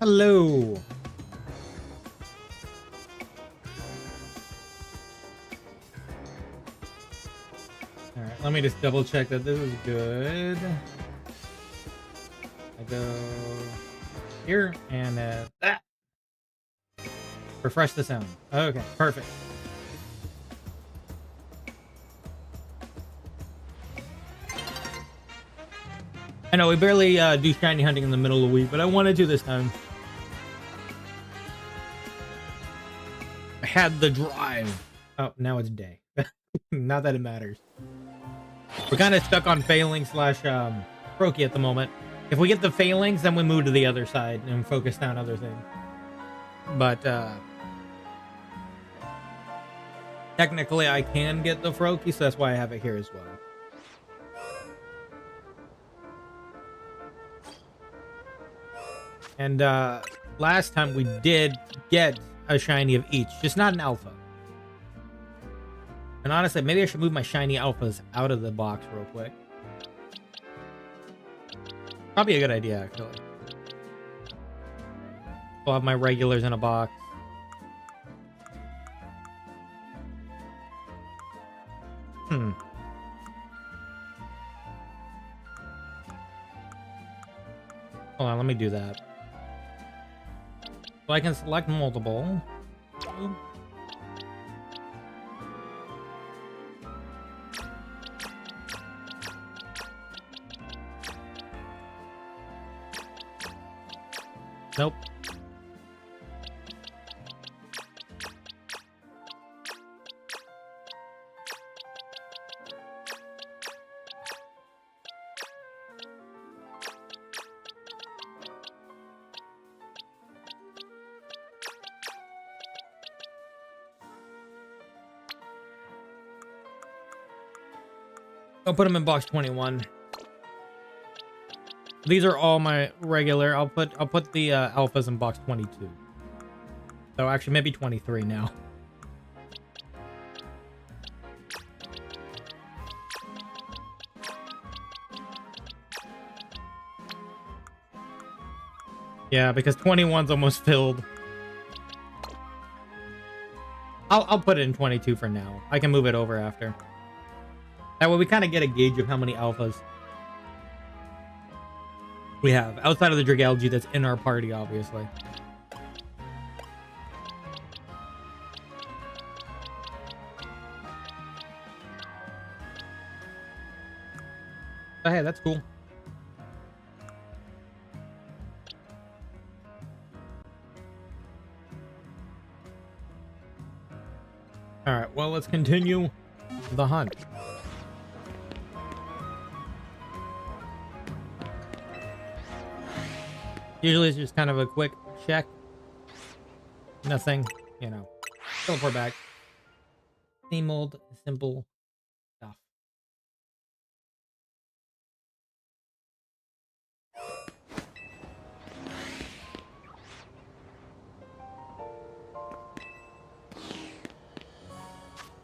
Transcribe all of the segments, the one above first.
Hello. All right, let me just double check that this is good. I go here and that. Refresh the sound. Okay, perfect. I know we barely do shiny hunting in the middle of the week, but I wanted to this time. I had the drive. Oh, now it's day. Not that it matters. We're kind of stuck on Falinks slash Froakie at the moment. If we get the Falinks, then we move to the other side and focus on other things. But technically, I can get the Froakie, so that's why I have it here as well. And last time we did get a shiny of each, just not an alpha. And honestly, maybe I should move my shiny alphas out of the box real quick. Probably a good idea, actually. I'll have my regulars in a box. Hold on, let me do that. So I can select multiple. Nope. I'll put them in box 21. These are all my regular. I'll put the alphas in box 22. So actually maybe 23 now. Yeah, because 21's almost filled. I'll put it in 22 for now. I can move it over after. That way we kind of get a gauge of how many alphas we have outside of the Dragalge that's in our party, obviously. But hey, that's cool. All right, well, let's continue the hunt. Usually it's just kind of a quick check. Nothing, you know. Teleport back. Same old, simple stuff.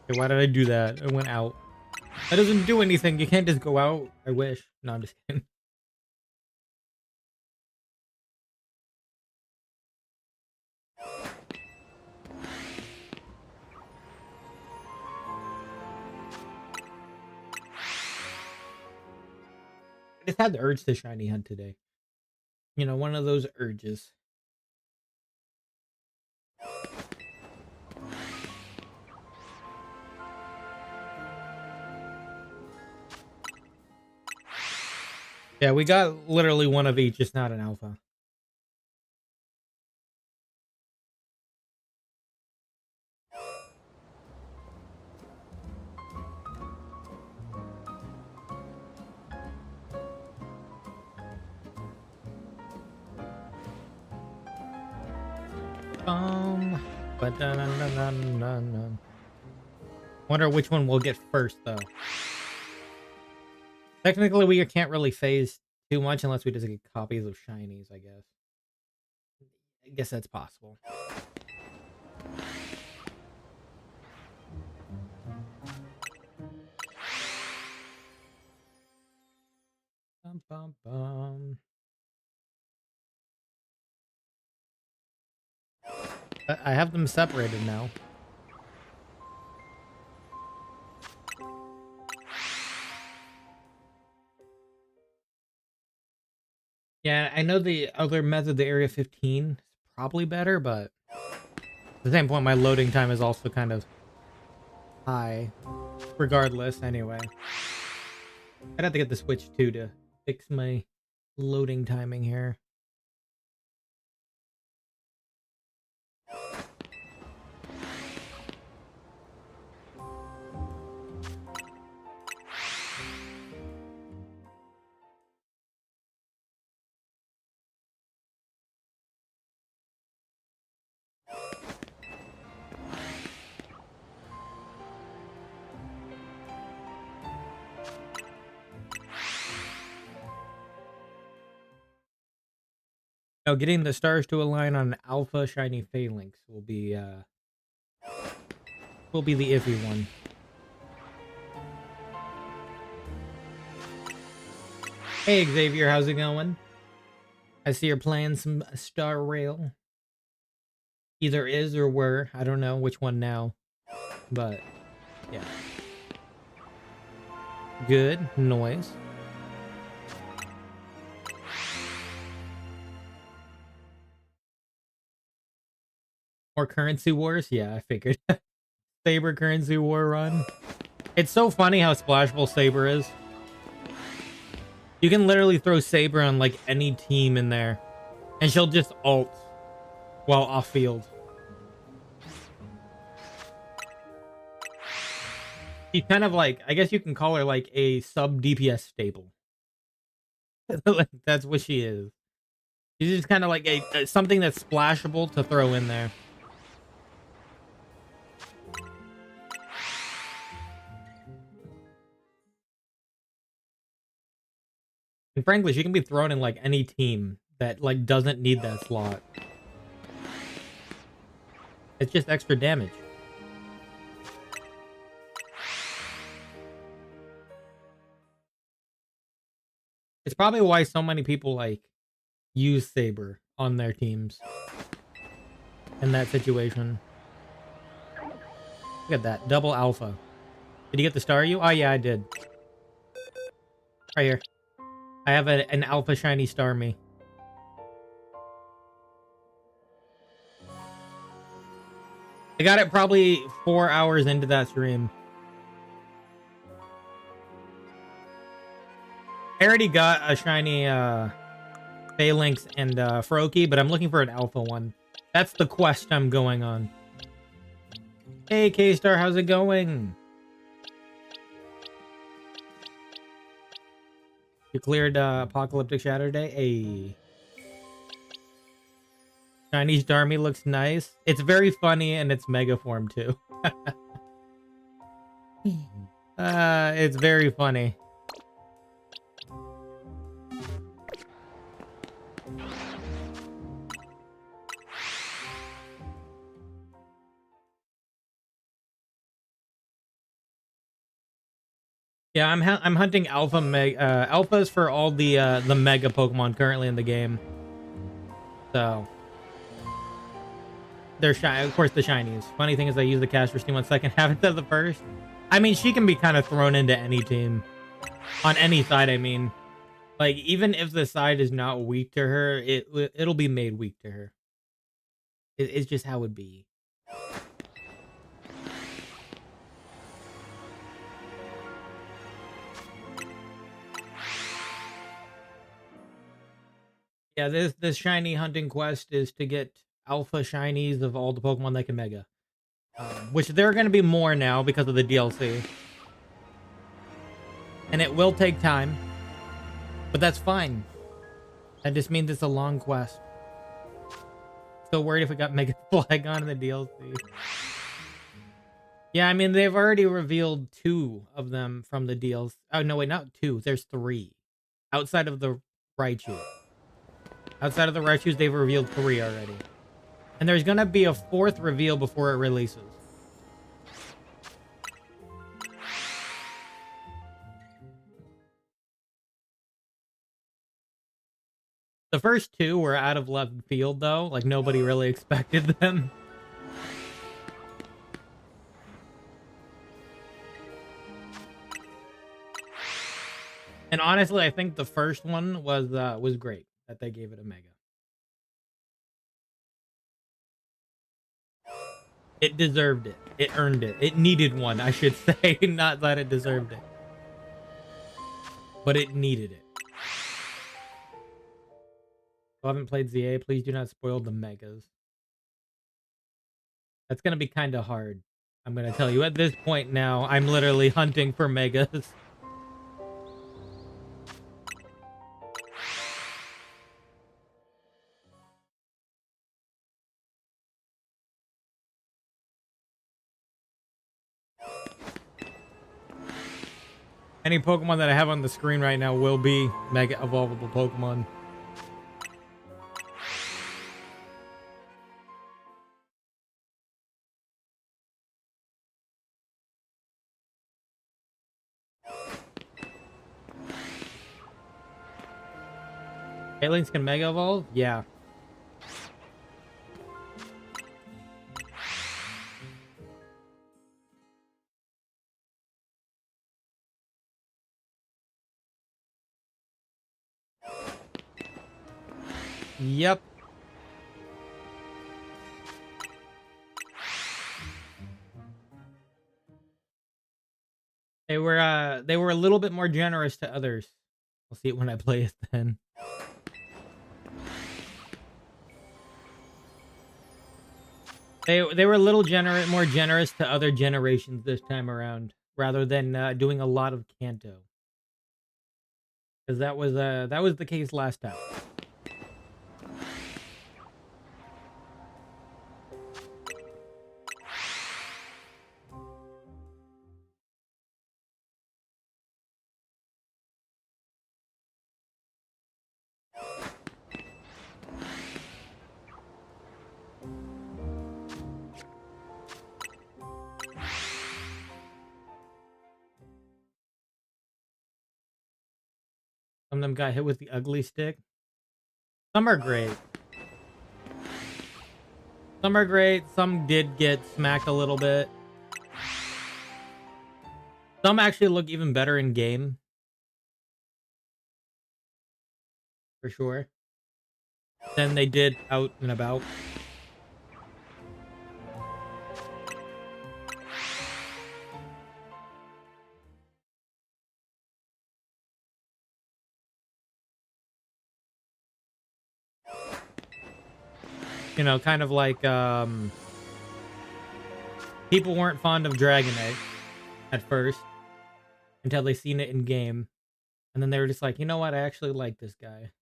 Okay, why did I do that? I went out. That doesn't do anything. You can't just go out. I wish. No, I'm just kidding. I just had the urge to shiny hunt today. You know, one of those urges. Yeah, we got literally one of each, just not an alpha. Wonder which one we'll get first, though. Technically, we can't really phase too much unless we just get copies of shinies, I guess. I guess that's possible. Bum, bum, bum. I have them separated now. Yeah, I know the other method, the Area 15, is probably better, but at the same point, my loading time is also kind of high. Regardless, anyway. I'd have to get the Switch 2 to fix my loading timing here. Now, getting the stars to align on Alpha Shiny Falinks will be the iffy one. Hey Xavier, how's it going? I see you're playing some Star Rail. Either is or were. I don't know which one now. But yeah. Good noise. More currency wars? Yeah, I figured. Saber currency war run. It's so funny how splashable Saber is. You can literally throw Saber on like any team in there, and she'll just ult while off field. She's kind of like, I guess you can call her like a sub DPS staple. That's what she is. She's just kind of like a something that's splashable to throw in there. And frankly, she can be thrown in like any team that like doesn't need that slot. It's just extra damage. It's probably why so many people like use Saber on their teams in that situation. Look at that, double alpha. Did you get the star you? Oh yeah, I did. Right here. I have an alpha shiny star me. I got it probably 4 hours into that stream. I already got a shiny Falinks and Froakie, but I'm looking for an alpha one. That's the quest I'm going on. Hey K-Star, how's it going? You cleared Apocalyptic Shadow Day? Hey. Chinese Darmy looks nice. It's very funny and it's mega form too. It's very funny. Yeah, I'm hunting alphas for all the mega Pokemon currently in the game. So they're shy, of course, the shinies. Funny thing is, I use the caster steam on second half instead of the first. I mean, she can be kind of thrown into any team, on any side. I mean, like even if the side is not weak to her, it'll be made weak to her. It's just how it be. Yeah, this shiny hunting quest is to get alpha shinies of all the Pokemon that can mega. Which there are going to be more now because of the DLC. And it will take time. But that's fine. That just means it's a long quest. Still worried if we got Mega Flygon in the DLC. Yeah, I mean, they've already revealed 2 of them from the DLC. Oh, no, wait, not 2. There's 3. Outside of the Raichu. Outside of the Raichus, they've revealed 3 already. And there's gonna be a 4th reveal before it releases. The first 2 were out of left field, though. Like, nobody really expected them. And honestly, I think the first one was great that they gave it a mega. It deserved it. It earned it. It needed one, I should say. Not that it deserved it, but it needed it. If you haven't played ZA, please do not spoil the megas. That's gonna be kind of hard. I'm gonna tell you at this point now. I'm literally hunting for megas. Any Pokemon that I have on the screen right now will be mega evolvable Pokemon. Falinks can mega evolve? Yeah. Yep. They were a little bit more generous to others. I'll see it when I play it then. They were a little more generous to other generations this time around, rather than doing a lot of Kanto. Because that was the case last time. Some of them got hit with the ugly stick. Some are great. Some are great. Some did get smacked a little bit. Some actually look even better in game. For sure. Than they did out and about. You know, kind of like, people weren't fond of Dragonite at first until they seen it in game. And then they were just like, you know what? I actually like this guy.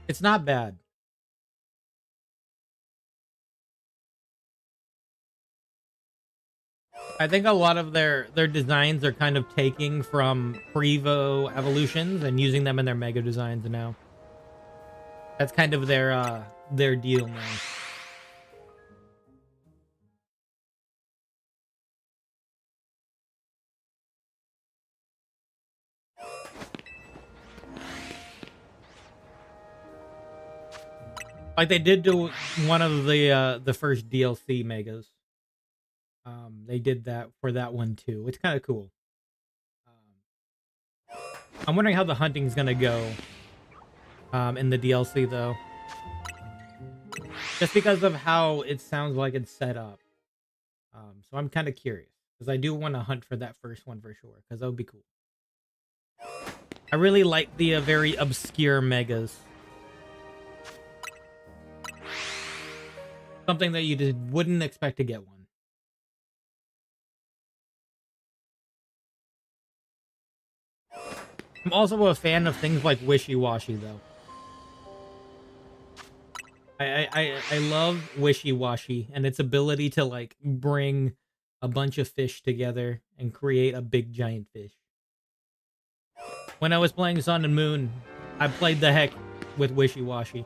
It's not bad. I think a lot of their designs are kind of taking from Prevo evolutions and using them in their Mega designs now. That's kind of their deal now. Like they did do one of the first DLC Megas. They did that for that one too. It's kind of cool. I'm wondering how the hunting's gonna go in the DLC though. Just because of how it sounds like it's set up. So I'm kind of curious. Because I do want to hunt for that first one for sure. Because that would be cool. I really like the very obscure megas. Something that you just wouldn't expect to get one. I'm also a fan of things like Wishy-Washy, though. I love Wishy-Washy and its ability to, like, bring a bunch of fish together and create a big giant fish. When I was playing Sun and Moon, I played the heck with Wishy-Washy.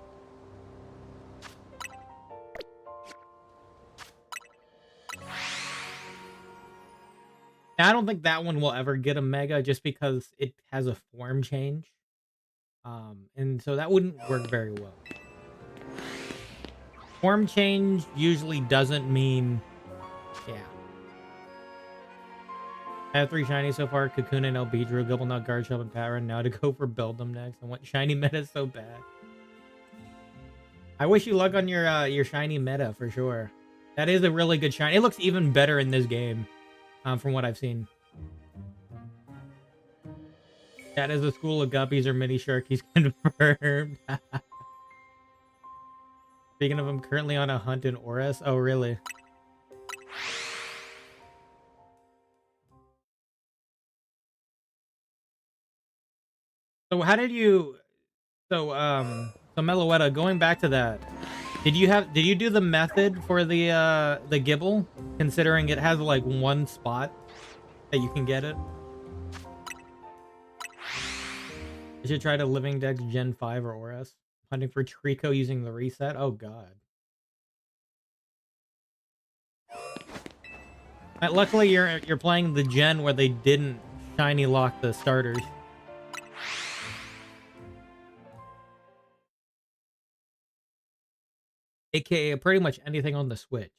Now, I don't think that one will ever get a mega just because it has a form change. And so that wouldn't work very well. Form change usually doesn't mean... Yeah. I have 3 shinies so far. Kakuna, Elbidra, Goblinut, Garchomp, and Patron. Now to go for Beldum next. I want shiny meta so bad. I wish you luck on your shiny meta for sure. That is a really good shiny. It looks even better in this game, from what I've seen. That is a school of guppies or mini sharkies confirmed. Speaking of, I'm currently on a hunt in Oris. Oh, really? So how did you... So Meloetta, going back to that, did you do the method for the Gibble, considering it has like one spot that you can get it? I should try to Living Dex Gen 5 or Oris. Hunting for Trico using the reset. Oh god. Luckily you're playing the gen where they didn't shiny lock the starters. AKA pretty much anything on the Switch.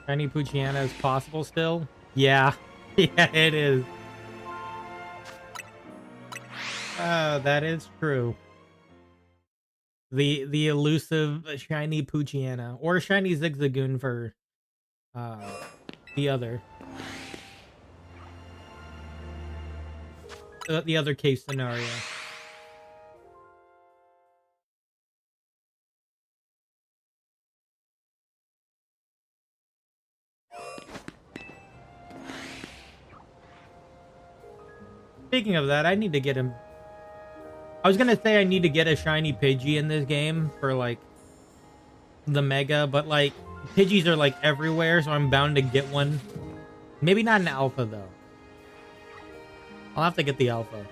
Shiny Poochyena is possible still? Yeah. Yeah, it is. That is true. The elusive shiny Poochyena. Or shiny Zigzagoon for the other. The other case scenario. Speaking of that, I need to get him. I was gonna say I need to get a shiny Pidgey in this game for like the Mega, but like Pidgeys are like everywhere, so I'm bound to get one. Maybe not an Alpha though. I'll have to get the Alpha.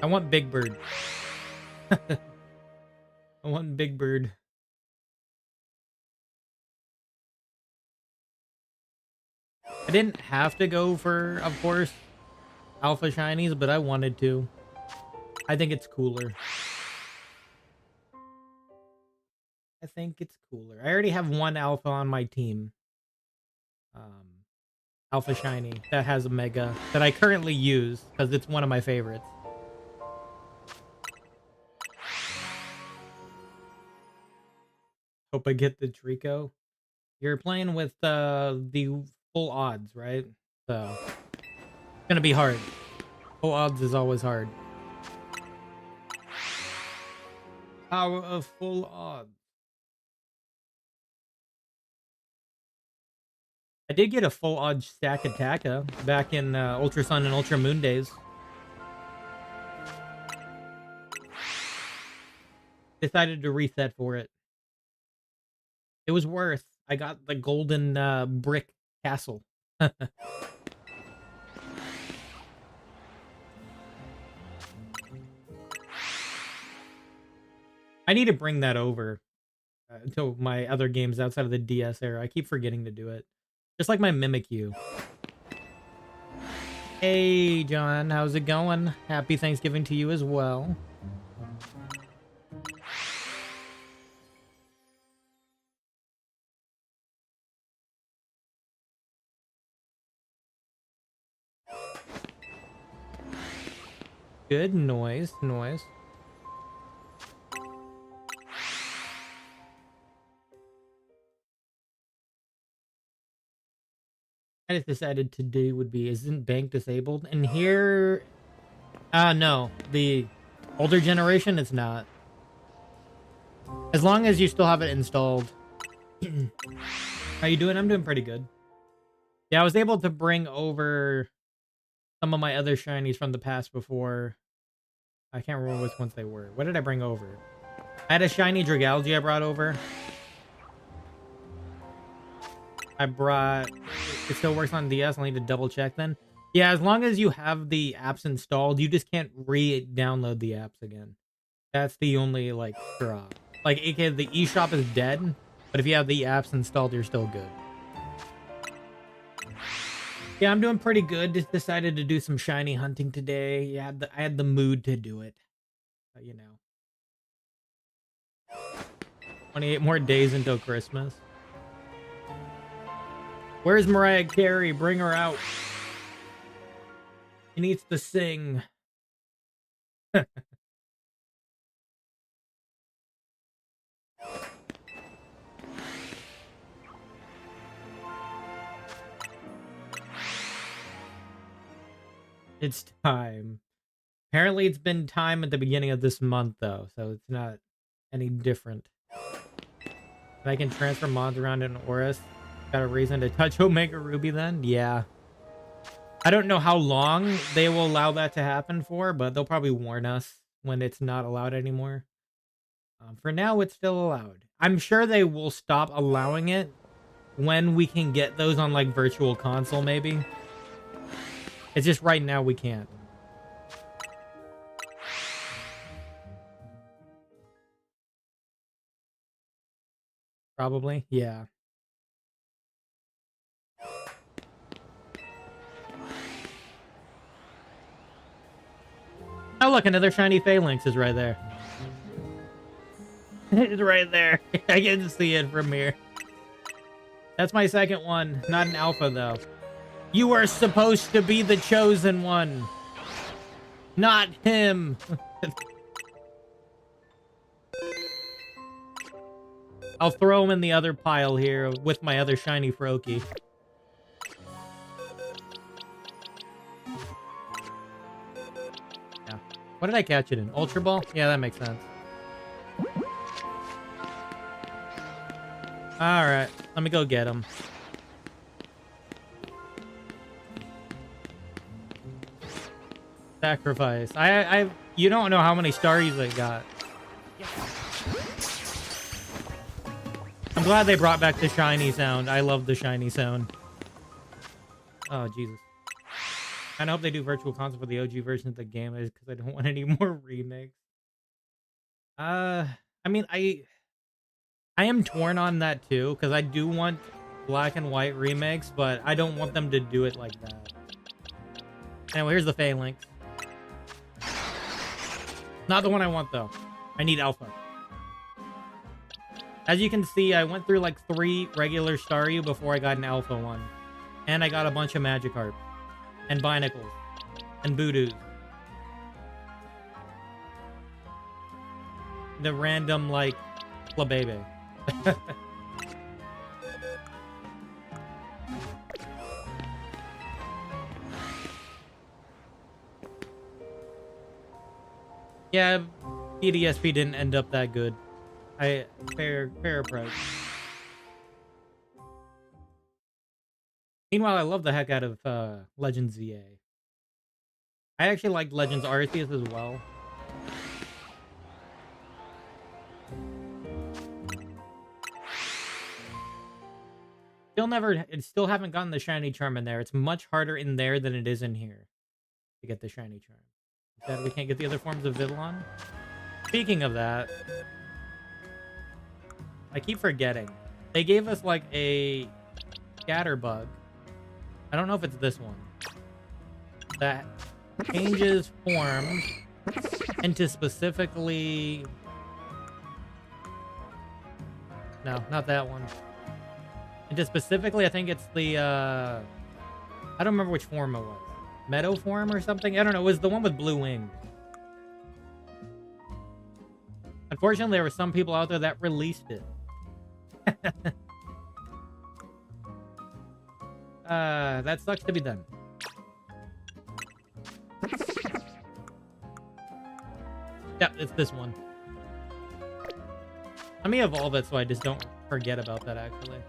I want Big Bird. I want Big Bird. I didn't have to go for, of course, Alpha Shinies, but I wanted to. I think it's cooler. I think it's cooler. I already have one Alpha on my team. Alpha Shiny that has a Mega that I currently use because it's one of my favorites. Hope I get the Trico. You're playing with the full odds, right? So it's gonna be hard. Full odds is always hard. Power of full odds. I did get a full odds stack Attacka back in Ultra Sun and Ultra Moon days. Decided to reset for it. It was worth. I got the golden brick castle. I need to bring that over to my other games outside of the DS era. I keep forgetting to do it. Just like my Mimikyu. Hey, John. How's it going? Happy Thanksgiving to you as well. Good noise. I just decided today would be, isn't bank disabled? And here, no, the older generation, it's not. As long as you still have it installed. How you doing? I'm doing pretty good. Yeah, I was able to bring over some of my other shinies from the past before. I can't remember which ones they were. What did I bring over? I had a shiny Dragalge I brought over. I brought... It still works on DS. I'll need to double check then. Yeah, as long as you have the apps installed, you just can't re-download the apps again. That's the only, like, drop. Like, aka the eShop is dead, but if you have the apps installed, you're still good. Yeah, I'm doing pretty good. Just decided to do some shiny hunting today. Yeah, I had the mood to do it. But, you know. 28 more days until Christmas. Where's Mariah Carey? Bring her out. She needs to sing. It's time. Apparently it's been time at the beginning of this month, though, so it's not any different. And I can transfer mods around in Oris. Got a reason to touch Omega Ruby then? Yeah. I don't know how long they will allow that to happen for, but they'll probably warn us when it's not allowed anymore. For now, it's still allowed. I'm sure they will stop allowing it when we can get those on, like, Virtual Console, maybe. It's just right now we can't. Probably, yeah. Oh, look, another shiny Falinks is right there. It's right there. I can see it from here. That's my second one. Not an alpha, though. You are supposed to be the chosen one. Not him. I'll throw him in the other pile here with my other shiny Froakie. Yeah. What did I catch it in? Ultra Ball? Yeah, that makes sense. Alright, let me go get him. Sacrifice. You don't know how many stars I got. I'm glad they brought back the shiny sound. I love the shiny sound. Oh, Jesus. I hope they do Virtual Console for the OG version of the game, because I don't want any more remakes. I mean, I am torn on that too, because I do want black and white remakes, but I don't want them to do it like that. Anyway, here's the Falinks. Not the one I want, though. I need Alpha. As you can see, I went through like 3 regular Staryu before I got an Alpha one. And I got a bunch of Magikarp. And Binacles. And Voodoos. The random, like, Flabebe. Yeah, PDSP didn't end up that good. Fair approach. Meanwhile, I love the heck out of Legends ZA. I actually liked Legends Arceus as well. Still haven't gotten the shiny charm in there. It's much harder in there than it is in here to get the shiny charm. That we can't get the other forms of Vivillon. Speaking of that, I keep forgetting. They gave us like a Scatterbug. I don't know if it's this one. That changes forms into specifically... No, not that one. Into specifically, I think it's the... I don't remember which form it was. Meadow form or something? I don't know. It was the one with blue wings. Unfortunately, there were some people out there that released it. That sucks to be done. Yeah, it's this one. Let me evolve it so I just don't forget about that, actually.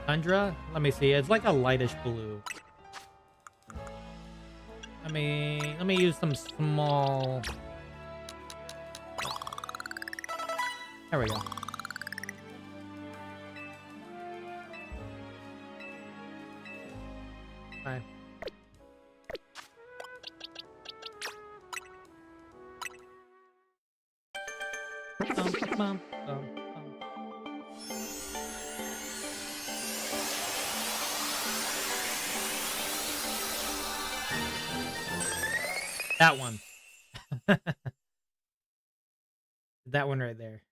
Tundra? Let me see. It's like a lightish blue. Let me use some small... There we go. Fine. Bum, bum, bum. That one. That one right there.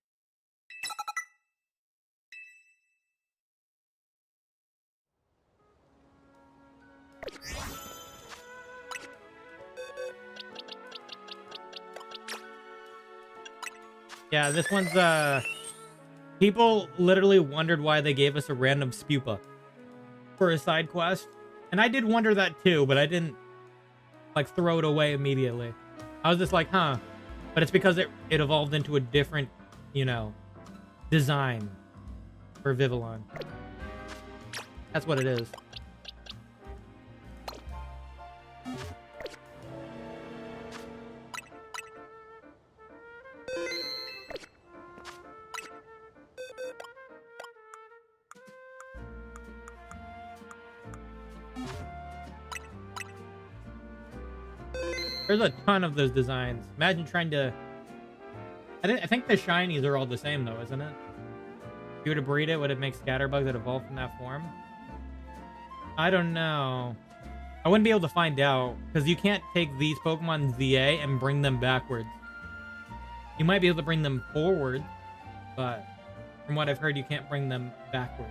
Yeah, this one's people literally wondered why they gave us a random spupa for a side quest. And I did wonder that too, but I didn't like throw it away immediately. I was just like, huh. But it's because it evolved into a different, you know, design for Vivillon. That's what it is. There's a ton of those designs. Imagine trying to... I think the shinies are all the same though, isn't it? If you were to breed it, would it make scatterbugs that evolve from that form? I don't know. I wouldn't be able to find out, because you can't take these Pokemon ZA and bring them backwards. You might be able to bring them forward, but from what I've heard, you can't bring them backwards.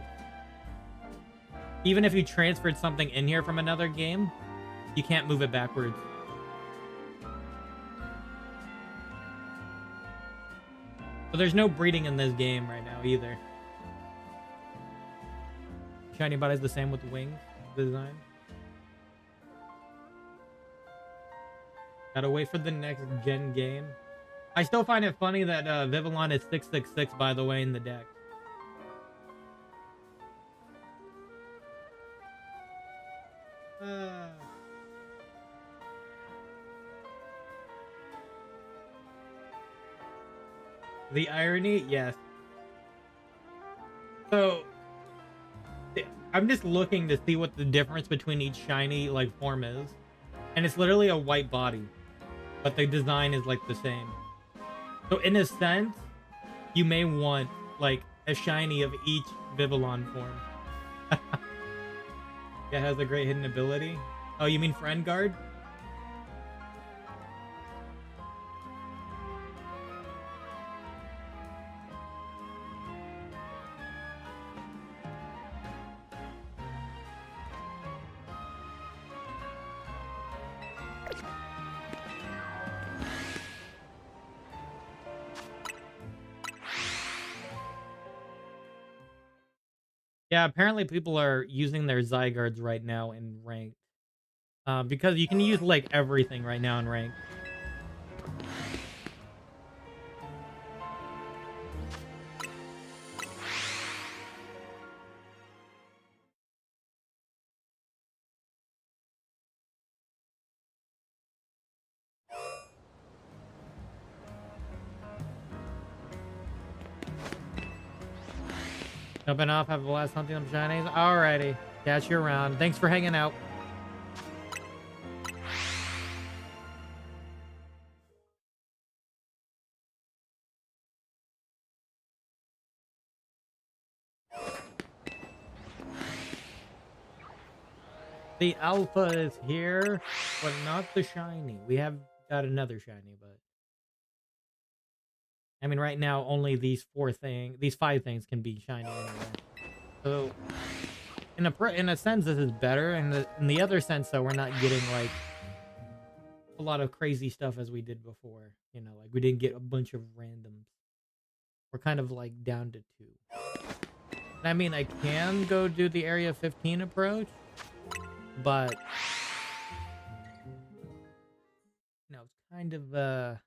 Even if you transferred something in here from another game, you can't move it backwards. So there's no breeding in this game right now either. Shiny body's the same with the wings design. Gotta wait for the next gen game. I still find it funny that Vivillon is 666, by the way, in the deck. The irony? Yes. So, I'm just looking to see what the difference between each shiny, like, form is. And it's literally a white body. But the design is, like, the same. So, in a sense, you may want, like, a shiny of each Vivillon form. Yeah, it has a great hidden ability. Oh, you mean Friend Guard? Yeah, apparently people are using their Zygardes right now in ranked. Because you can use, like, everything right now in ranked. Jumping off, have the last hunting of shinies. Alrighty. Catch you around. Thanks for hanging out. The alpha is here, but not the shiny. We have got another shiny, but I mean, right now only these five things can be shiny anyway. So, in a sense, this is better. In the other sense, though, we're not getting like a lot of crazy stuff as we did before. You know, like we didn't get a bunch of randoms. We're kind of like down to 2. And I mean, I can go do the Area 15 approach, but you know, it's kind of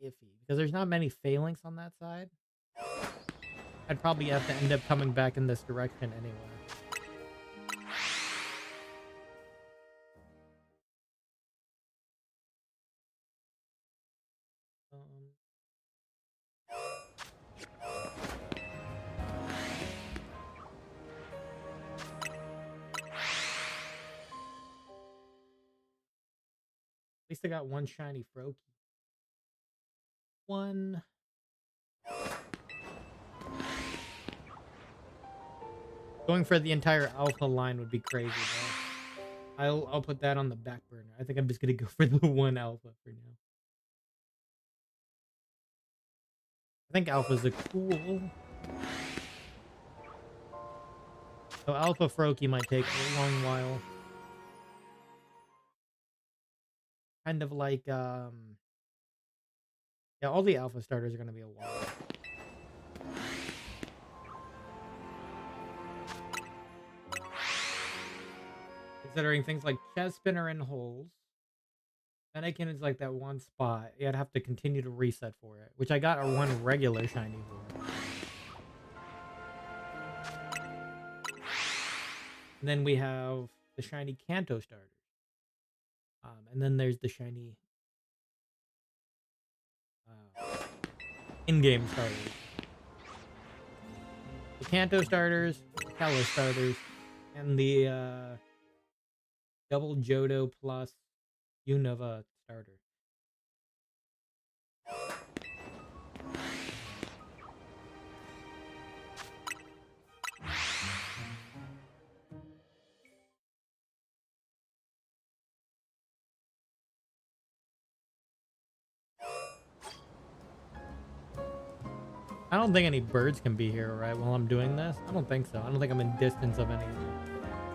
iffy because there's not many Falinks on that side. I'd probably have to end up coming back in this direction anyway. At least I got one shiny Froakie. One Going for the entire alpha line would be crazy, though. I'll put that on the back burner. I think I'm just gonna go for the one alpha for now. I think alphas are cool. So alpha Froakie might take a long while. Kind of like yeah, all the alpha starters are gonna be a while. Considering things like chest spinner and holes. Anakin is like that one spot. Yeah, I'd have to continue to reset for it, which I got a one regular shiny for. And then we have the shiny Kanto starters. And then there's the shiny in-game starters. The Kanto starters, the Kalos starters, and the double Johto plus Unova starter. I don't think any birds can be here, right, while I'm doing this? I don't think so. I don't think I'm in distance of any.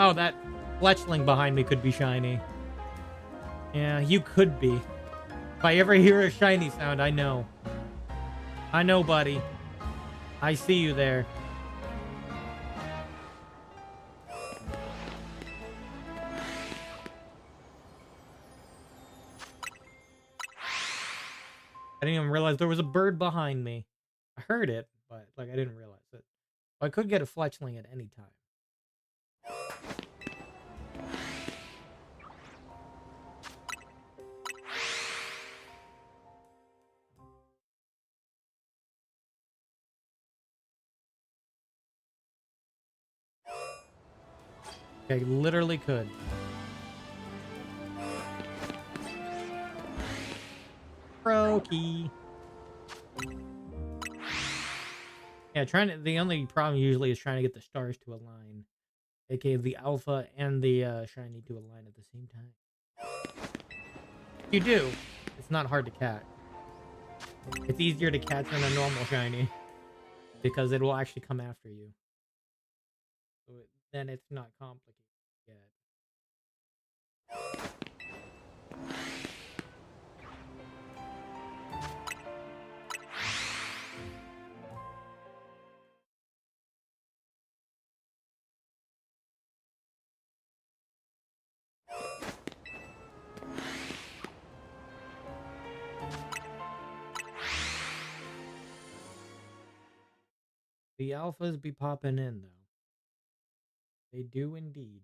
Oh, that Fletchling behind me could be shiny. Yeah, you could be. If I ever hear a shiny sound, I know. I know, buddy. I see you there. I didn't even realize there was a bird behind me. I heard it, but like I didn't realize it. I could get a Fletchling at any time. Okay, literally could. Froakie. Yeah, the only problem usually is trying to get the stars to align. AKA the alpha and the shiny to align at the same time. If you do, it's not hard to catch. It's easier to catch than a normal shiny. Because it will actually come after you. So then it's not complicated yet. The alphas be popping in, though. They do indeed.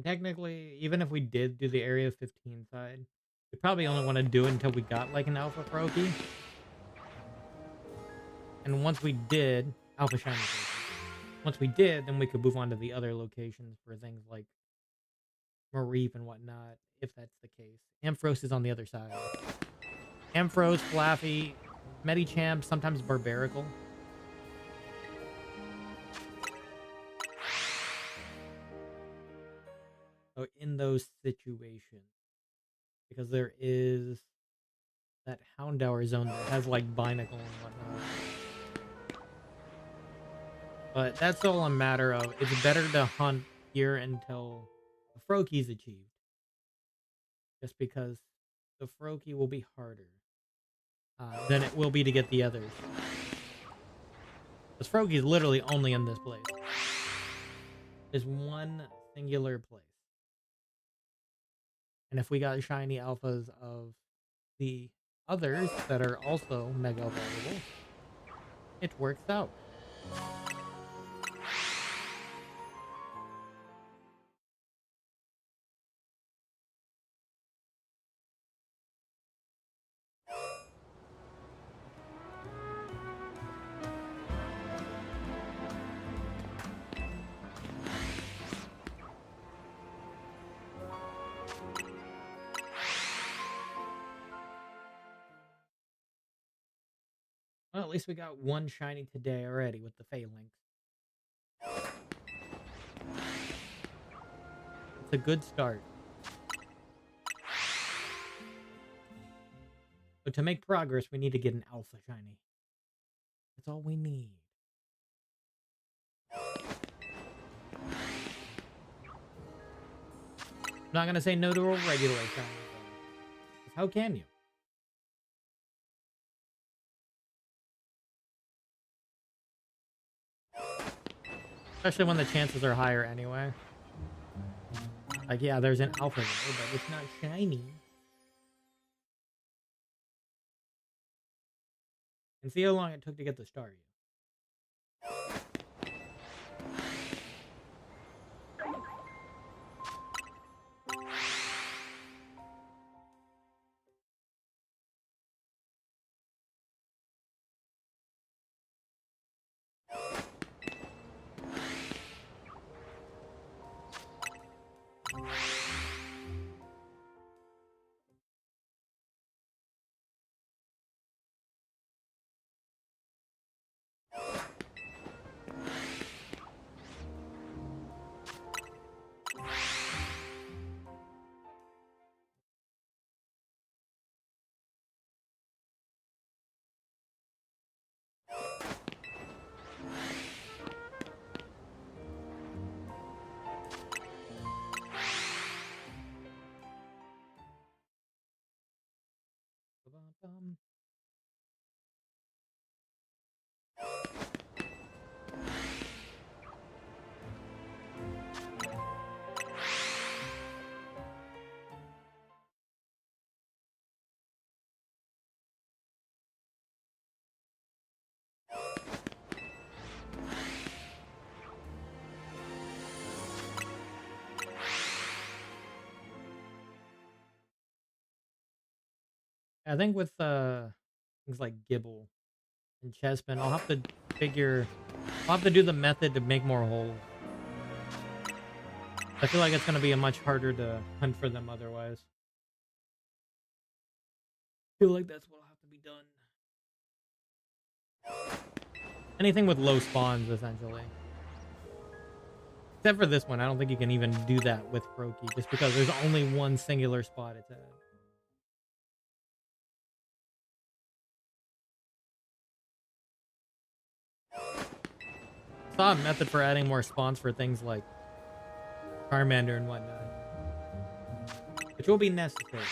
Technically, even if we did do the Area 15 side, we probably only want to do it until we got like an Alpha Froakie. And once we did, Alpha Shiny Froakie. Once we did, then we could move on to the other locations for things like Mareep and whatnot, if that's the case. Ampharos is on the other side. Ampharos, Flaffy, Medicham, sometimes Barbarical. So in those situations, because there is that Houndour zone that has like Binacle and whatnot. But that's all a matter of, it's better to hunt here until the Froakie's achieved. Just because the Froakie will be harder than it will be to get the others. Because Froakie is literally only in this place. There's one singular place. And if we got shiny alphas of the others that are also mega available, it works out. Well, at least we got one shiny today already with the Falinks. It's a good start. But to make progress, we need to get an alpha shiny. That's all we need. I'm not gonna say no to a regular shiny, though. 'Cause how can you? Especially when the chances are higher anyway. Like, yeah, there's an alpha there, but it's not shiny. And see how long it took to get the Staryu. I think with things like Gibble and Chespin, I'll have to do the method to make more holes. I feel like it's going to be a much harder to hunt for them otherwise. I feel like that's what'll have to be done. Anything with low spawns, essentially. Except for this one, I don't think you can even do that with Froakie, just because there's only one singular spot it's at. Saw a method for adding more spawns for things like Charmander and whatnot, which will be necessary.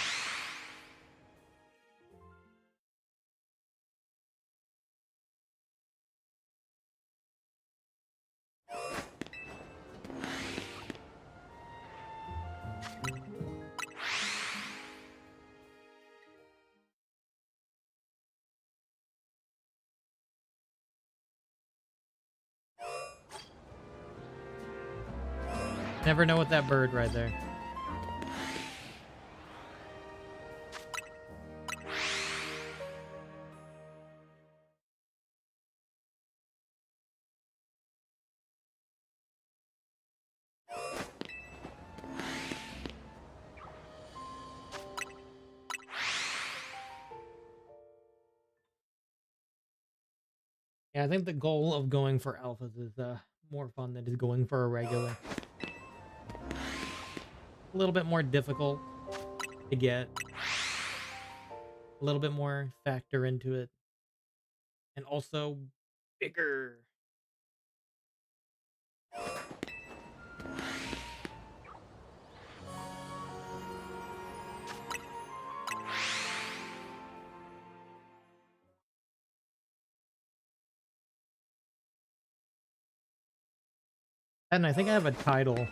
Never know with that bird right there. Yeah, I think the goal of going for alphas is more fun than just going for a regular. A little bit more difficult to get. A little bit more factor into it. And also bigger. And I think I have a title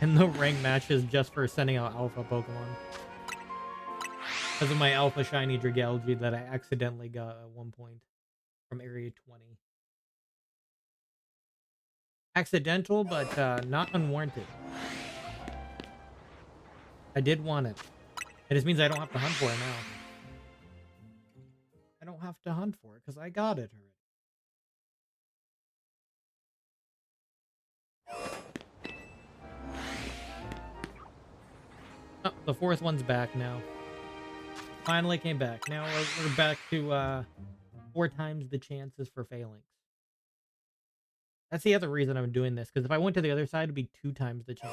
in the rank matches just for sending out alpha Pokemon. Because of my alpha shiny Dragalge that I accidentally got at one point from Area 20. Accidental, but not unwarranted. I did want it. It just means I don't have to hunt for it now. I don't have to hunt for it because I got it already. Oh, the fourth one's back now. Finally came back. Now we're back to 4 times the chances for Falinks. That's the other reason I'm doing this, because if I went to the other side, it'd be 2 times the chance.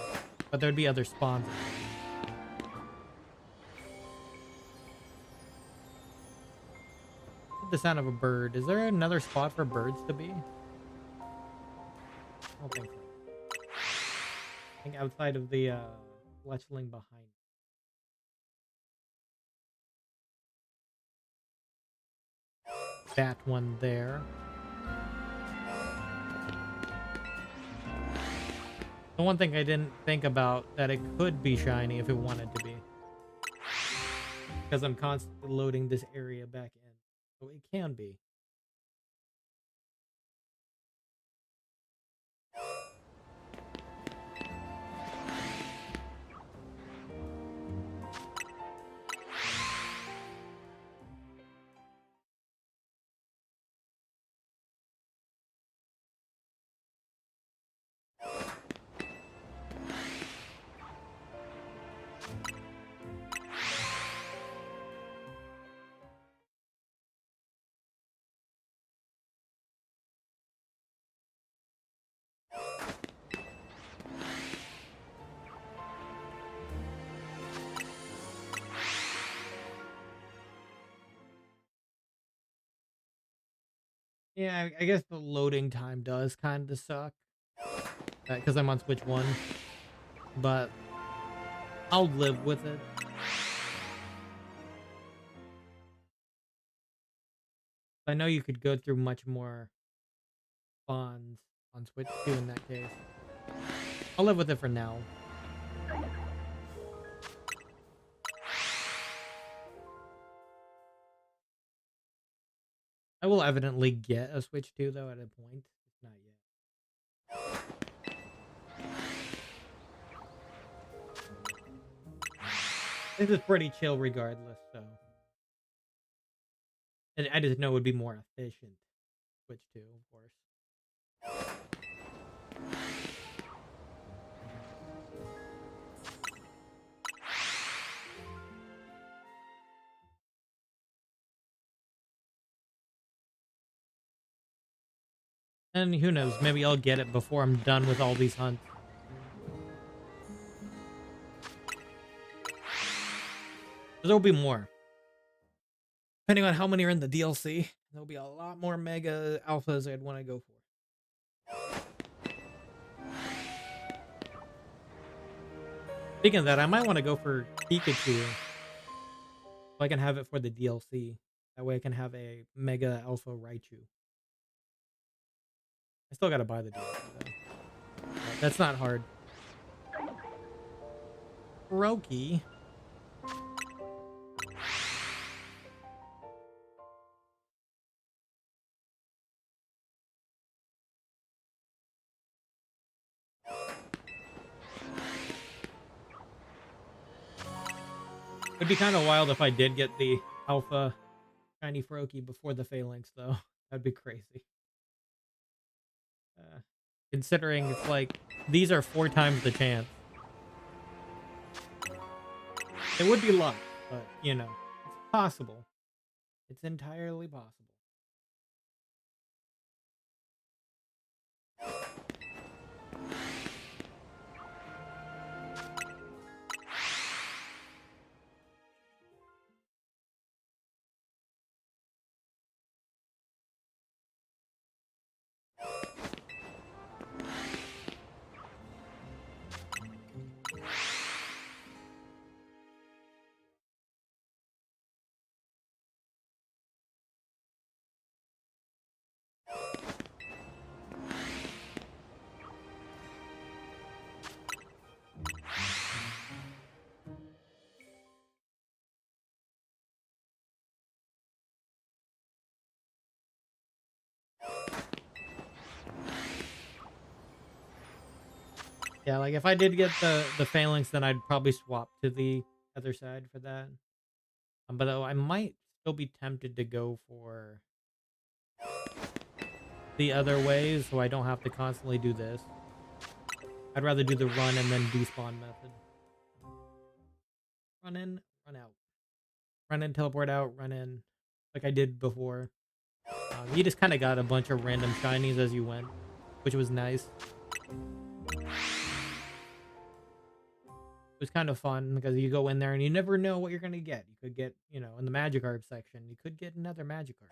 But there'd be other spawns. The sound of a bird. Is there another spot for birds to be? I don't think so. I think outside of the fletchling behind. That one there. The one thing I didn't think about that it could be shiny if it wanted to be. Because I'm constantly loading this area back in. So it can be. Yeah, I guess the loading time does kind of suck. Because I'm on Switch 1. But I'll live with it. I know you could go through much more spawns on Switch 2 in that case. I'll live with it for now. I will evidently get a Switch 2 though at a point. It's not yet. This is pretty chill regardless, so. And I just know it would be more efficient. Switch 2, of course. And who knows, maybe I'll get it before I'm done with all these hunts. There'll be more. Depending on how many are in the DLC, there'll be a lot more mega alphas I'd want to go for. Speaking of that, I might want to go for Pikachu. So I can have it for the DLC. That way I can have a mega alpha Raichu. I still gotta buy the DLC though. That's not hard. Froakie. It'd be kind of wild if I did get the alpha shiny Froakie before the Falinks though. That'd be crazy. Considering it's like, these are 4 times the chance. It would be luck, but, you know, it's possible. It's entirely possible. Yeah, like if I did get the phalanx, then I'd probably swap to the other side for that. But though I might still be tempted to go for the other way, so I don't have to constantly do this. I'd rather do the run and then despawn method. Run in, run out. Run in, teleport out, run in, like I did before. You just kind of got a bunch of random shinies as you went, which was nice. It was kind of fun because you go in there and you never know what you're going to get. You could get, you know, in the Magikarp section, you could get another Magikarp.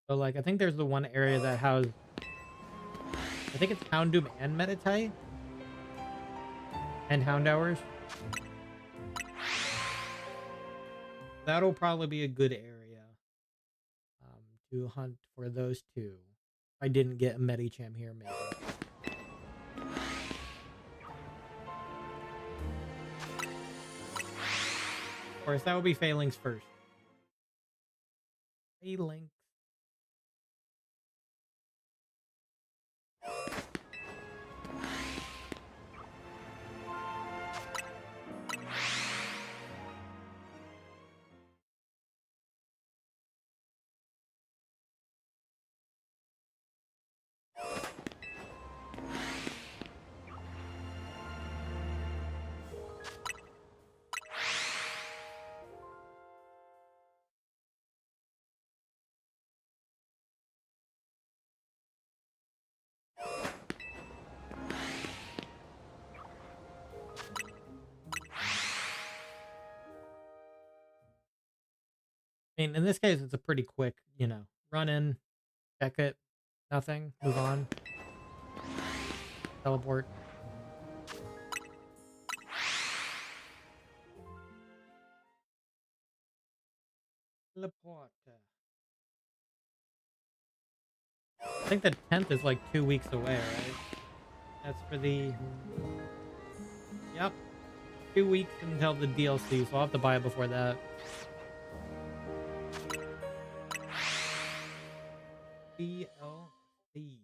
So, like, I think there's the one area that has, I think it's Houndoom and Meditite and Houndours. That'll probably be a good area to hunt for those two. I didn't get a Medicham here, maybe. Of course, that would be Falinks first. Falinks. I mean, in this case, it's a pretty quick, you know, run in, check it, nothing, move on, teleport. Teleport. I think the 10th is like 2 weeks away, right? That's for the... Yep. 2 weeks until the DLC, so I'll have to buy it before that. DLC.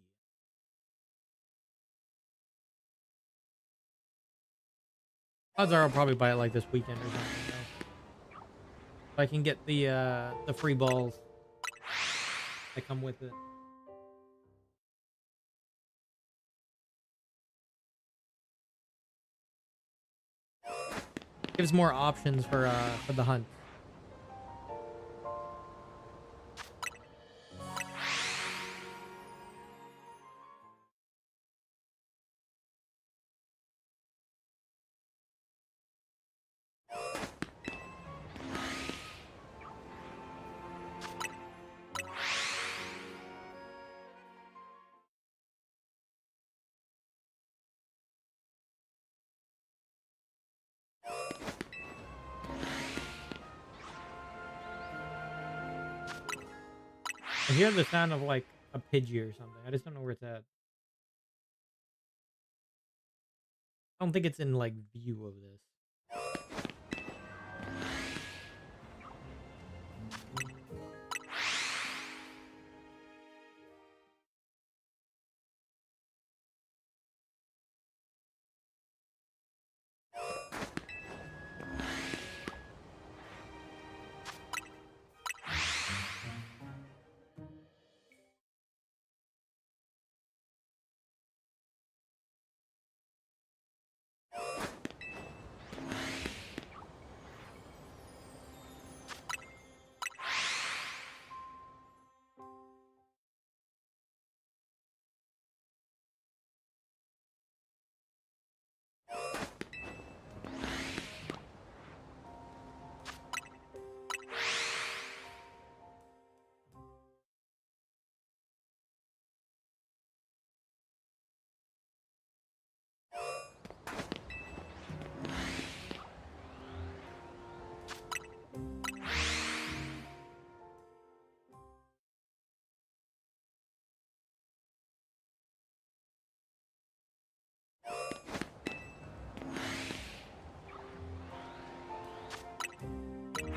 Odds are I'll probably buy it like this weekend or something, though. If I can get the free balls that come with it. Gives more options for the hunt. I hear the sound of like a Pidgey or something. I just don't know where it's at. I don't think it's in like view of this.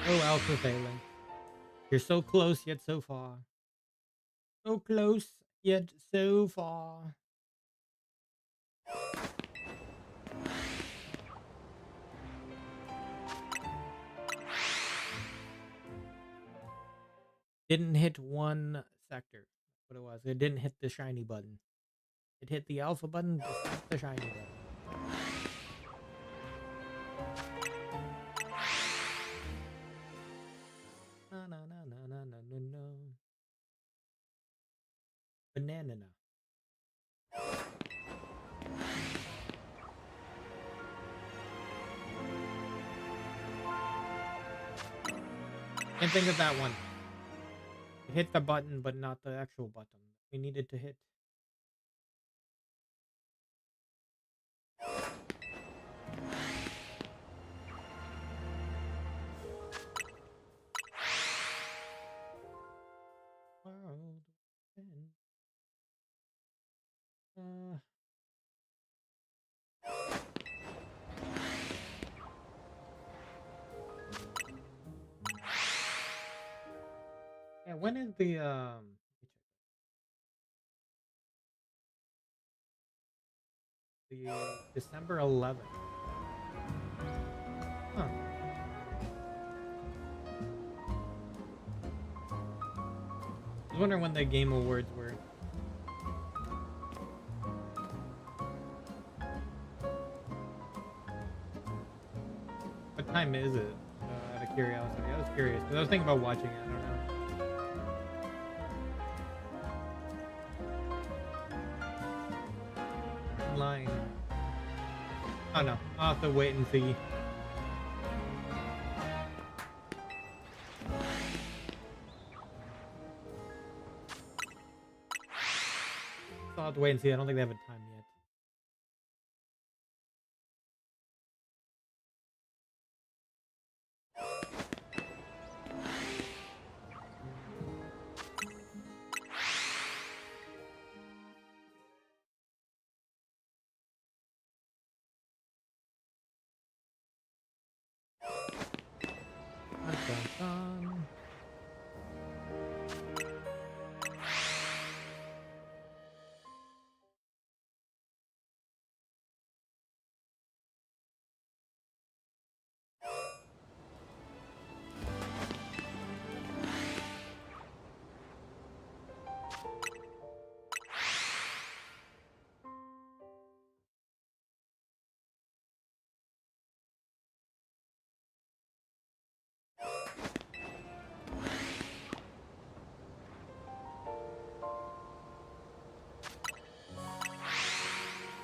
Oh, Alpha Phalanx. You're so close yet so far. So close yet so far. Didn't hit one sector. What it was. It didn't hit the shiny button. It hit the alpha button, just not the shiny button. Na na na na na na na na. Banana. Can't think of that one. It hit the button, but not the actual button. We needed to hit. World. Uh, yeah, when is the the December 11th? Huh. I was wondering when the Game Awards were. What time is it? Out of curiosity, I was curious because I was thinking about watching it. I don't know. Line. Oh no, I'll have to wait and see. I'll have to wait and see. I don't think they have a time yet. Dun, dun, dun.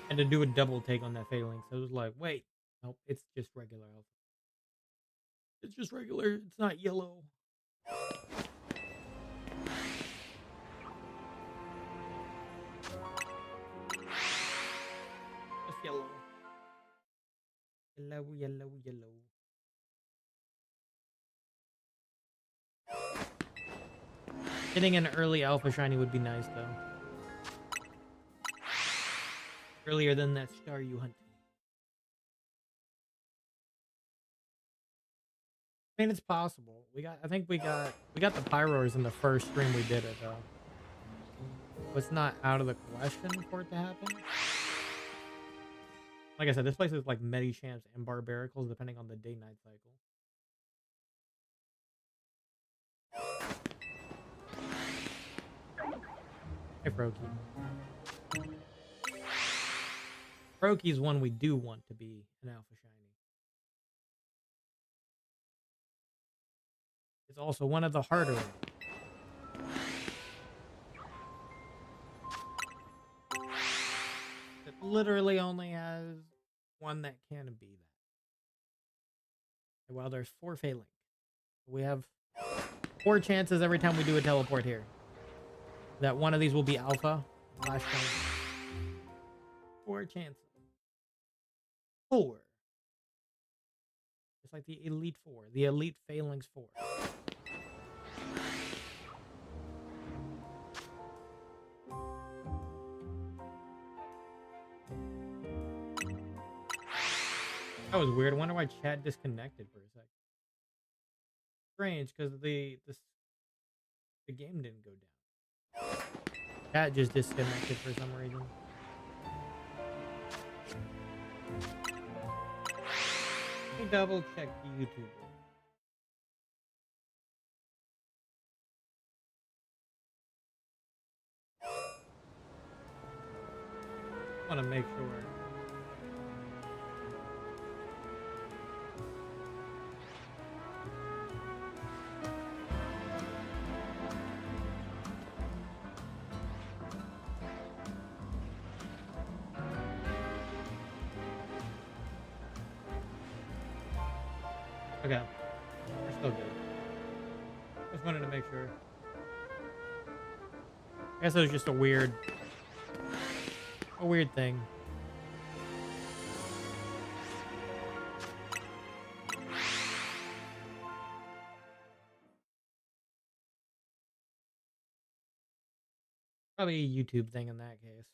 Had to do a double take on that failing, so it was like, wait, nope, it's just regular alpha. It's just regular. It's not yellow. Just yellow. Yellow, yellow, yellow. Getting an early alpha shiny would be nice, though. Earlier than that star you hunt. I mean, it's possible. I think we got the pyros in the first stream we did it, though. It's not out of the question for it to happen. Like I said, this place is like Medichamps and Barbaricles, depending on the day-night cycle. Hey, Froakie. Froakie's one we do want to be an alpha shiny. It's also one of the harder ones. It literally only has one that can be that. Well, there's 4 failing. We have 4 chances every time we do a teleport here that one of these will be alpha. Last time. 4 chances. 4. It's like the Elite 4. The Elite Falinks 4. That was weird. I wonder why chat disconnected for a second. strange because the game didn't go down. That just disconnected for some reason. Let me double check YouTube. I want to make sure. Okay, we're still good. Just wanted to make sure. I guess it was just a weird thing. Probably a YouTube thing in that case.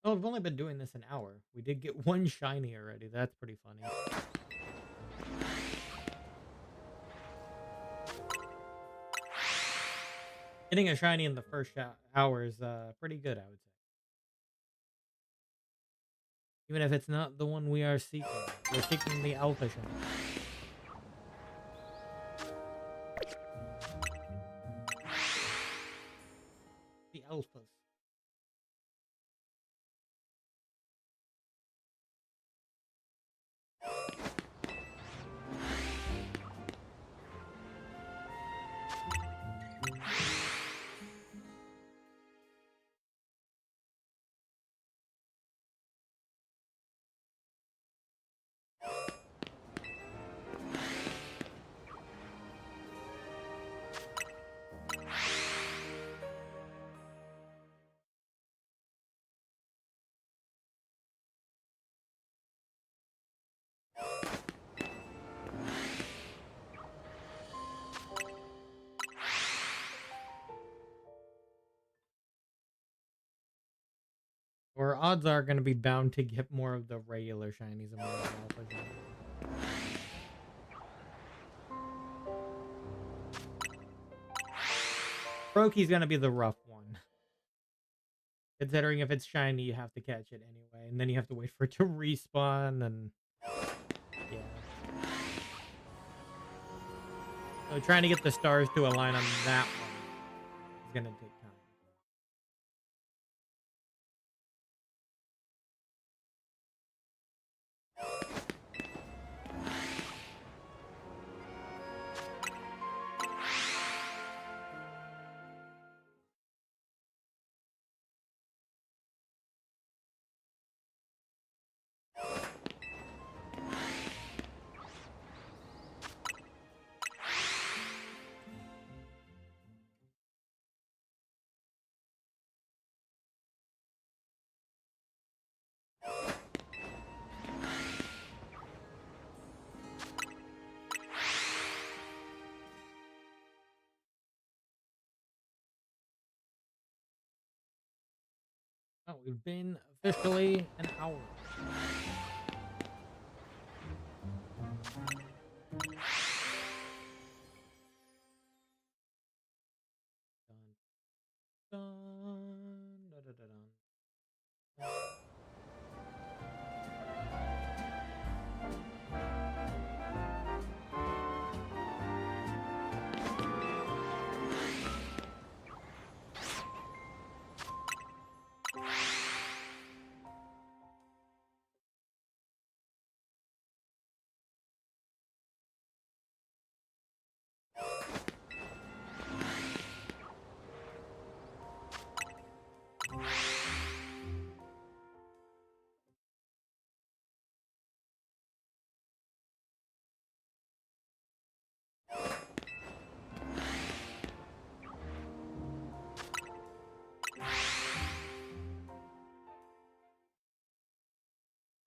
Oh, I've only been doing this an hour. We did get one shiny already. That's pretty funny. Getting a shiny in the first hour is pretty good, I would say. Even if it's not the one we are seeking. We're seeking the alpha shiny. The alphas. Or odds are going to be bound to get more of the regular shinies and more of the alpha shinies. Froakie's going to be the rough one. Considering if it's shiny, you have to catch it anyway. And then you have to wait for it to respawn and... yeah. So trying to get the stars to align on that one is going to take time. Oh, we've been officially an hour. Dun, dun, dun, dun, dun, dun.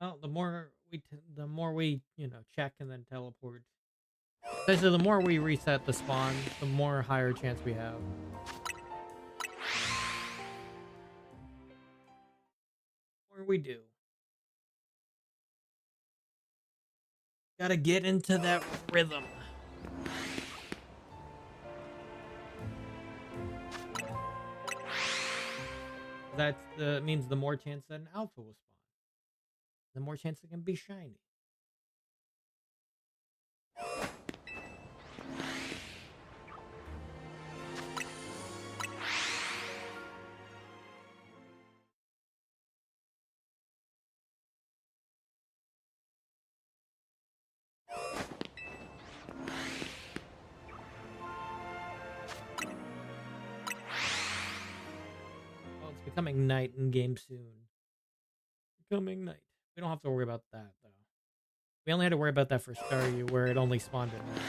Well, the more we, check and then teleport. Especially the more we reset the spawn, the more higher chance we have. Whatever we do, gotta get into that rhythm. Means the more chance that an alpha will spawn, the more chance it can be shiny. Well, it's becoming night in game soon. Becoming night. We don't have to worry about that though. We only had to worry about that for Staryu, where it only spawned at night.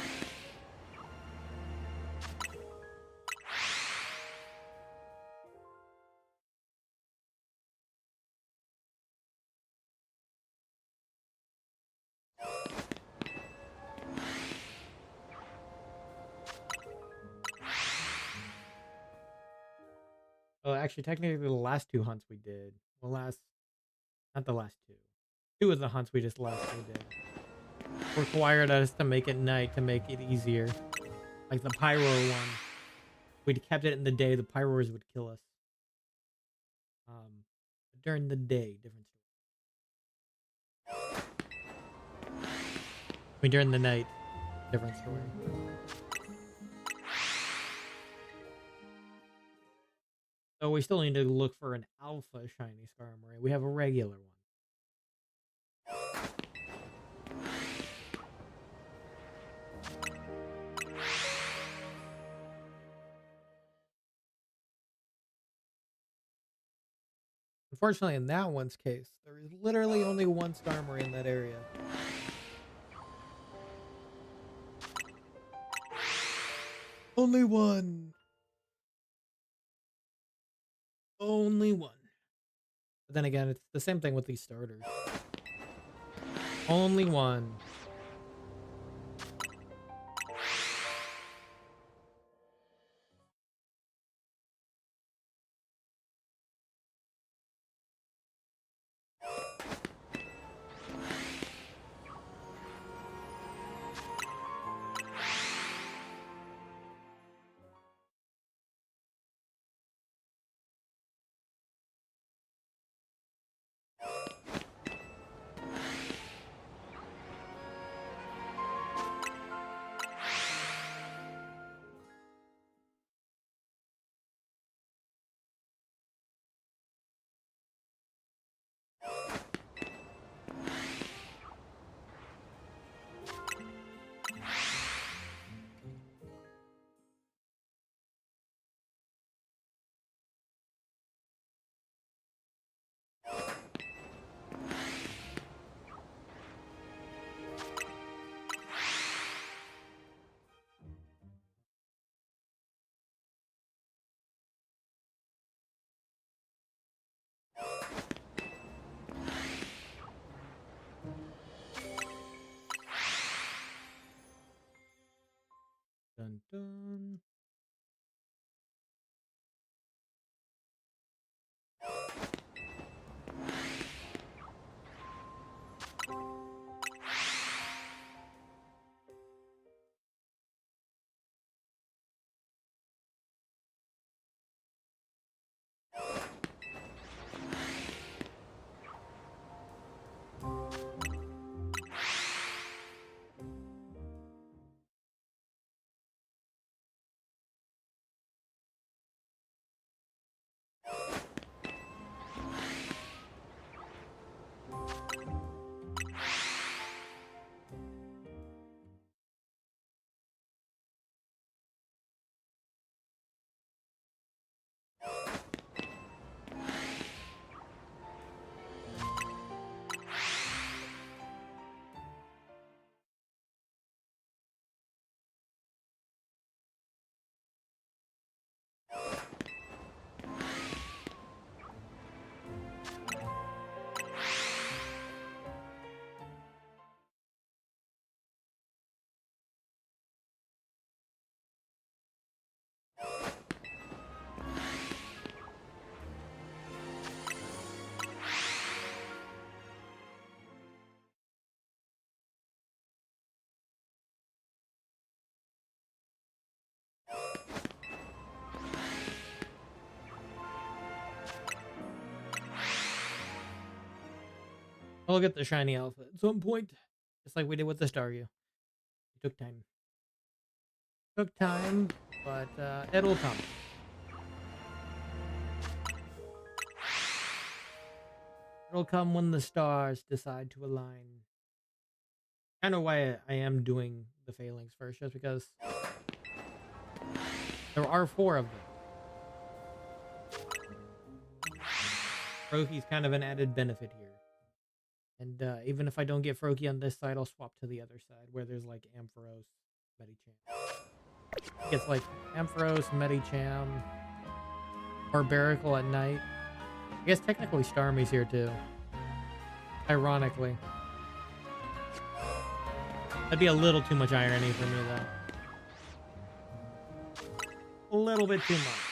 Well, actually, technically, the last two hunts we did, not the last two. Two of the hunts we just last did required us to make it night to make it easier. Like the Pyro one. If we'd kept it in the day, the Pyros would kill us. During the day, different story. I mean, during the night, different story. So we still need to look for an alpha shiny Skarmory. We have a regular one. Unfortunately, in that one's case, there is literally only one Skarmory in that area. Only one. Only one. But then again, it's the same thing with these starters. Only one. Dun dun. We'll get the shiny alpha at some point, just like we did with the Staryu. It took time. Took time, but it'll come. It'll come when the stars decide to align. Kind of why I am doing the Falinks first, just because there are 4 of them. Froakie's kind of an added benefit here. And even if I don't get Froakie on this side, I'll swap to the other side where there's like Ampharos, Medicham. It gets like Ampharos, Medicham, Barbaracle at night. I guess technically Starmie's here too. Ironically. That'd be a little too much irony for me though. A little bit too much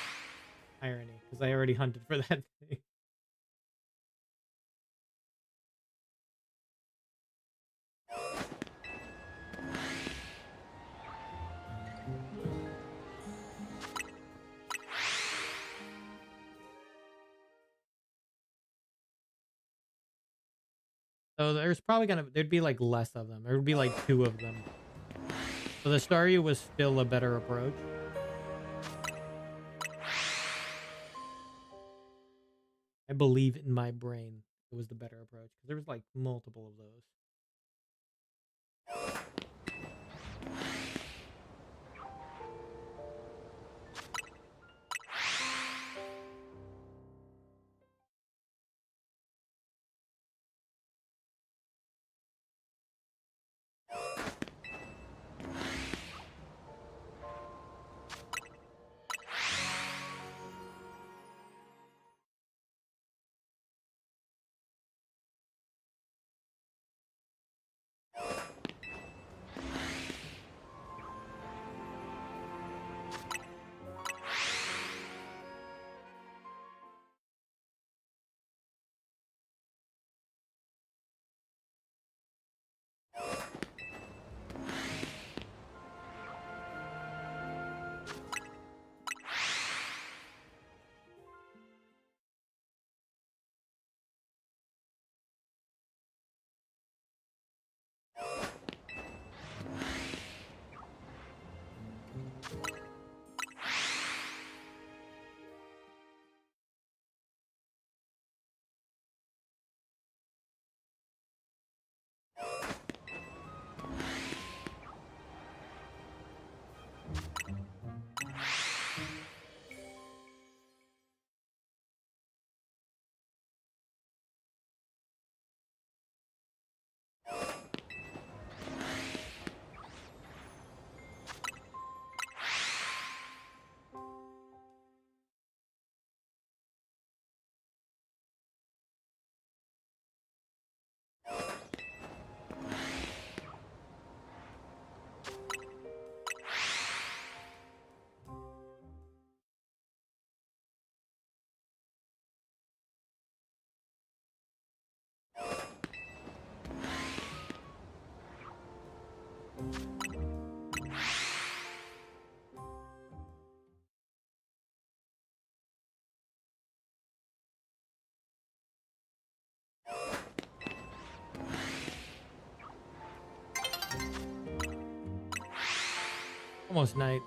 irony, because I already hunted for that thing. So there's probably there'd be like less of them. There would be like 2 of them. So the Staryu was still a better approach. I believe in my brain it was the better approach, because there was like multiple of those. Almost night.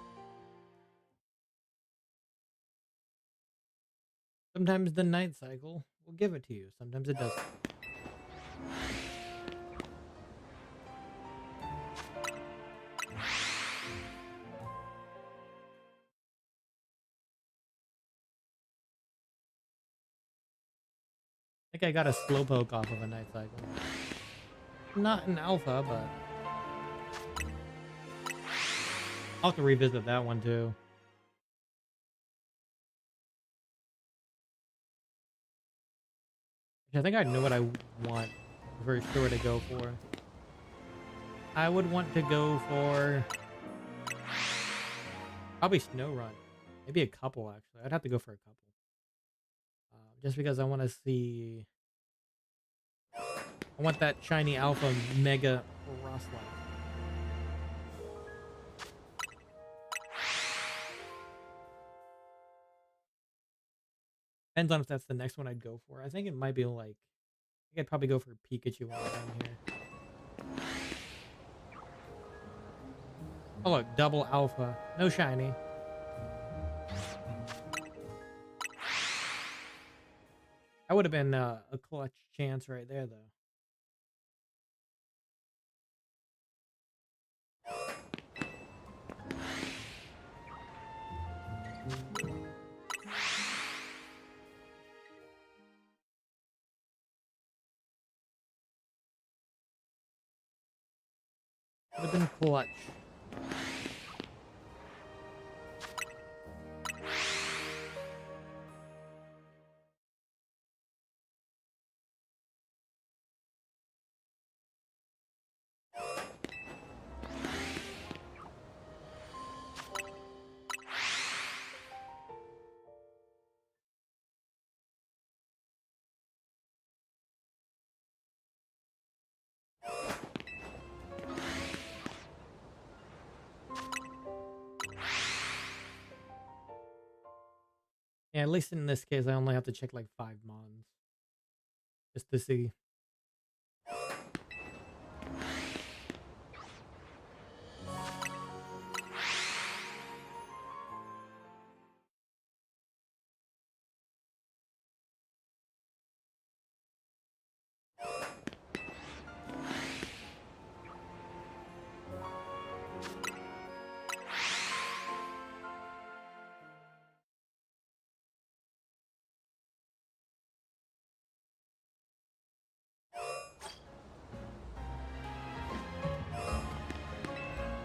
Sometimes the night cycle will give it to you. Sometimes it doesn't. I think I got a slowpoke off of a night cycle. Not an alpha, but I'll have to revisit that one too. I think I know what I want for sure to go for. I would want to go for probably Snow Run. Maybe a couple, actually. I'd have to go for a couple. Just because I want to see... I want that shiny alpha mega Frostlight. Depends on if that's the next one I'd go for. I think it might be like... think I'd probably go for Pikachu while I'm here. Oh look, double alpha. No shiny. That would have been a clutch chance right there, though. Would have been clutch. Yeah, at least in this case, I only have to check like 5 mons. Just to see.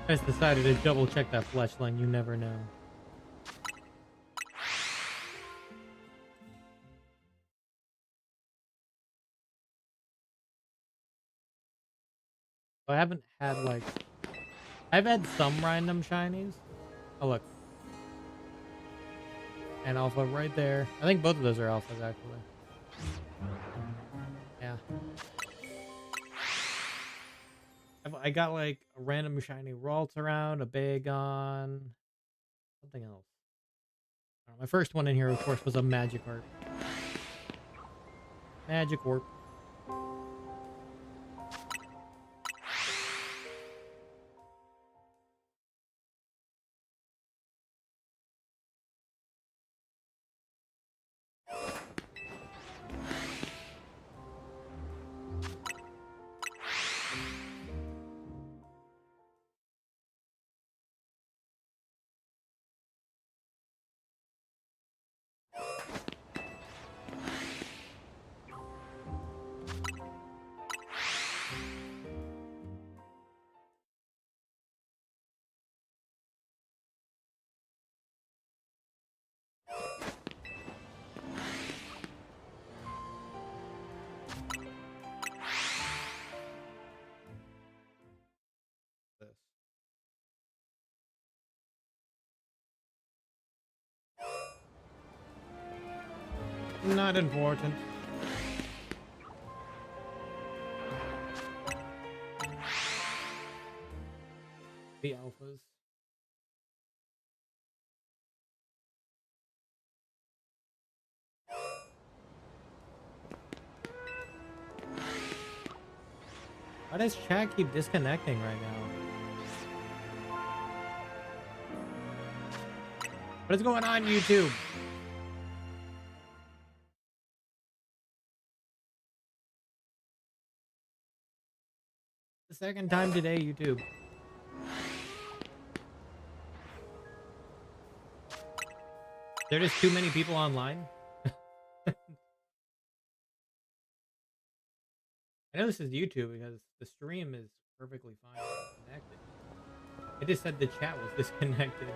I just decided to double check that flesh line. You never know. I haven't had like... I've had some random shinies. Oh, look. And alpha right there. I think both of those are alphas, actually. Yeah. I got like a random shiny Ralts around, a Bagon, something else. I don't know, my first one in here, of course, was a Magikarp. Magikarp. This. Not important. The alphas. Why does chat keep disconnecting right now? What is going on, YouTube? The second time today, YouTube. There just too many people online? I know this is YouTube because the stream is perfectly fine and connected. It just said the chat was disconnected.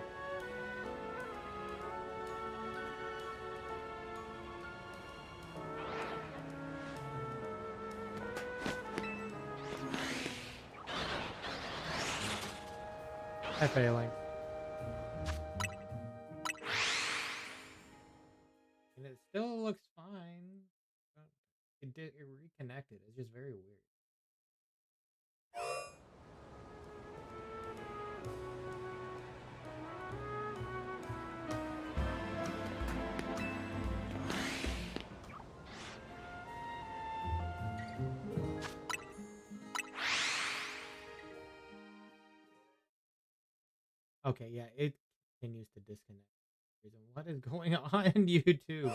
Hi, Falinks. And it still looks fine. It reconnected. It's just very weird. Okay, yeah, it continues to disconnect. What is going on in YouTube?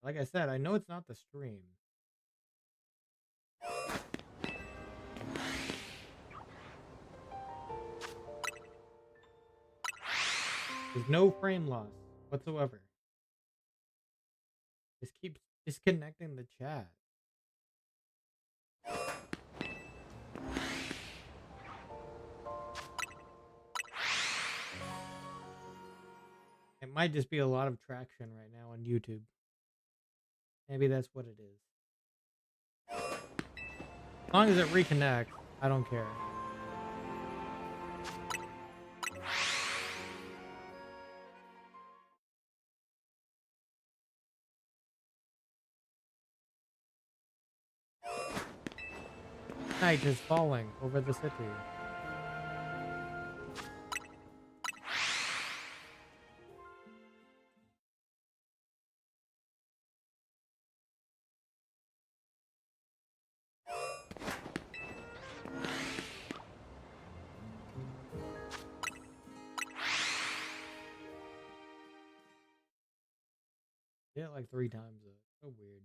Like I said, I know it's not the stream. There's no frame loss whatsoever. Just keeps disconnecting the chat. It might just be a lot of traction right now on YouTube. Maybe that's what it is. As long as it reconnects, I don't care. Night is falling over the city. Did it like 3 times though. So weird.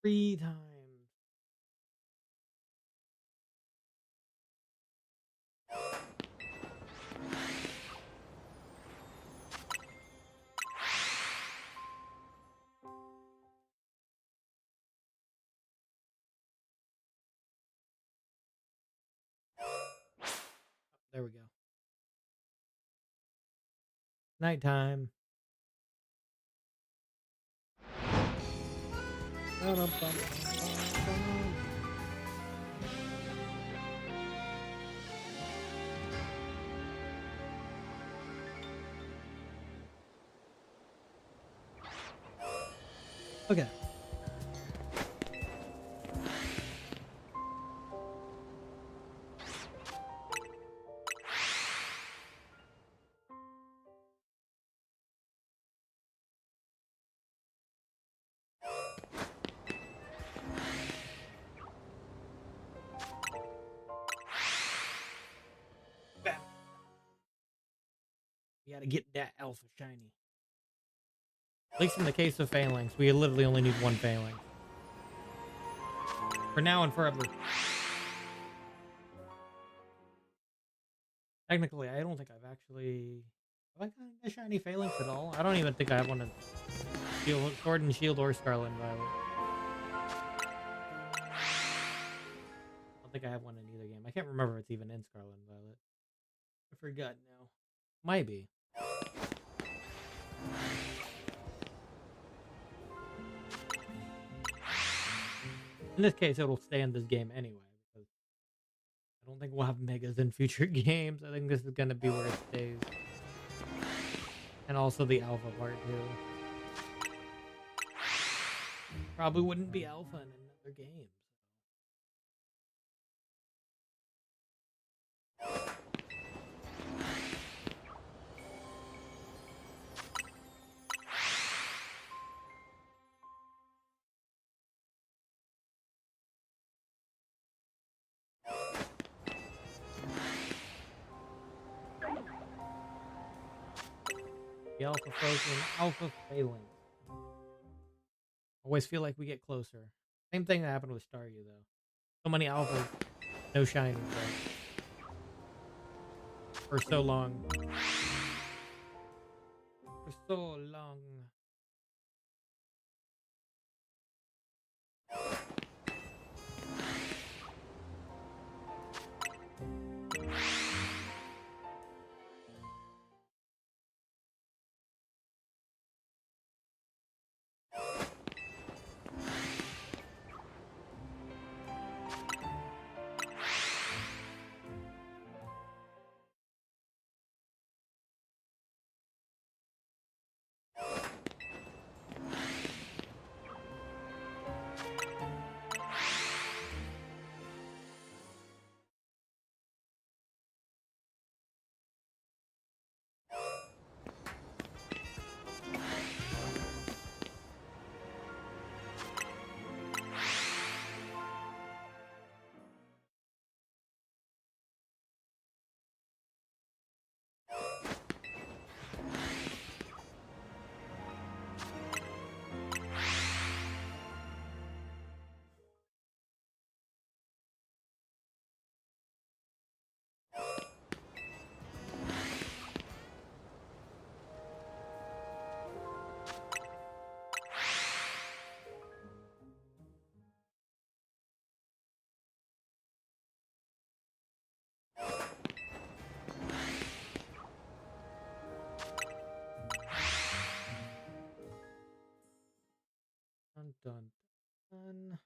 Three times. There we go. Nighttime. Okay. Bam. We gotta get that alpha shiny. At least in the case of Falinks, we literally only need one Falinks. For now and forever. Technically, I don't think I've actually... Have I gotten a shiny Falinks at all? I don't even think I have one in Sword and Shield or Scarlet and Violet. I don't think I have one in either game. I can't remember if it's even in Scarlet and Violet. I forgot now. Might be. In this case, it'll stay in this game anyway. Because I don't think we'll have megas in future games. I think this is going to be where it stays. And also the alpha part too. Probably wouldn't be alpha in another game. The alpha frozen, alpha failing. Always feel like we get closer. Same thing that happened with Staryu though. So many alphas, no shinies though. For so long. For so long. dun, dun.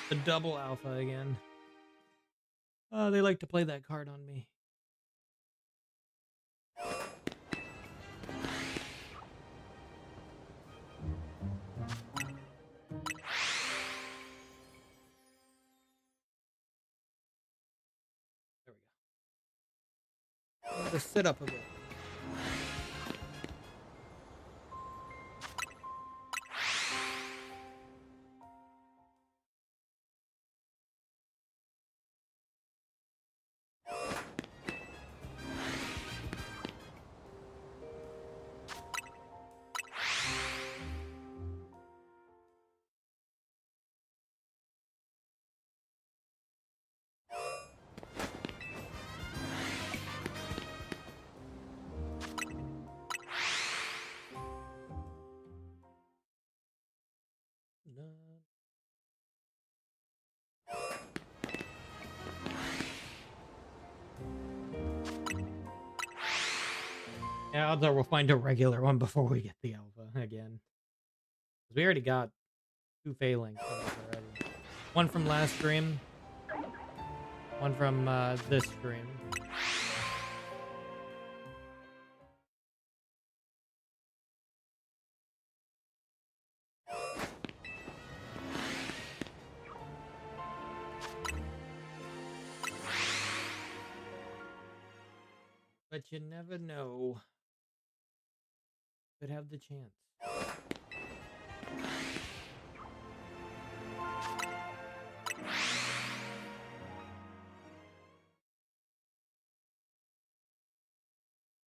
The double alpha again. Oh, they like to play that card on me. There we go. I'm gonna sit up a bit. No. Yeah, odds are we'll find a regular one before we get the alpha again. 'Cause we already got 2 Falinks already. One from last stream. One from this stream. But you never know. Could have the chance.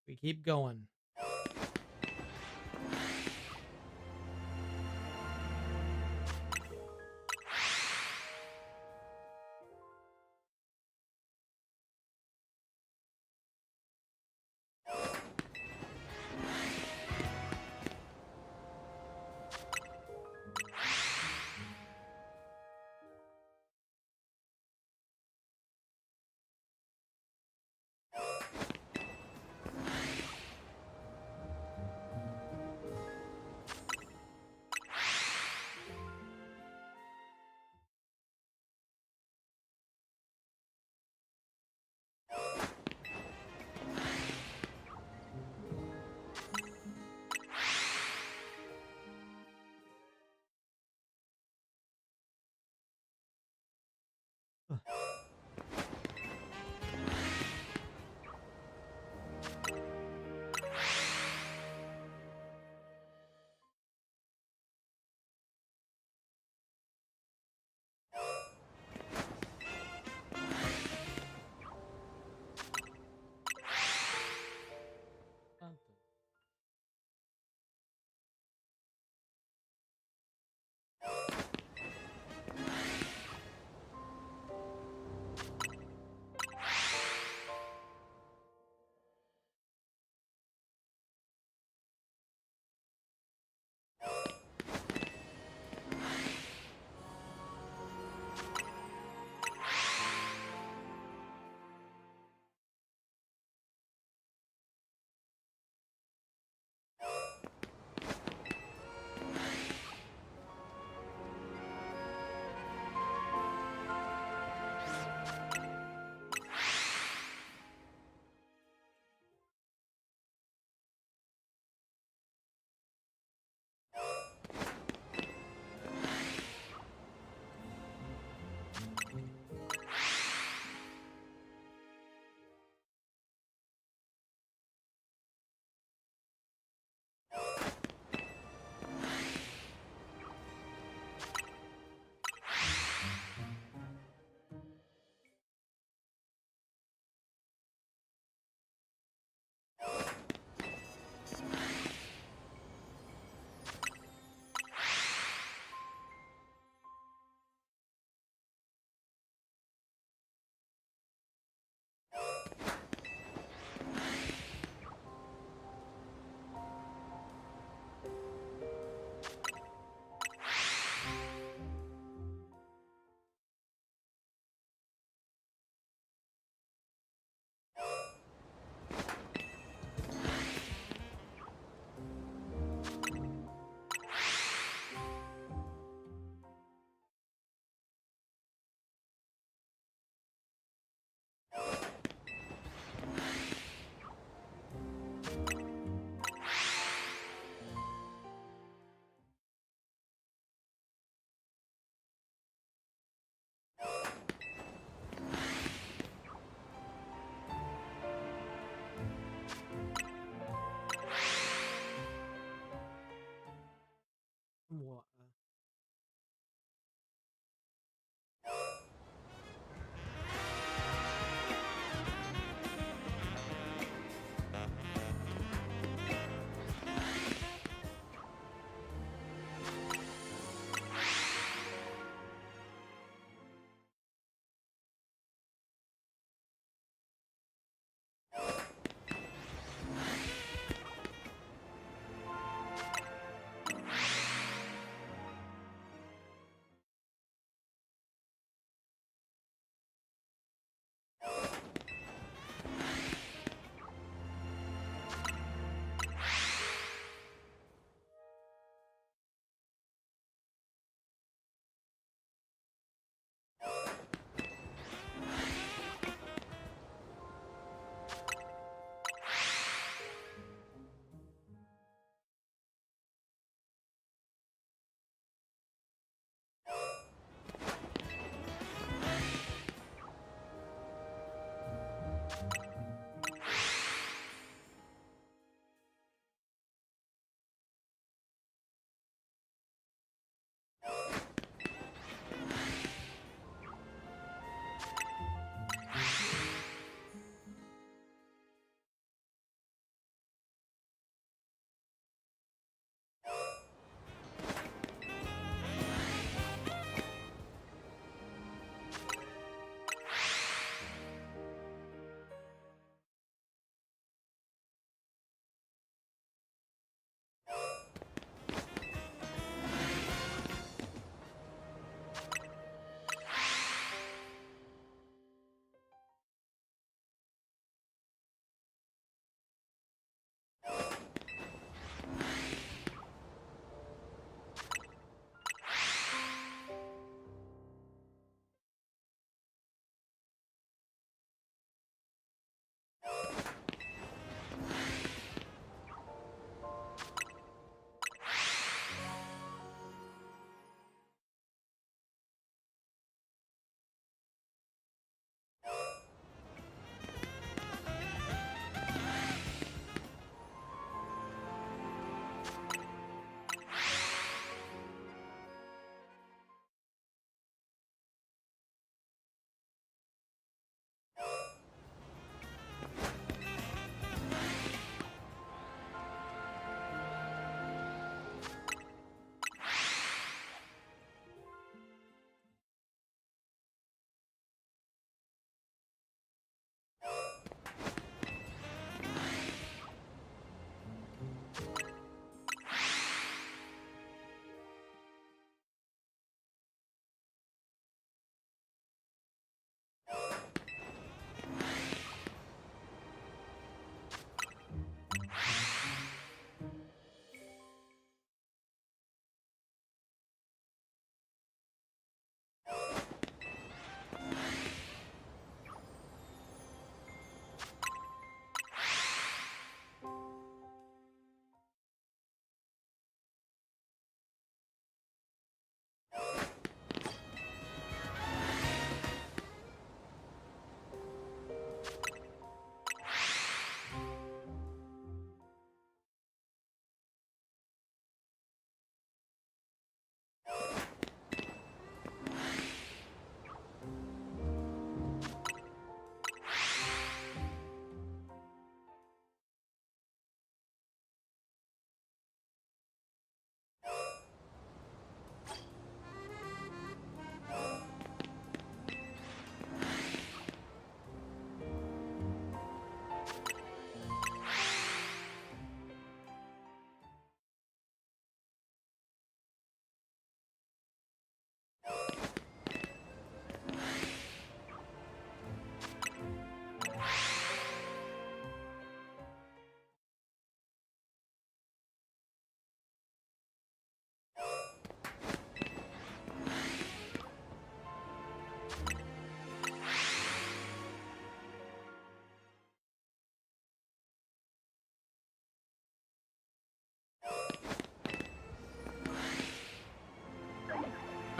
We keep going. Something.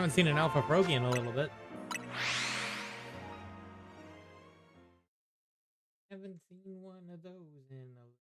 Haven't seen an alpha Froakie in a little bit. Haven't seen one of those in a...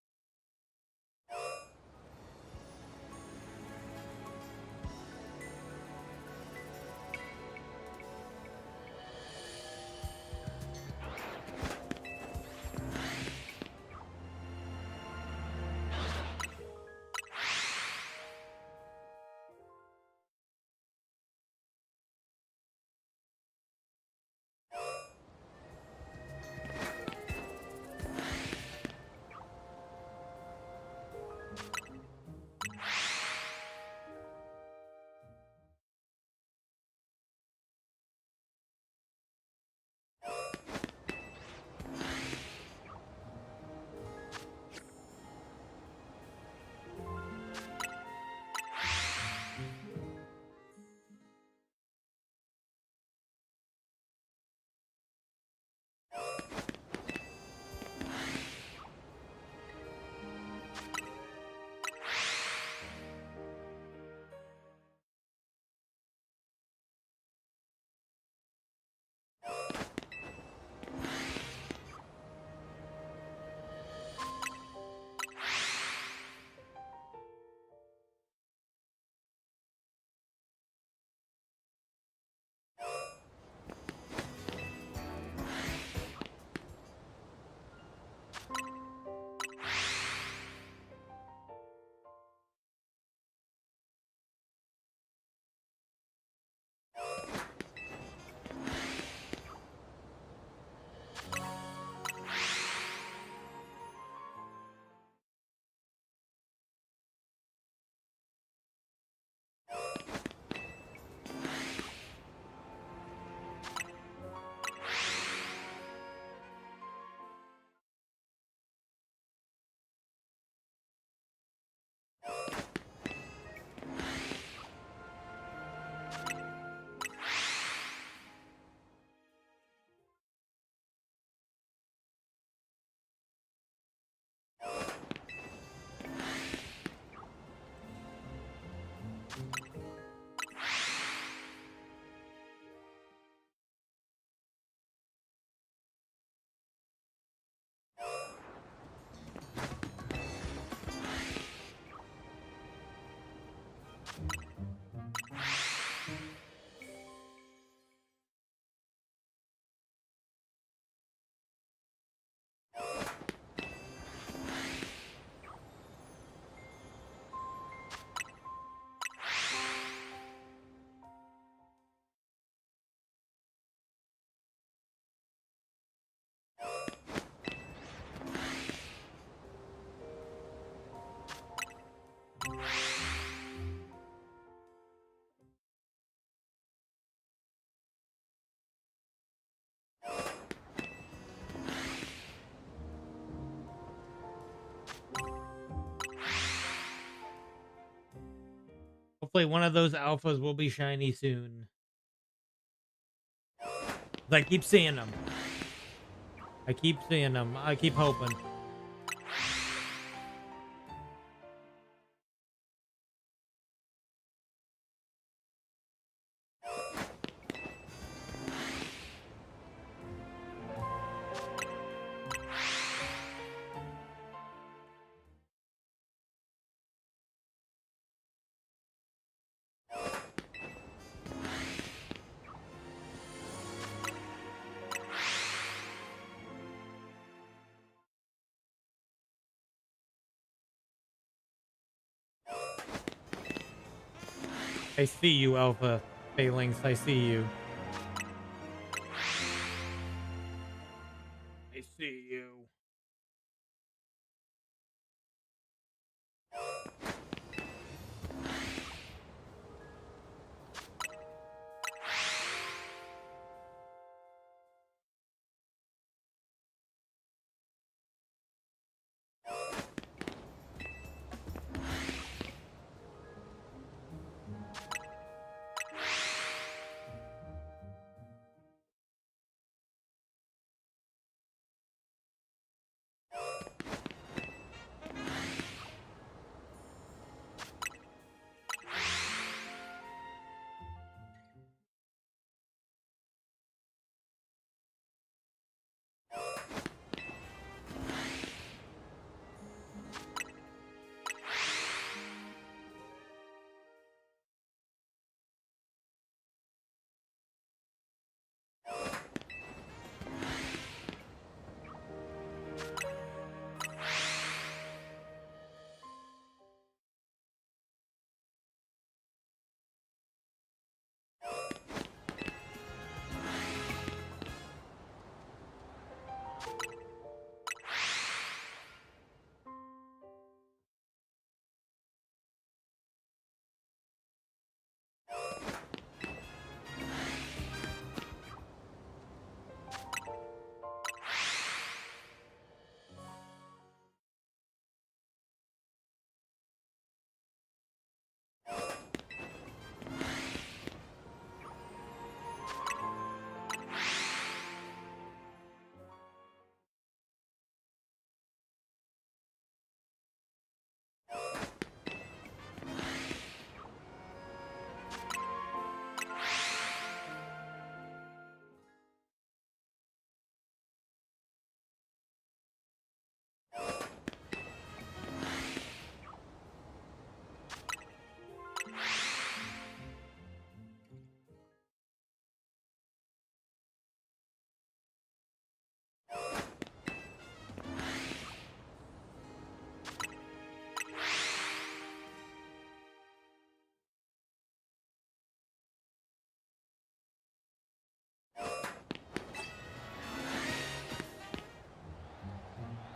Hopefully one of those alphas will be shiny soon. I keep seeing them. I keep seeing them. I keep hoping. I see you, Alpha Falinks. I see you. I see you.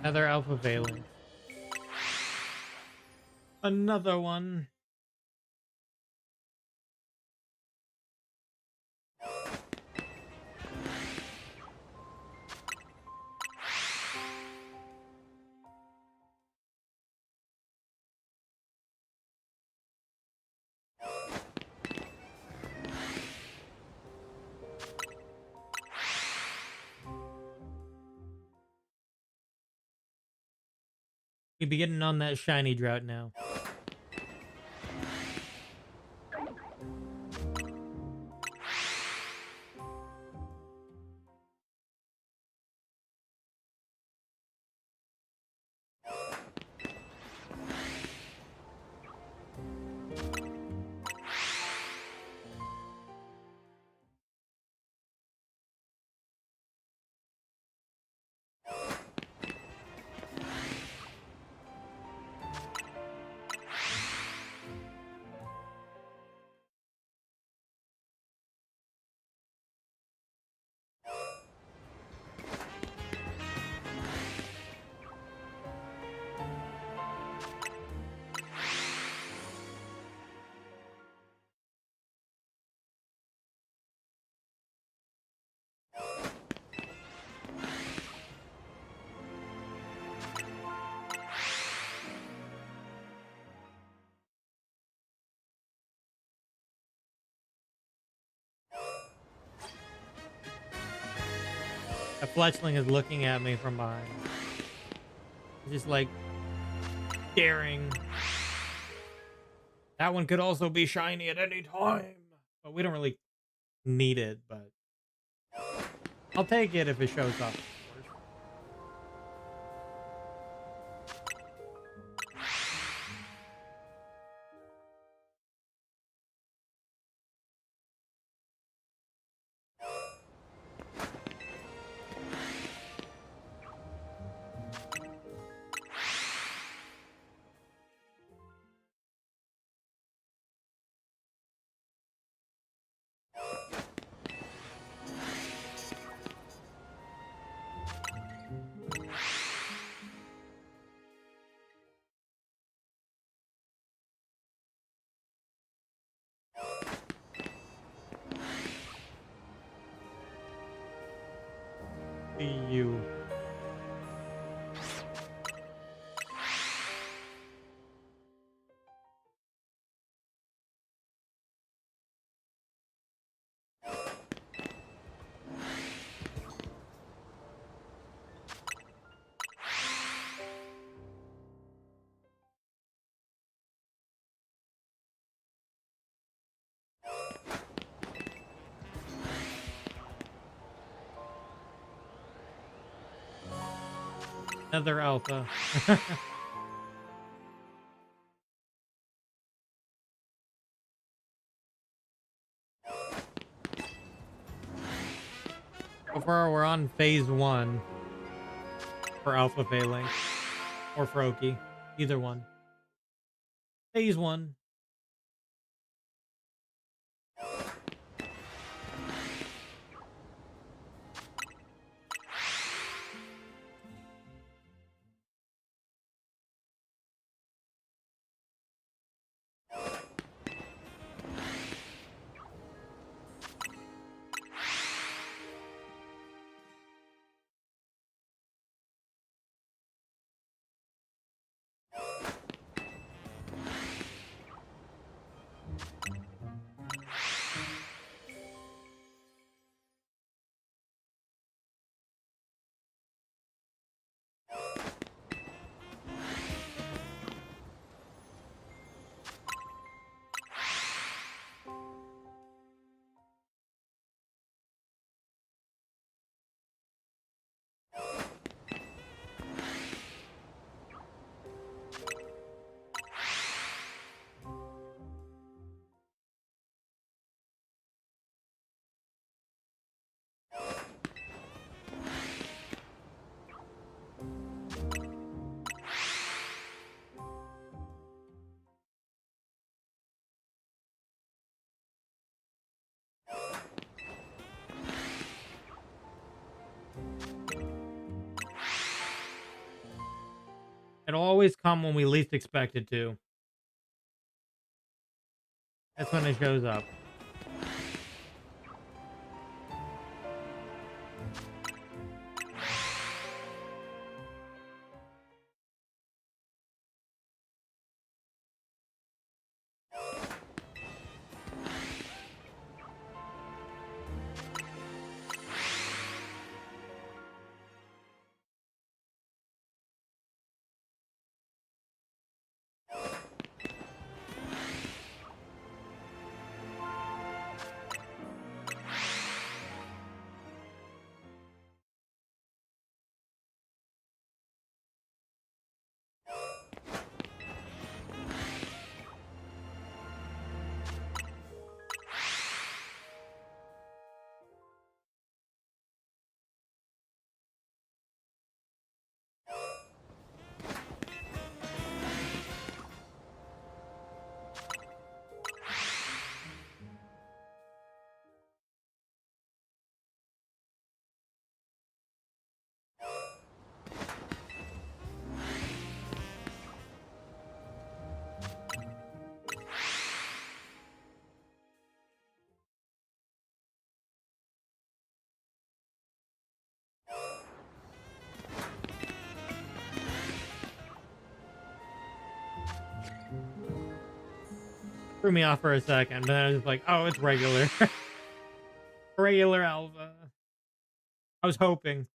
Another alpha Falinks. Another one. You'd be getting on that shiny drought now. A fletchling is looking at me from behind. He's just like staring. That one could also be shiny at any time. But we don't really need it, but I'll take it if it shows up. See you. Another alpha. So far, we're on phase 1 for alpha Falinks or Froakie. Either one. Phase 1. It'll always come when we least expect it to. That's when it shows up. Threw me off for a second, but then I was just like, oh, it's regular. Regular alpha. I was hoping.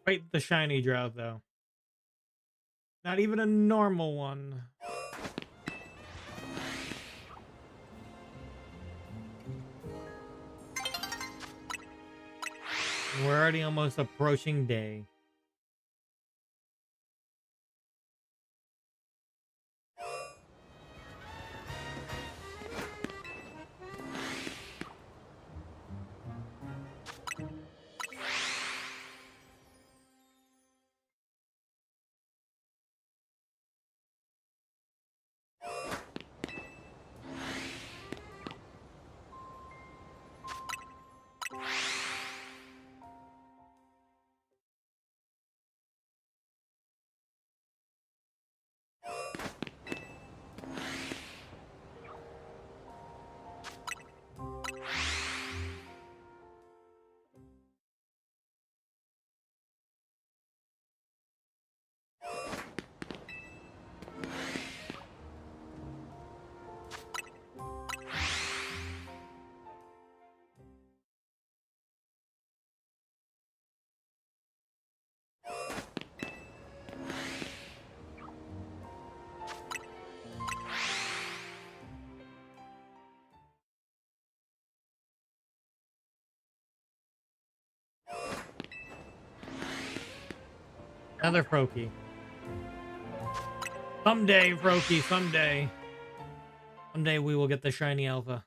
Wait, the shiny drought, though. Not even a normal one. We're already almost approaching day. Another Froakie. Someday, Froakie, someday. Someday we will get the shiny alpha.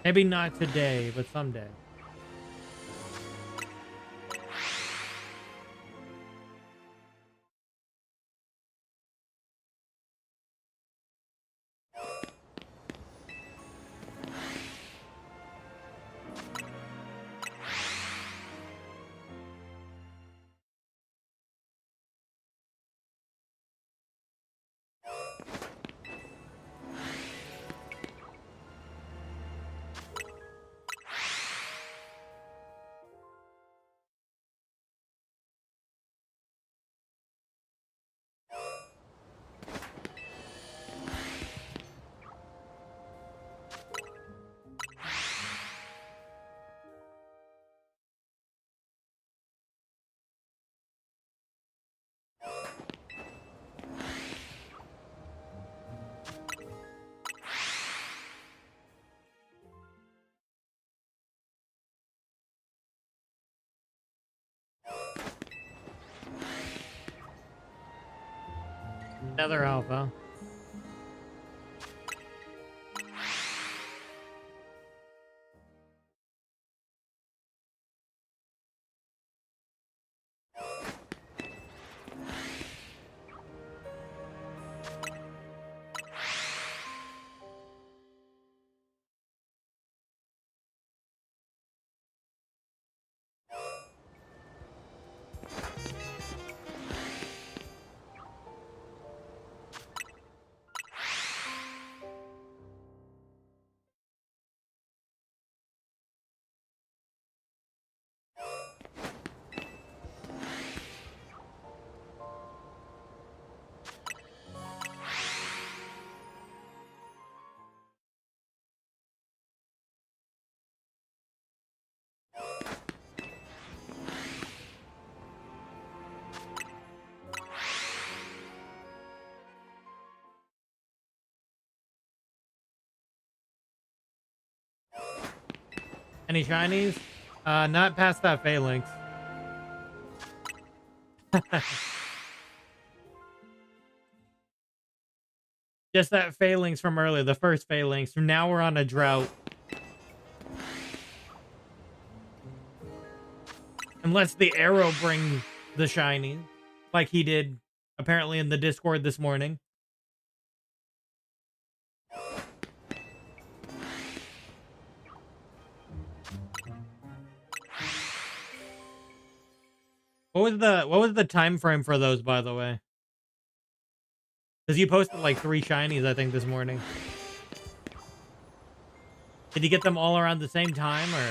Maybe not today, but someday. Another alpha. Any shinies? Not past that Falinks. Just that Falinks from earlier, the first Falinks. Now we're on a drought. Unless the arrow brings the shiny, like he did apparently in the Discord this morning. What was the time frame for those, by the way? Because you posted like 3 shinies, I think, this morning. Did you get them all around the same time, or?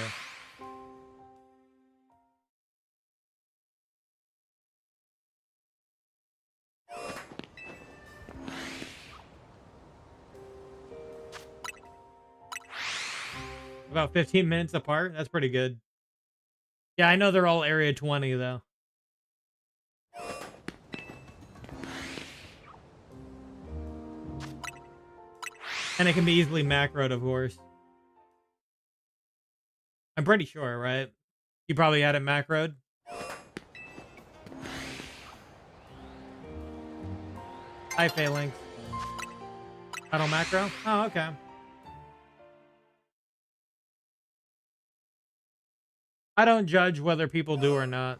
About 15 minutes apart? That's pretty good. Yeah, I know they're all Area 20, though. And it can be easily macroed, of course. I'm pretty sure, right? You probably had it macroed. Hi, Falinks. Auto macro? Oh, okay. I don't judge whether people do or not.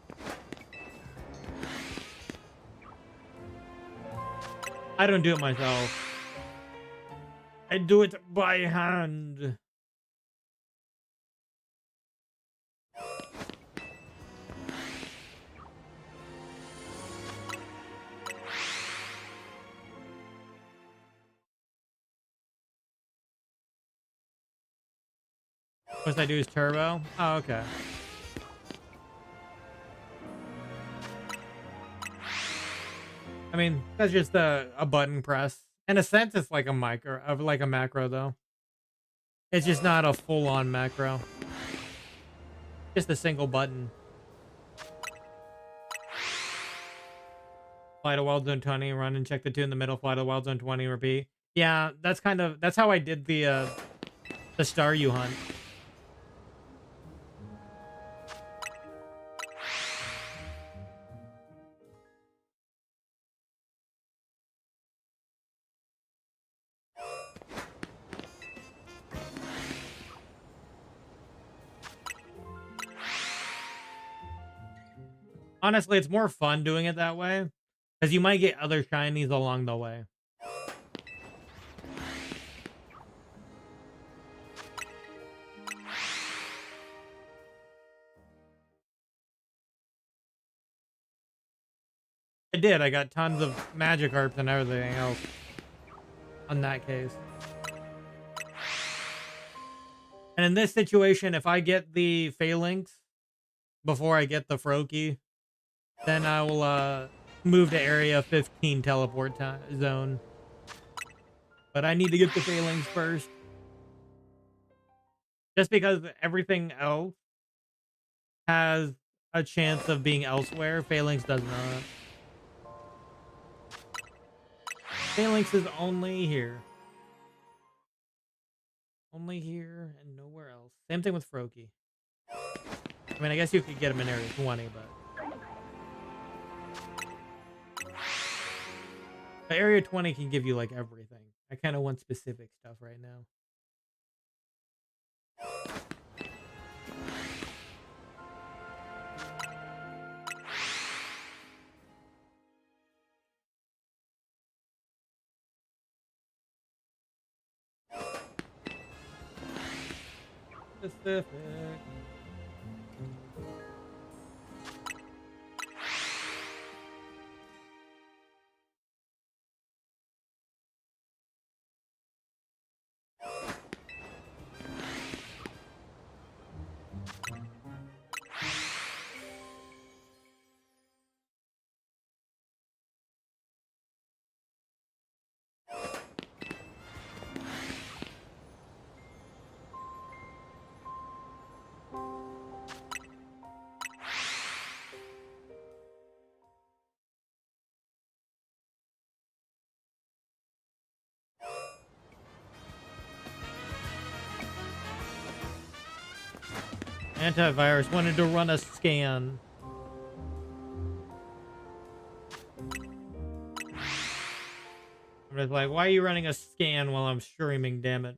I don't do it myself. I do it by hand. What I do is turbo? Oh, okay. I mean, that's just a button press. In a sense, it's like a macro, though. It's just not a full-on macro. Just a single button. Fly to Wild Zone 20, run and check the 2 in the middle, fly to Wild Zone 20, repeat. Yeah, that's how I did the Staryu hunt. Honestly, it's more fun doing it that way, because you might get other shinies along the way. I did. I got tons of Magikarps and everything else on that case. And in this situation, if I get the Falinks before I get the Froakie, then I will move to Area 15 teleport zone. But I need to get the Falinks first. Just because everything else has a chance of being elsewhere, Falinks does not. Falinks is only here. Only here and nowhere else. Same thing with Froakie. I mean, I guess you could get him in Area 20, but... Area 20 can give you like everything. I kind of want specific stuff right now. Specific. Antivirus wanted to run a scan. I'm just like, why are you running a scan while I'm streaming, damn it?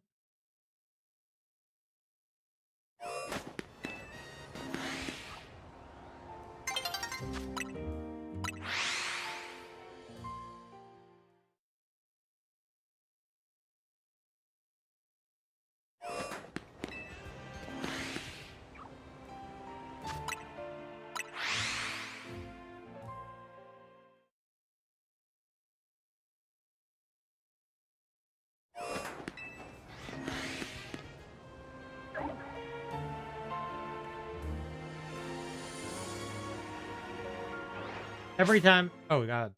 Every time. Oh, God.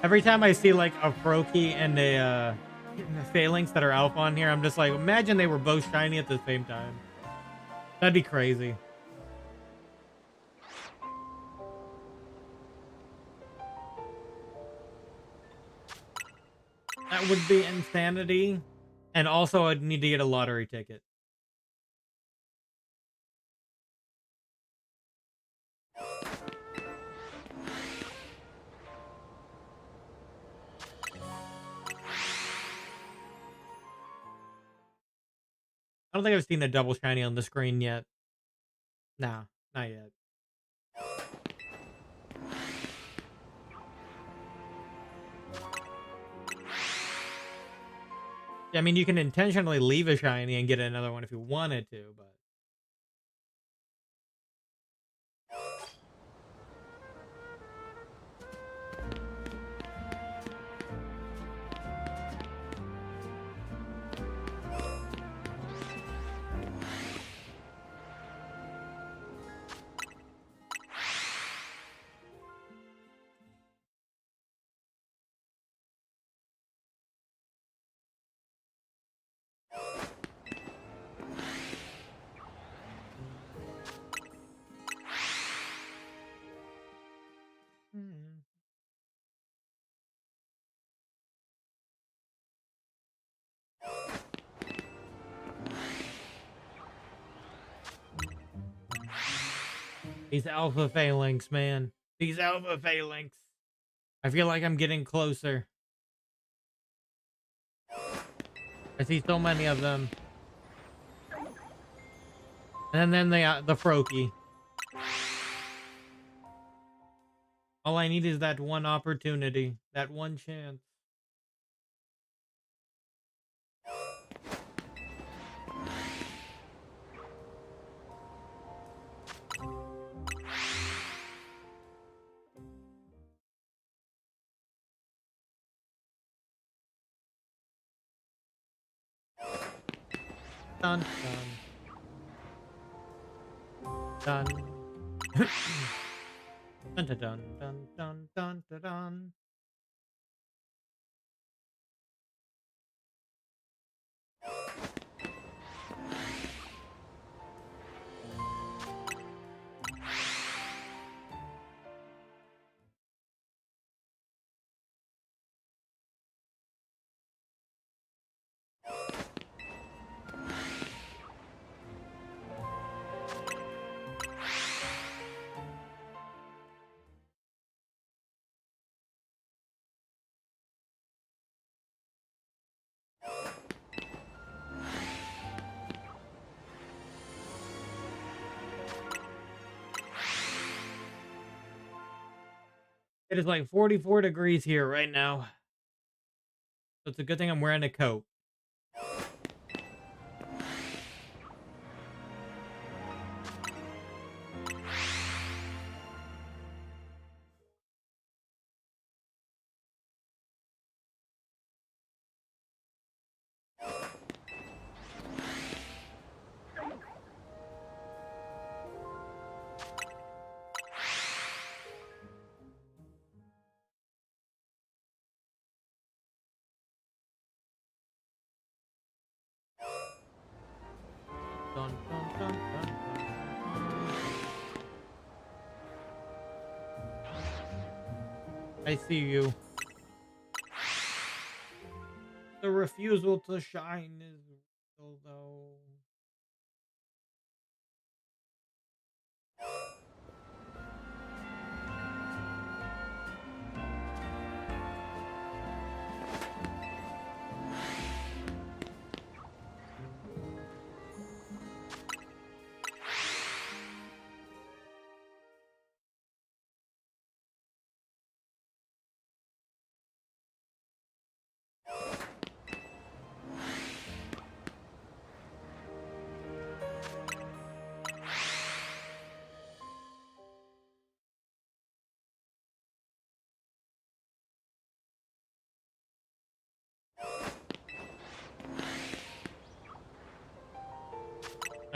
Every time I see like a Froakie and a Falinks that are alpha on here, I'm just like, imagine they were both shiny at the same time. That'd be crazy. That would be insanity. And also, I'd need to get a lottery ticket. I don't think I've seen a double shiny on the screen yet. Nah, not yet. Yeah, I mean, you can intentionally leave a shiny and get another one if you wanted to, but... These alpha Falinks, man. These alpha Falinks. I feel like I'm getting closer. I see so many of them. And then the Froakie. All I need is that one opportunity. That one chance. Dun, dun. Dun. Dun, dun, dun, dun, dun, dun, dun, dun. It is like 44 degrees here right now. So it's a good thing I'm wearing a coat. Dun, dun, dun, dun, dun. I see you. The refusal to shine is real, though.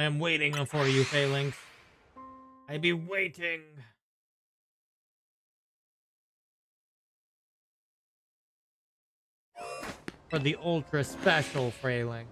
I am waiting for you, Falinks. I be waiting. For the ultra special Falinks.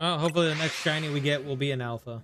Hopefully the next shiny we get will be an alpha.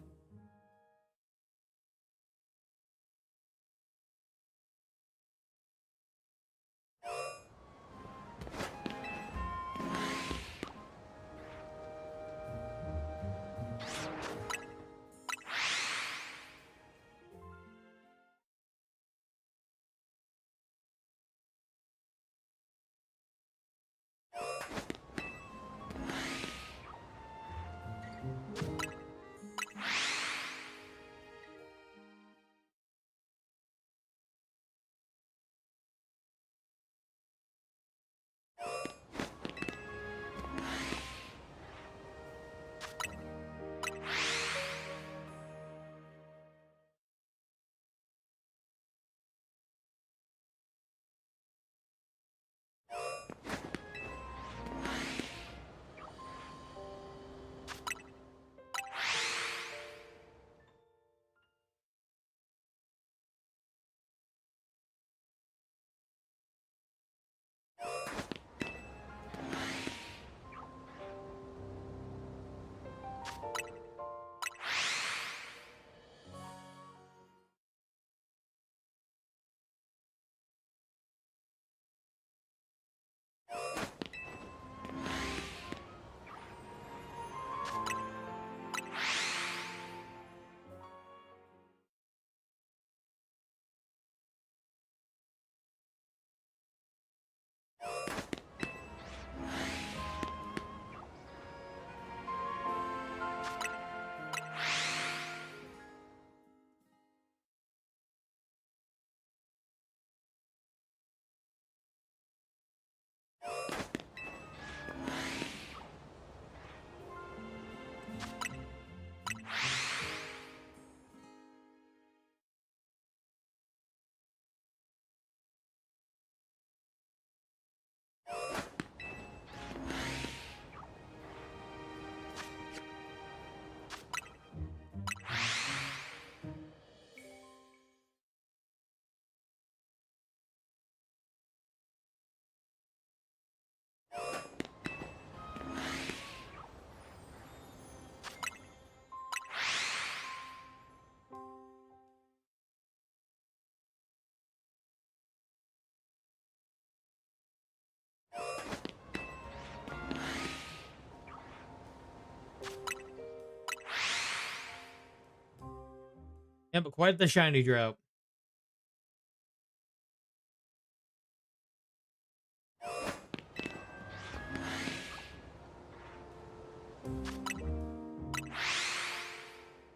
Yeah, but quite the shiny drought.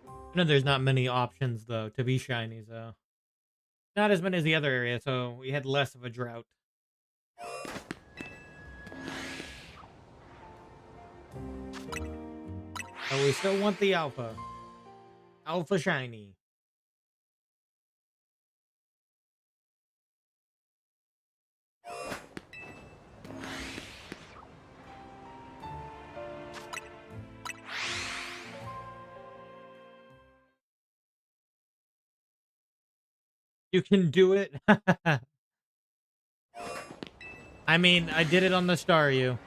I know there's not many options though to be shiny, so not as many as the other area, so we had less of a drought. But we still want the alpha. Alpha shiny. You can do it. I mean, I did it on the Staryu.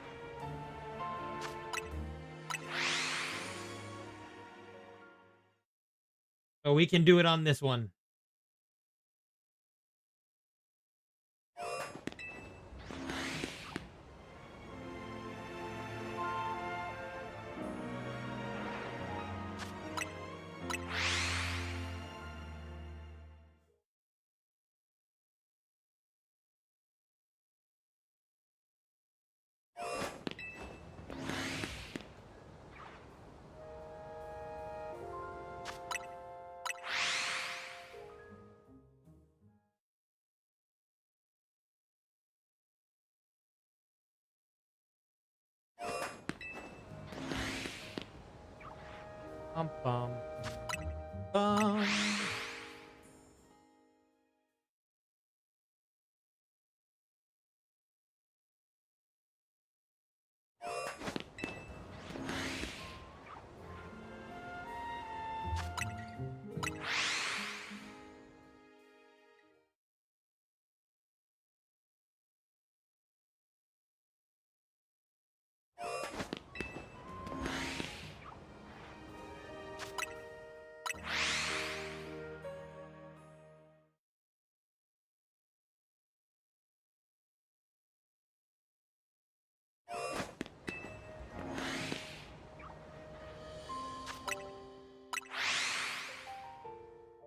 So we can do it on this one. Bum bum. Bum.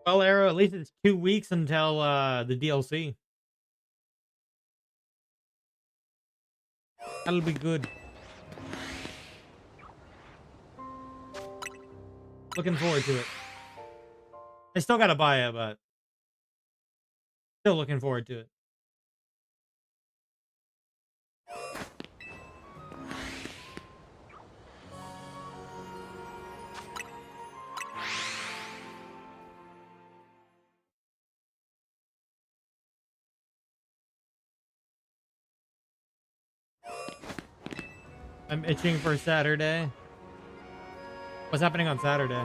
Well, Arrow, at least it's 2 weeks until the DLC. That'll be good. Looking forward to it. I still gotta buy it, but still looking forward to it. I'm itching for Saturday. What's happening on Saturday?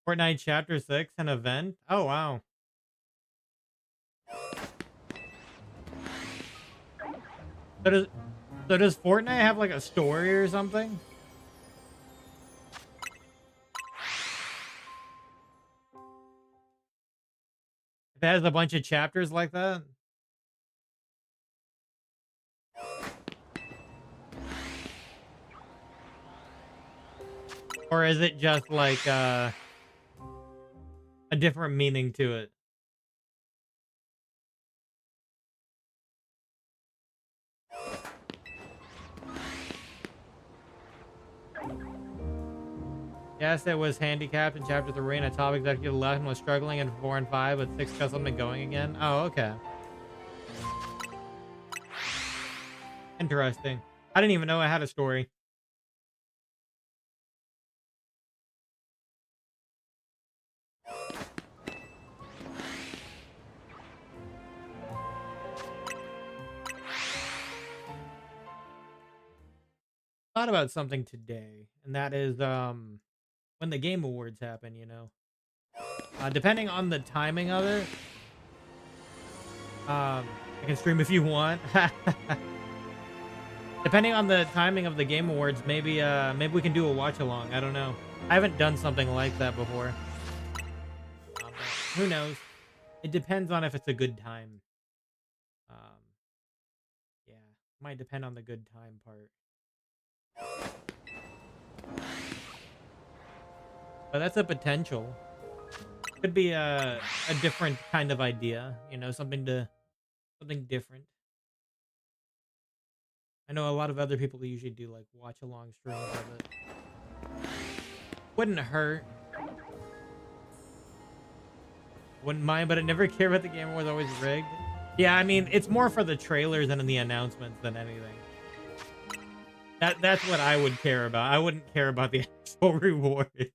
Fortnite Chapter 6, an event? Oh, wow. So does, so does Fortnite have like a story or something? If it has a bunch of chapters like that? Or is it just like a different meaning to it? Yes, it was handicapped in Chapter 3, and a top executive left and was struggling in 4 and 5, but 6 got something going again. Oh, okay. Interesting. I didn't even know I had a story. Thought about something today, and that is when the Game Awards happen, you know. Depending on the timing of it, I can stream if you want. Depending on the timing of the Game Awards, maybe maybe we can do a watch along. I don't know. I haven't done something like that before. But who knows? It depends on if it's a good time. Um, yeah, might depend on the good time part. But that's a potential. Could be a different kind of idea, you know, something different. I know a lot of other people who usually do like watch along streams of it. Wouldn't hurt. Wouldn't mind, but I never care about the game was always rigged. Yeah, I mean, it's more for the trailers and the announcements than anything. That's what I would care about. I wouldn't care about the actual reward.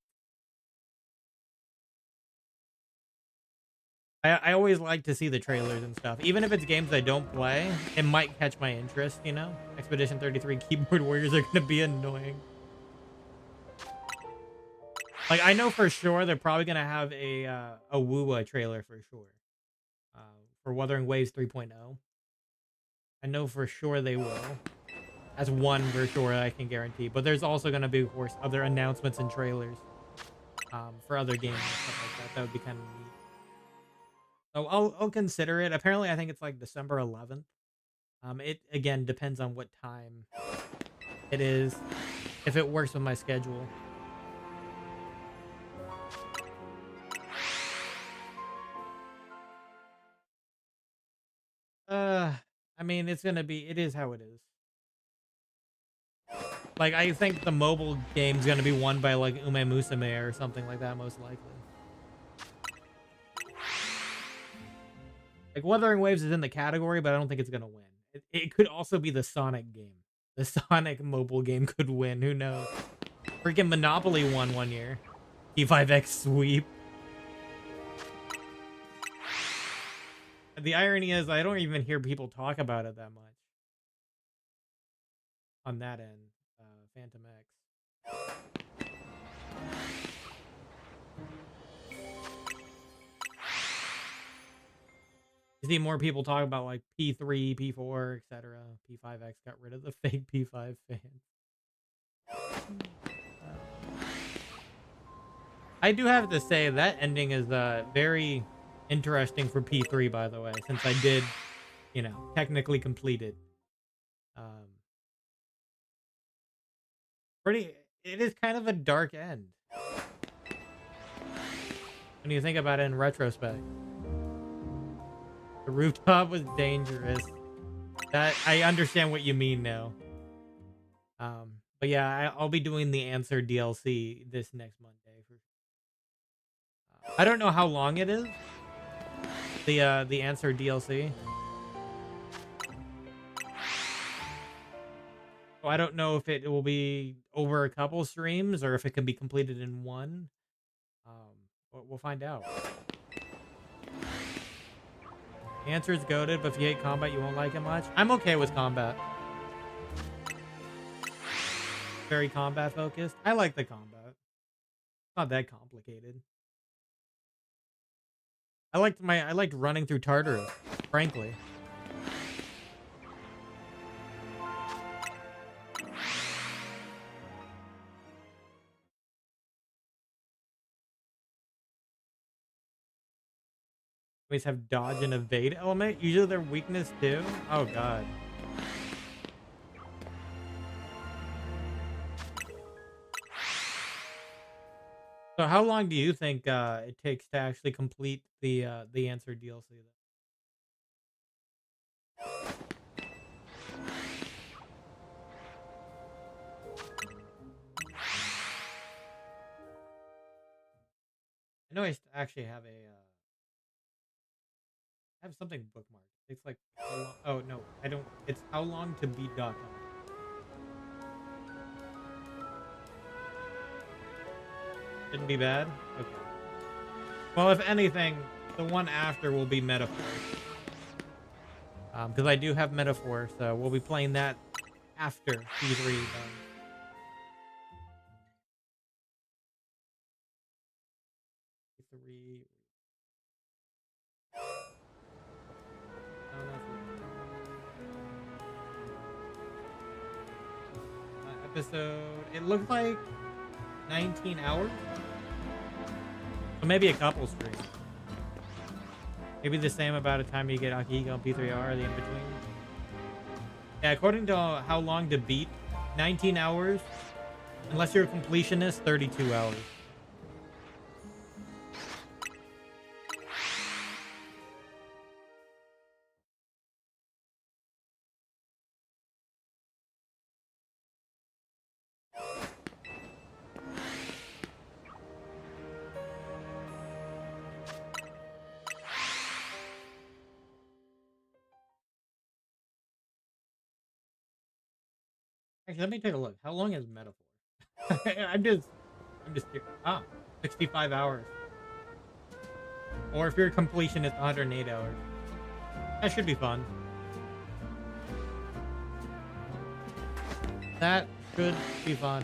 I always like to see the trailers and stuff. Even if it's games I don't play, it might catch my interest, you know? Expedition 33 keyboard warriors are gonna be annoying. Like, I know for sure they're probably gonna have a WUA trailer for sure. For Wuthering Waves 3.0. I know for sure they will. That's one for sure I can guarantee. But there's also gonna be, of course, other announcements and trailers for other games and stuff like that. That would be kind of neat. So I'll consider it. Apparently, I think it's like December 11th. It again depends on what time it is, if it works with my schedule. I mean, it's gonna be. It is how it is. Like, I think the mobile game's gonna be won by like Ume Musume or something like that, most likely. Like, Wuthering Waves is in the category, but I don't think it's gonna win. It could also be the Sonic game. The Sonic mobile game could win. Who knows? Freaking Monopoly won one year. P5X sweep. The irony is, I don't even hear people talk about it that much. On that end, Phantom X. You see more people talk about like P3, P4, etc. P5X got rid of the fake P5 fans. I do have to say that ending is very interesting for P3, by the way, since I did, you know, technically complete it. It is kind of a dark end when you think about it in retrospect. The rooftop was dangerous. That I understand what you mean now. But yeah, I'll be doing the Answer DLC this next Monday. I don't know how long it is. The Answer DLC. So I don't know if it will be over a couple streams or if it can be completed in one. We'll find out. The Answer is goated, but if you hate combat, you won't like it much. I'm okay with combat. Very combat focused. I like the combat. It's not that complicated. I liked running through Tartarus, frankly. Always have dodge and evade element. Usually their weakness too. Oh god. So how long do you think it takes to actually complete the Answer DLC then? I know actually have I have something bookmarked. It's like how long, oh no, I don't. It's how long to beat.com. Shouldn't be bad. Okay. Well, if anything, the one after will be Metaphor. Because I do have Metaphor, so we'll be playing that after P3 done. P3. Episode. It looks like 19 hours. So maybe a couple streams. Maybe the same amount of time you get Akihiko and P3R, the in between. Yeah, according to how long to beat, 19 hours. Unless you're a completionist, 32 hours. Actually, let me take a look. How long is Metaphor? I'm just curious. 65 hours. Or if you're a completionist, 108 hours. That should be fun. That should be fun.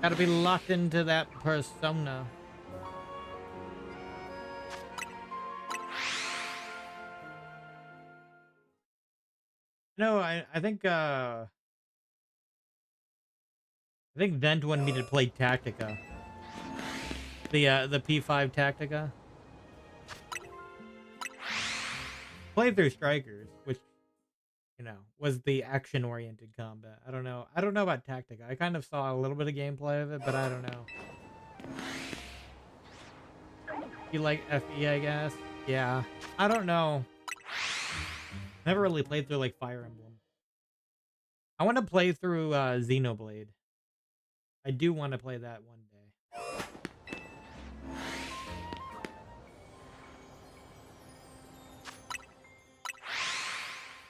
Gotta be locked into that persona. No, I think Vent wanted me to play Tactica. The P5 Tactica. Played through Strikers, which, you know, was the action-oriented combat. I don't know. I don't know about Tactica. I kind of saw a little bit of gameplay of it, but I don't know. You like FE, I guess? Yeah. I don't know. Never really played through, like, Fire Emblem. I want to play through Xenoblade. I do want to play that one day.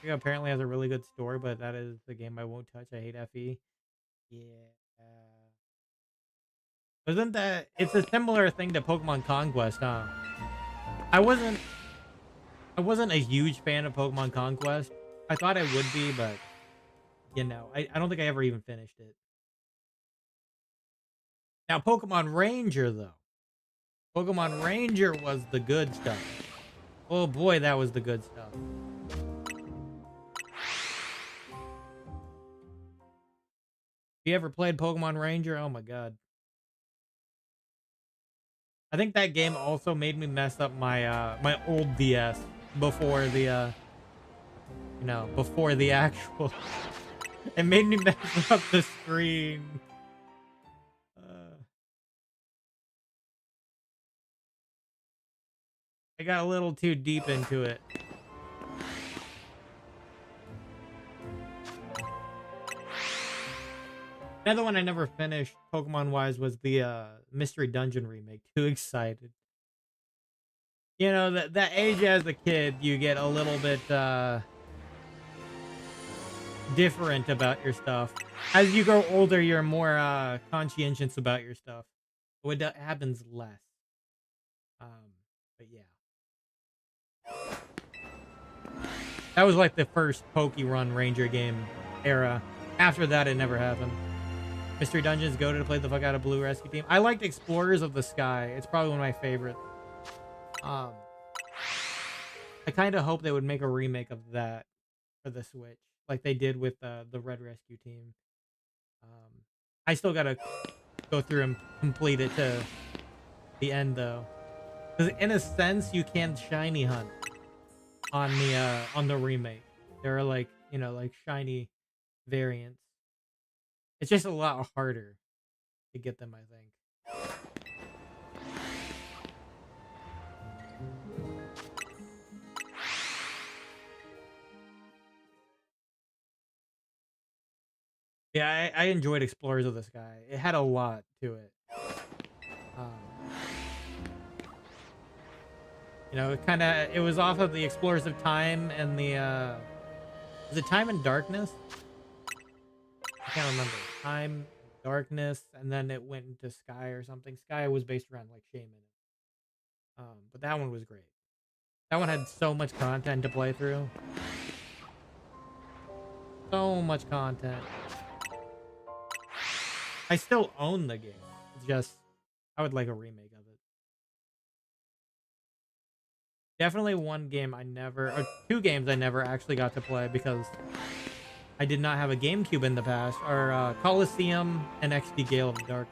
apparently has a really good story, but that is the game I won't touch. I hate FE. Yeah. Isn't that... It's a similar thing to Pokemon Conquest, huh? I wasn't a huge fan of Pokemon Conquest. I thought I would be, but you know, I don't think I ever even finished it. Now, Pokemon Ranger, though. Pokemon Ranger was the good stuff. Oh boy, that was the good stuff. You ever played Pokemon Ranger? Oh my god. I think that game also made me mess up my my old DS before the you know, before the actual it made me mess up the screen. I got a little too deep into it. Another one I never finished Pokemon-wise was the Mystery Dungeon remake. Too excited. You know, that age as a kid, you get a little bit different about your stuff. As you grow older, you're more conscientious about your stuff. So it happens less. But yeah. That was like the first Run Ranger game era. After that, it never happened. Mystery Dungeons, go to play the fuck out of Blue Rescue Team. I liked Explorers of the Sky. It's probably one of my favorites. I kind of hope they would make a remake of that for the Switch, like they did with the Red Rescue Team. I still gotta go through and complete it to the end though, because in a sense you can shiny hunt on the remake. There are like, you know, like shiny variants. It's just a lot harder to get them, I think. Yeah, I enjoyed Explorers of the Sky. It had a lot to it. You know, it was off of the Explorers of Time and the was it Time and Darkness? I can't remember. Time, Darkness, and then it went into Sky or something. Sky was based around like Shaman. But that one was great. That one had so much content to play through. So much content. I still own the game. It's just I would like a remake of it. Definitely one game or two games I never actually got to play because I did not have a GameCube in the past are Coliseum and XD Gale of Darkness.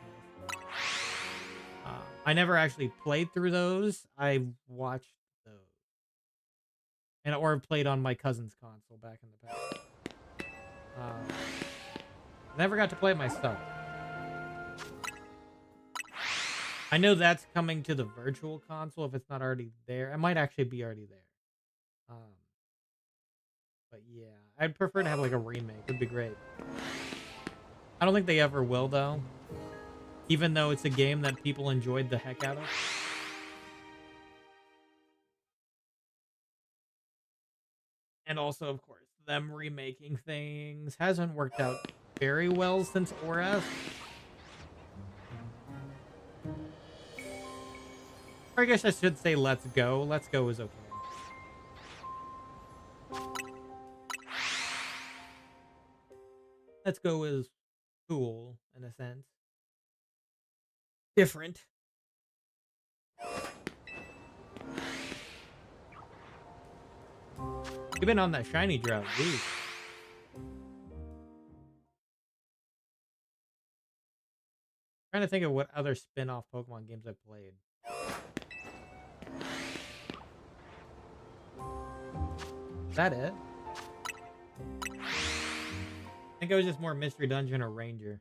I never actually played through those. I watched those. Or played on my cousin's console back in the past. Never got to play it myself. I know that's coming to the virtual console if it's not already there. It might actually be already there. But yeah, I'd prefer to have like a remake. It'd be great. I don't think they ever will though. Even though it's a game that people enjoyed the heck out of. And also, of course, them remaking things hasn't worked out very well since ORAS. Or I guess I should say Let's Go. Let's Go is okay. Let's Go is cool, in a sense. Different. You've been on that shiny drought, dude. Trying to think of what other spin-off Pokemon games I've played. Is that it? I think it was just more Mystery Dungeon or Ranger.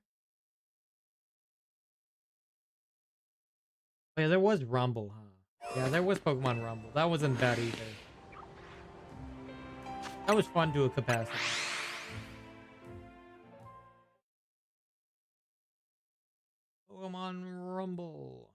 Oh, yeah, there was Rumble, huh? Yeah, there was Pokemon Rumble. That wasn't bad either. That was fun to a capacity. Pokemon Rumble.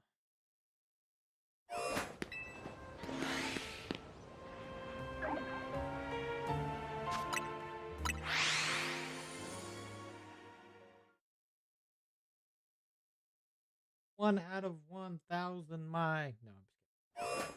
1 out of 1,000 my... No, I'm just kidding.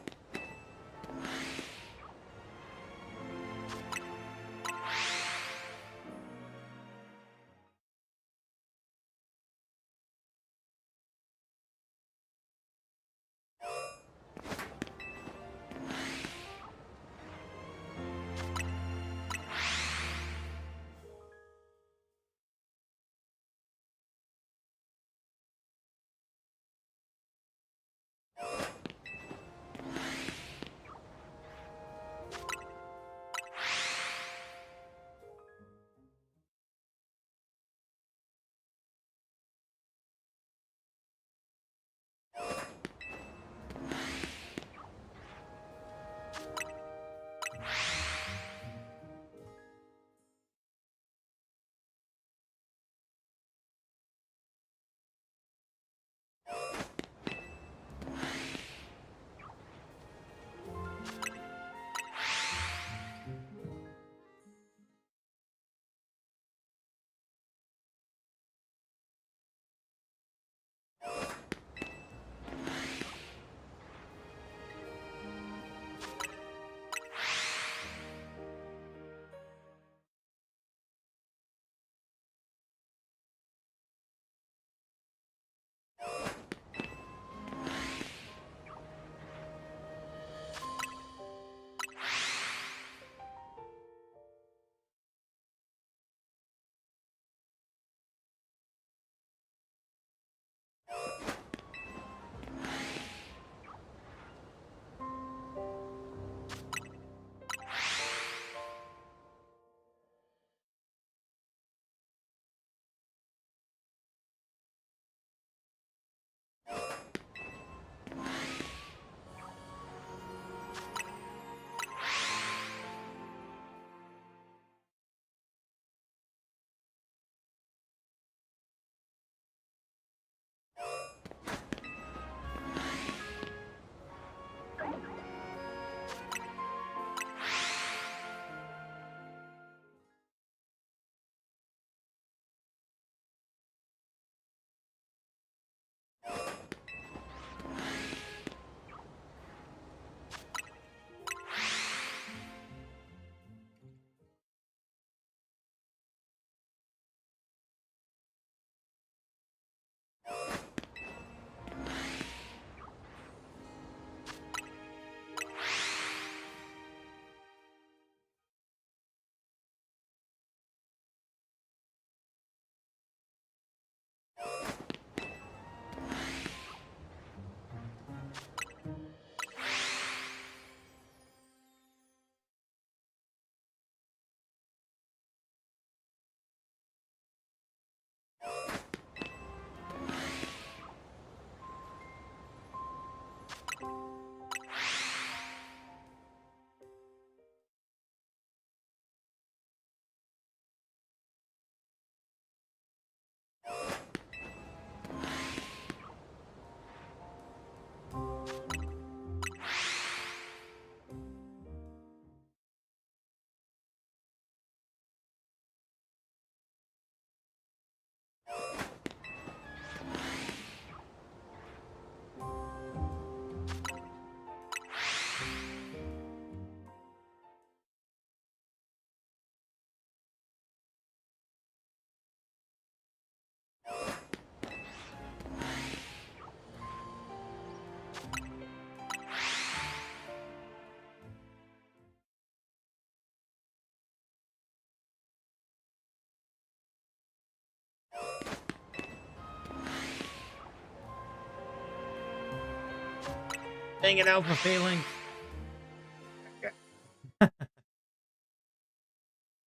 Dang it, Alpha Falinks.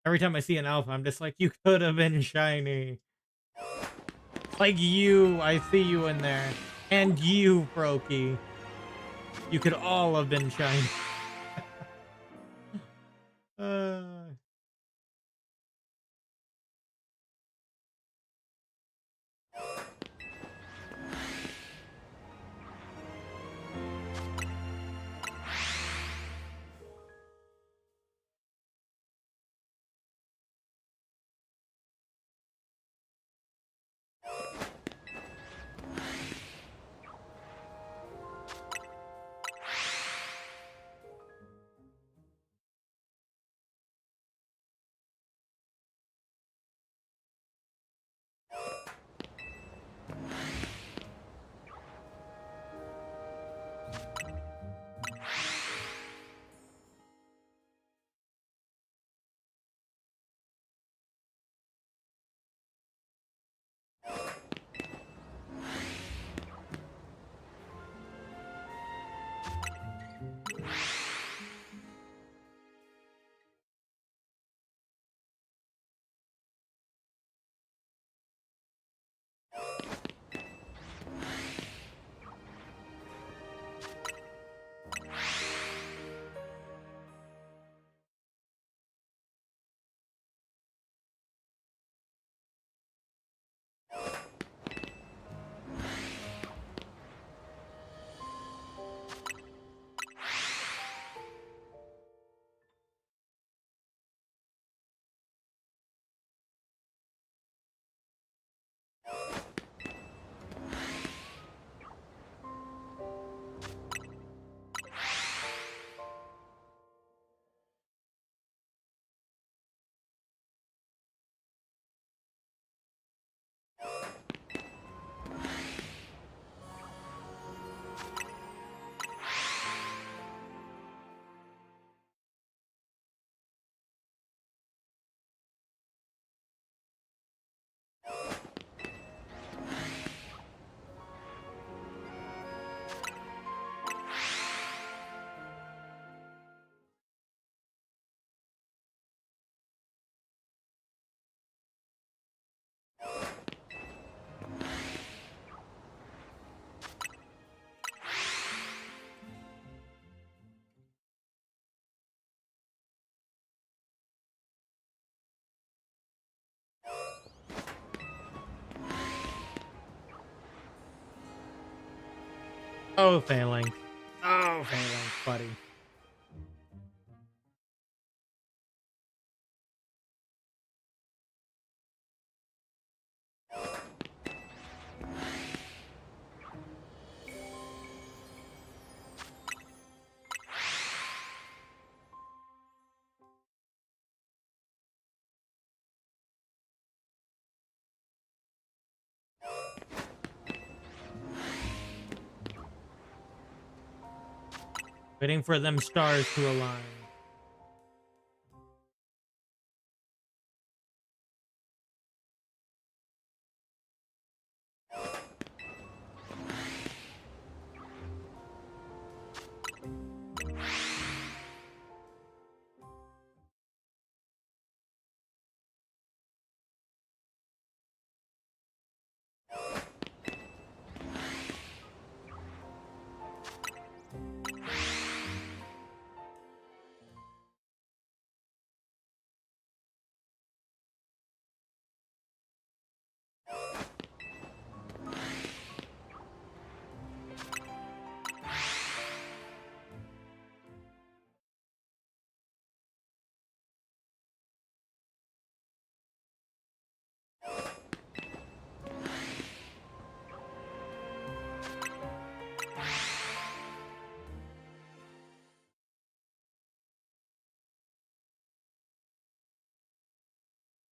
Every time I see an Alpha, I'm just like, you could have been shiny. Like you, I see you in there. And you, Froakie. You could all have been shiny. uh... Oh, Falinks. Oh, Falinks, buddy. Waiting for them stars to align.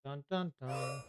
Dun dun dun.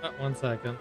1 second.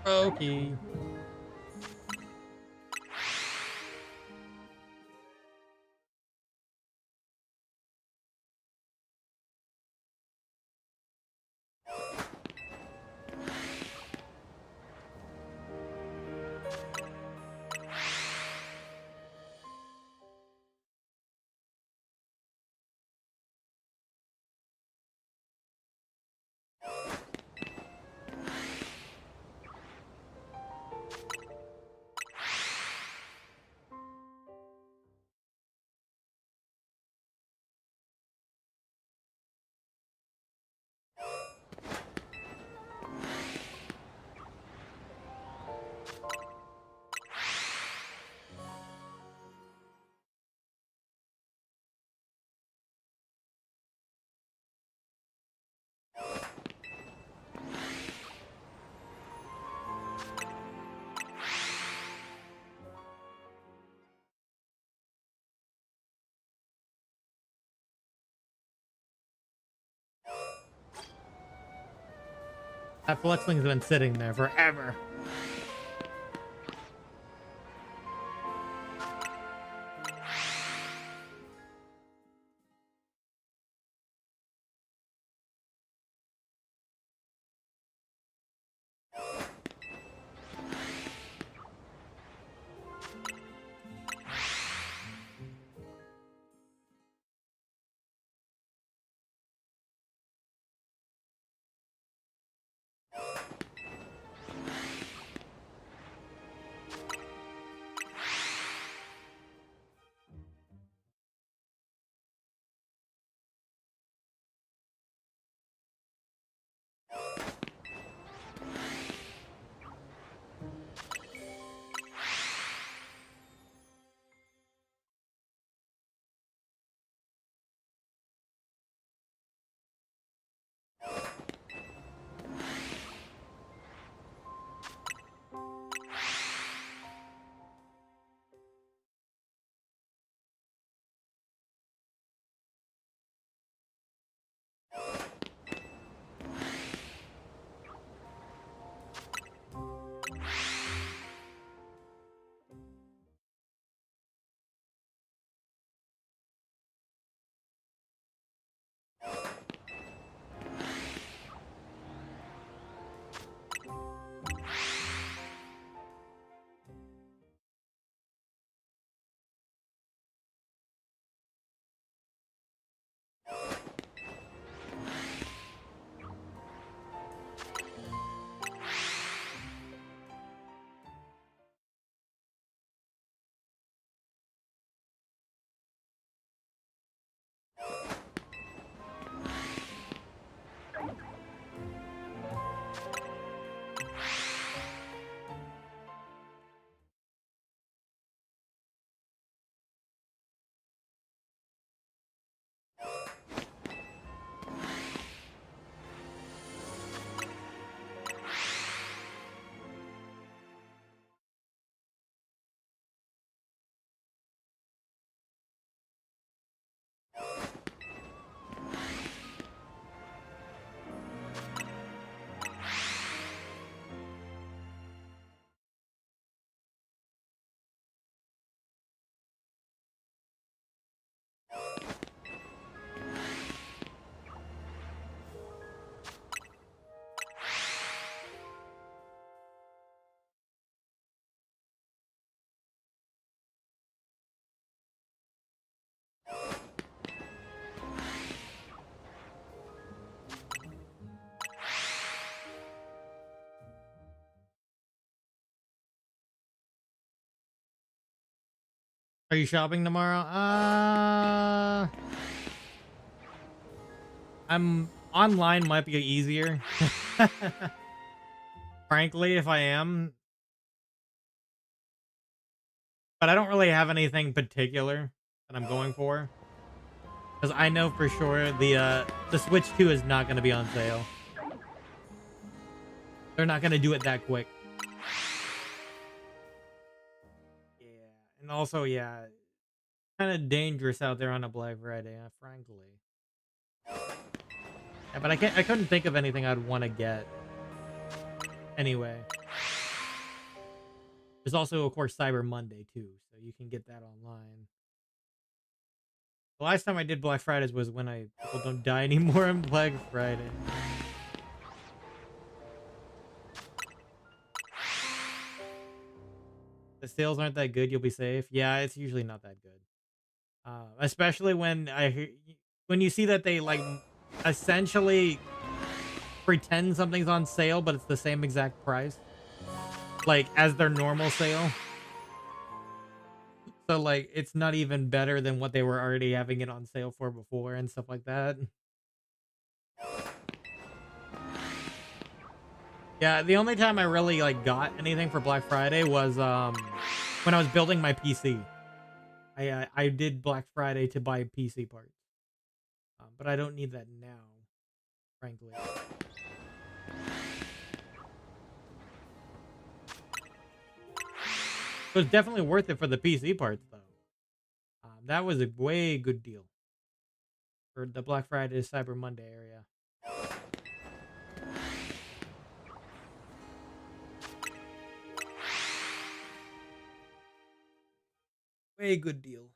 Froakie. That Flexling's been sitting there forever. Are you shopping tomorrow? I'm online might be easier. Frankly, if I am. But I don't really have anything particular that I'm going for. Because I know for sure the Switch 2 is not going to be on sale. They're not going to do it that quick. Yeah. And also, yeah, kind of dangerous out there on a Black Friday, frankly. Yeah, but I couldn't think of anything I'd want to get. Anyway. There's also, of course, Cyber Monday, too. So you can get that online. The last time I did Black Fridays was when people don't die anymore on Black Friday. The sales aren't that good, you'll be safe. Yeah, it's usually not that good. Especially when when you see that they like essentially pretend something's on sale, but it's the same exact price, like as their normal sale. So like it's not even better than what they were already having it on sale for before and stuff like that. Yeah, the only time I really like got anything for Black Friday was when I was building my PC. I did Black Friday to buy PC parts, but I don't need that now, frankly. It was definitely worth it for the PC parts, though. That was a way good deal for the Black Friday to Cyber Monday area. Way good deal.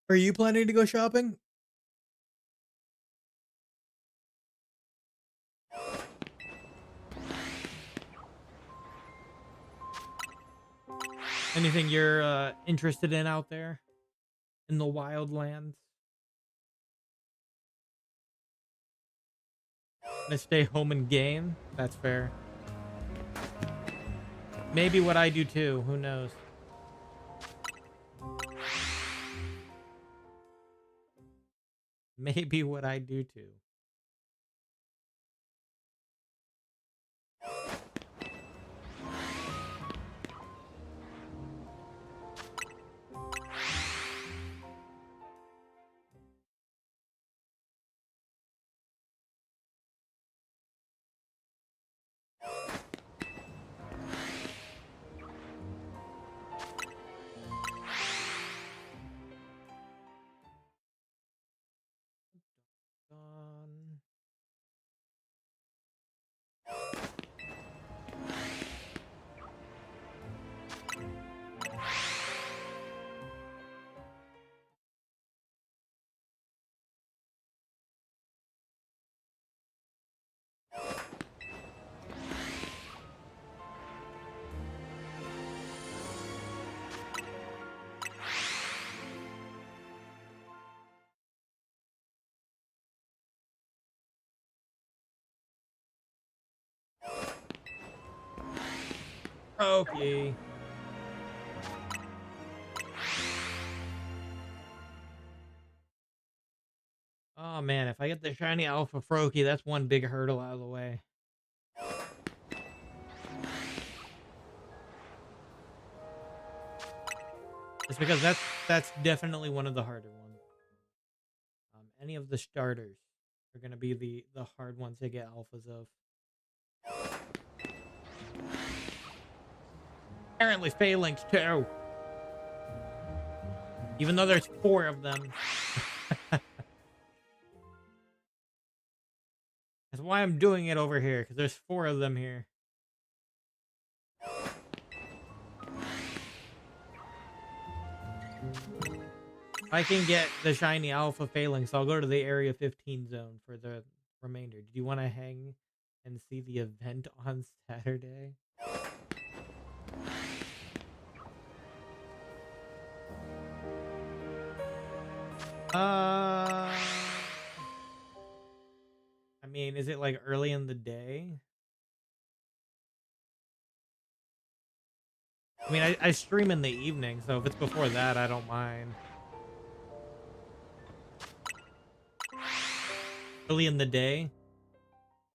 Are you planning to go shopping? Anything you're interested in out there in the wild lands? Gonna stay home and game? That's fair. Maybe what I do too. Who knows? Maybe what I do too. Done. Froakie. Oh man, if I get the shiny alpha Froakie, that's one big hurdle out of the way. It's because that's definitely one of the harder ones. Any of the starters are gonna be the hard ones to get alphas of. Apparently Falinks too. Even though there's 4 of them. That's why I'm doing it over here, because there's 4 of them here. If I can get the shiny alpha Falinks, I'll go to the Area 15 zone for the remainder. Do you want to hang and see the event on Saturday? Uh, I mean, is it like early in the day? I mean, I stream in the evening, so if it's before that, I don't mind. Early in the day,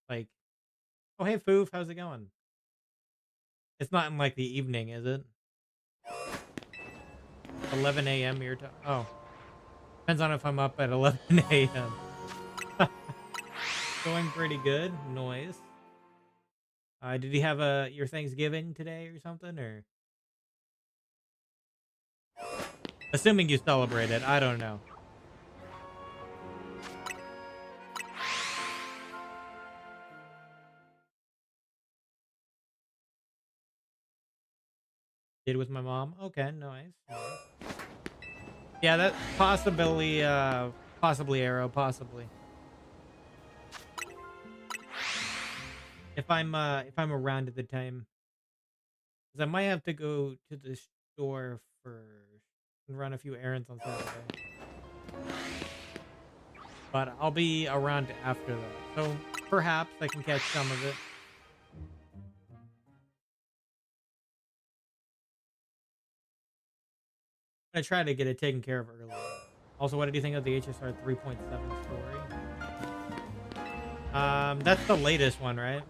like, oh hey Foof, how's it going? It's not in like the evening, is it? 11 a.m. your time. Oh, depends on if I'm up at 11 a.m. Going pretty good. Noise. Did you have your Thanksgiving today or something? Or assuming you celebrated, I don't know. Did with my mom. Okay, nice. Nice. Yeah, that possibly Arrow, possibly. If I'm around at the time, because I might have to go to the store first and run a few errands on Saturday. But I'll be around after that, so perhaps I can catch some of it. I try to get it taken care of early. Also, what did you think of the HSR 3.7 story? That's the latest one, right?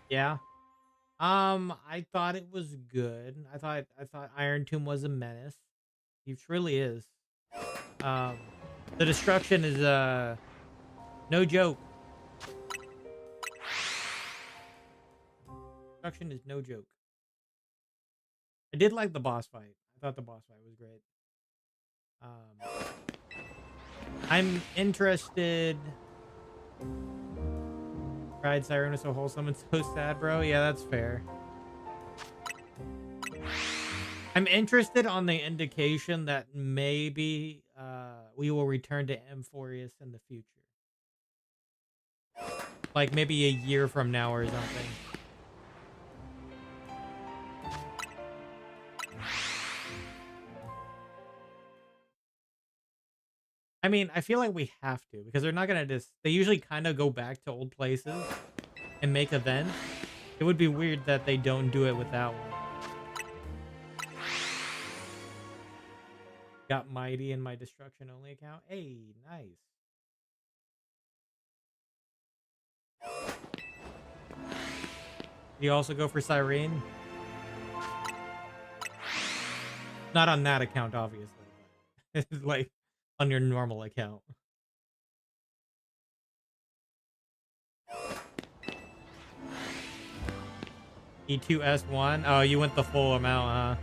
Yeah. I thought it was good. I thought Iron Tomb was a menace. He truly is. Um, the destruction is no joke. Destruction is no joke. I did like the boss fight. I thought the boss fight was great. I'm interested. Pride Siren is so wholesome and so sad, bro. Yeah, that's fair. I'm interested on the indication that maybe we will return to Amphorius in the future. Like maybe a year from now or something. I mean, I feel like we have to because they're not gonna just. They usually kind of go back to old places and make events. It would be weird that they don't do it with that one. Got Mighty in my destruction only account. Hey, nice. You also go for Cyrene? Not on that account, obviously. But like on your normal account. E2S1? Oh, you went the full amount, huh?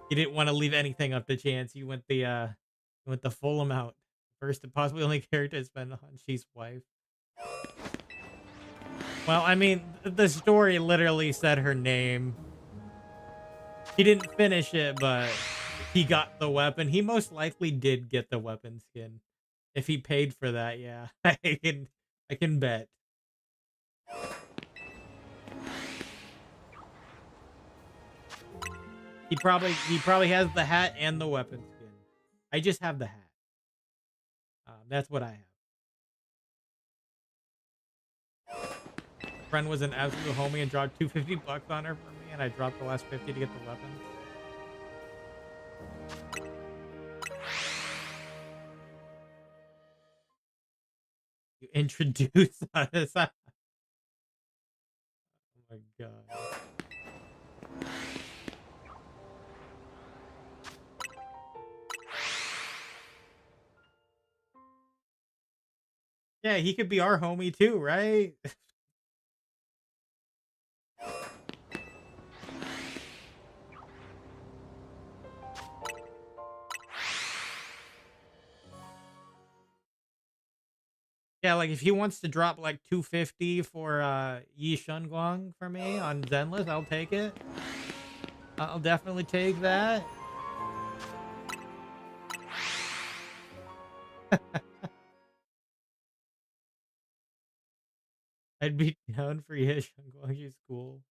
You didn't want to leave anything up to chance. You went the full amount. First and possibly only character to spend on She's wife. Well, I mean, the story literally said her name. He didn't finish it, but he got the weapon. He most likely did get the weapon skin. If he paid for that, yeah. I can bet. He probably has the hat and the weapon skin. I just have the hat. That's what I have. Friend was an absolute homie and dropped 250 bucks on her for me, and I dropped the last 50 to get the weapon. You introduce us. Oh my god. Yeah, he could be our homie too, right? Yeah, like if he wants to drop like 250 for Yi Shunguang for me on Zenless, I'll take it. I'll definitely take that. I'd be down for Yi Shunguang. She's cool.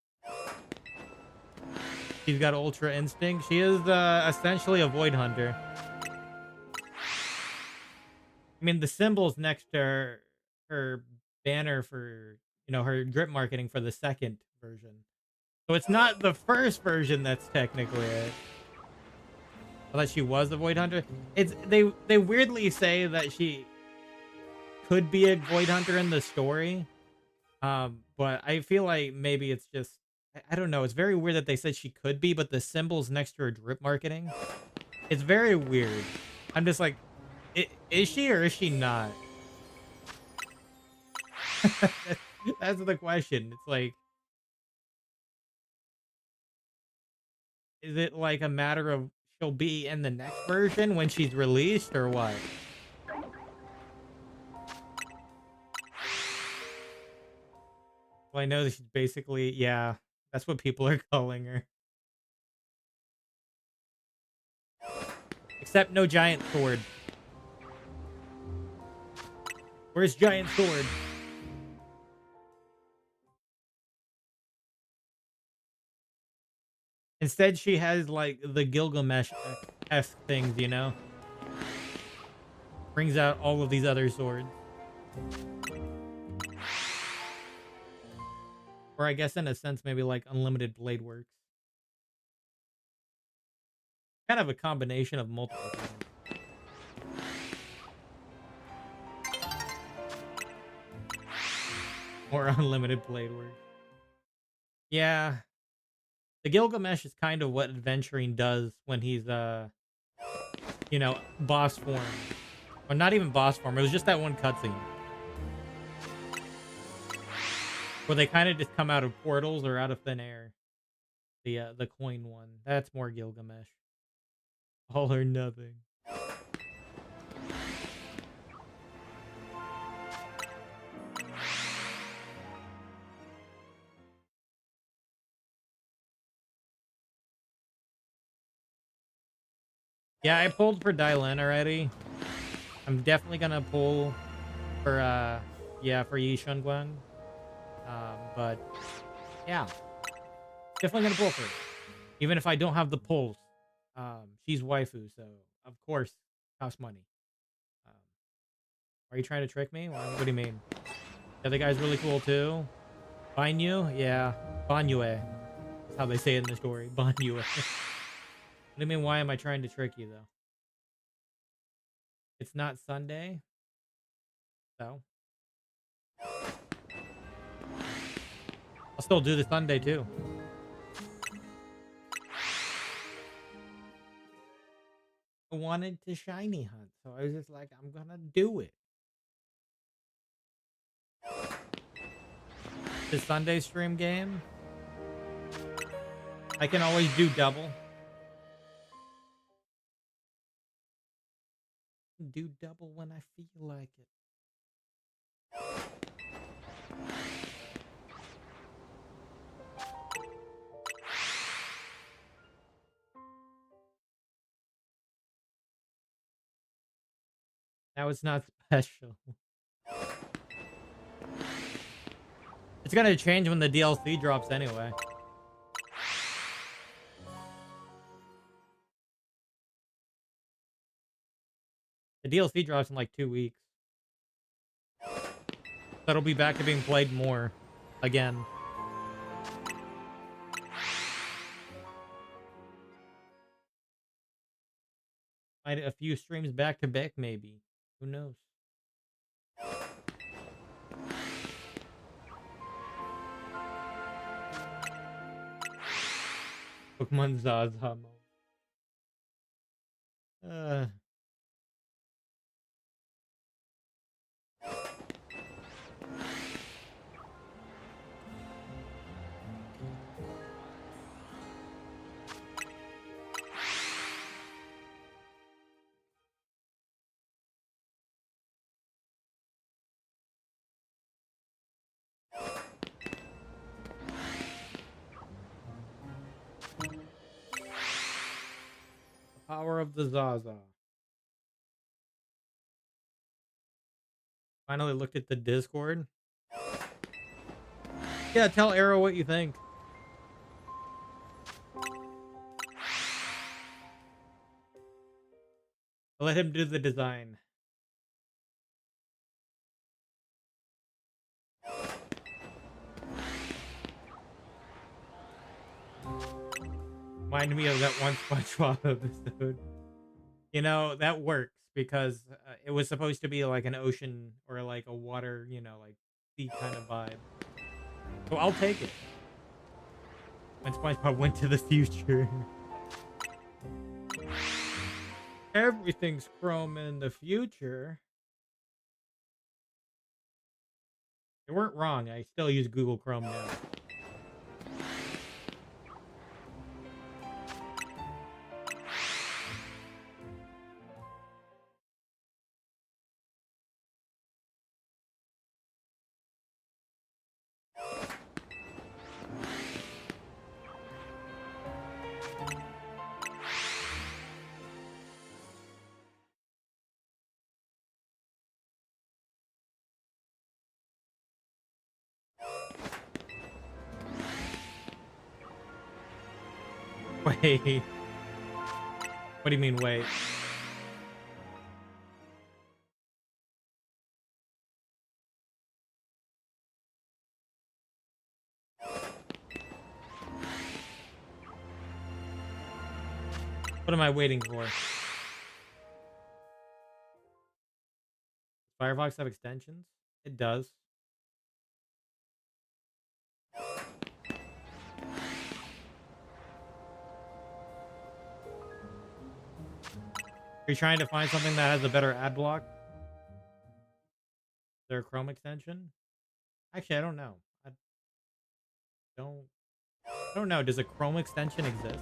She's got Ultra Instinct. She is essentially a Void Hunter. I mean, the symbol's next to her banner for, her drip marketing for the second version. So it's not the first version that's technically it. Unless she was a Void Hunter. They weirdly say that she could be a Void Hunter in the story. But I feel like maybe it's just, I don't know. It's very weird that they said she could be, but the symbol's next to her drip marketing. It's very weird. I'm just like, is she or is she not? That's the question. It's like, is it like a matter of she'll be in the next version when she's released or what? Well, I know that she's basically, yeah, that's what people are calling her. Except no giant sword. Where's giant sword? Instead, she has like the Gilgamesh-esque things, Brings out all of these other swords. Or I guess in a sense, maybe like unlimited blade works. Kind of a combination of multiple things. Or unlimited blade works. Yeah. The Gilgamesh is kind of what adventuring does when he's boss form. Or not even boss form. It was just that one cutscene. Where they kind of just come out of portals or out of thin air. The coin one. That's more Gilgamesh. All or nothing. Yeah, I pulled for Dylan already. I'm definitely gonna pull for for Yi Shunguang. But yeah, definitely gonna pull for her. Even if I don't have the pulls. She's waifu, so of course costs money. Um, are you trying to trick me? What do you mean? The other guy's really cool too. Banyu? Yeah. Banyue. That's how they say it in the story. Banyue. What do you mean, why am I trying to trick you though? It's not Sunday. So I'll still do the Sunday too. I wanted to shiny hunt, so I was just like, I'm gonna do it. The Sunday stream game, I can always do double. Do double when I feel like it. Now it's not special. It's gonna change when the DLC drops anyway. The DLC drops in like 2 weeks. That'll be back to being played more again. A few streams back to back, maybe. Who knows? Pokemon Zaza mode. Power of the Zaza. Finally looked at the Discord. Yeah, tell Arrow what you think. I'll let him do the design. Reminded me of that one SpongeBob episode. You know, that works because it was supposed to be like an ocean or like a water, you know, like sea kind of vibe. So I'll take it. When SpongeBob went to the future. Everything's chrome in the future. They weren't wrong. I still use Google Chrome now. Wait. What do you mean, wait? What am I waiting for? Does Firefox have extensions? It does. Are you trying to find something that has a better ad block? Is there a Chrome extension? Actually, I don't know. Don't I don't know. Does a Chrome extension exist?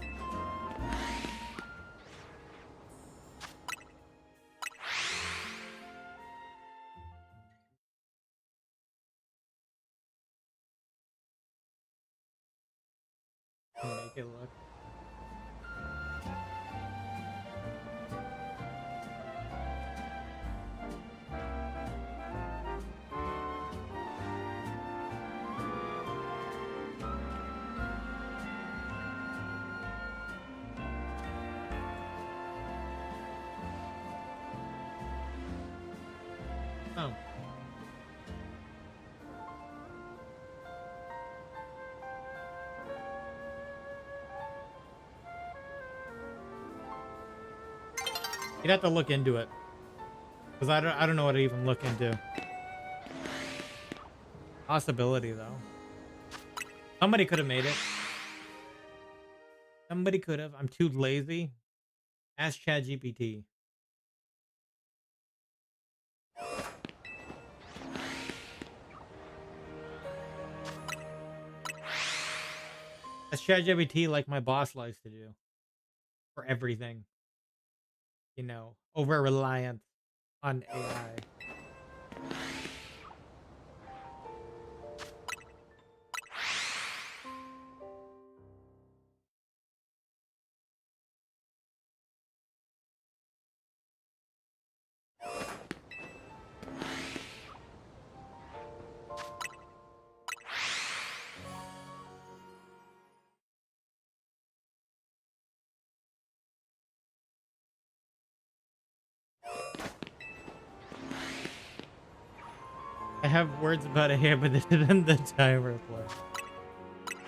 Make it look. Oh. You'd have to look into it. Because I don't know what to even look into. Possibility, though. Somebody could have made it. Somebody could have. I'm too lazy. Ask ChatGPT. Ask ChatGPT like my boss likes to do. For everything. You know, over-reliant on AI. I have words about it here, but this isn't the timer play.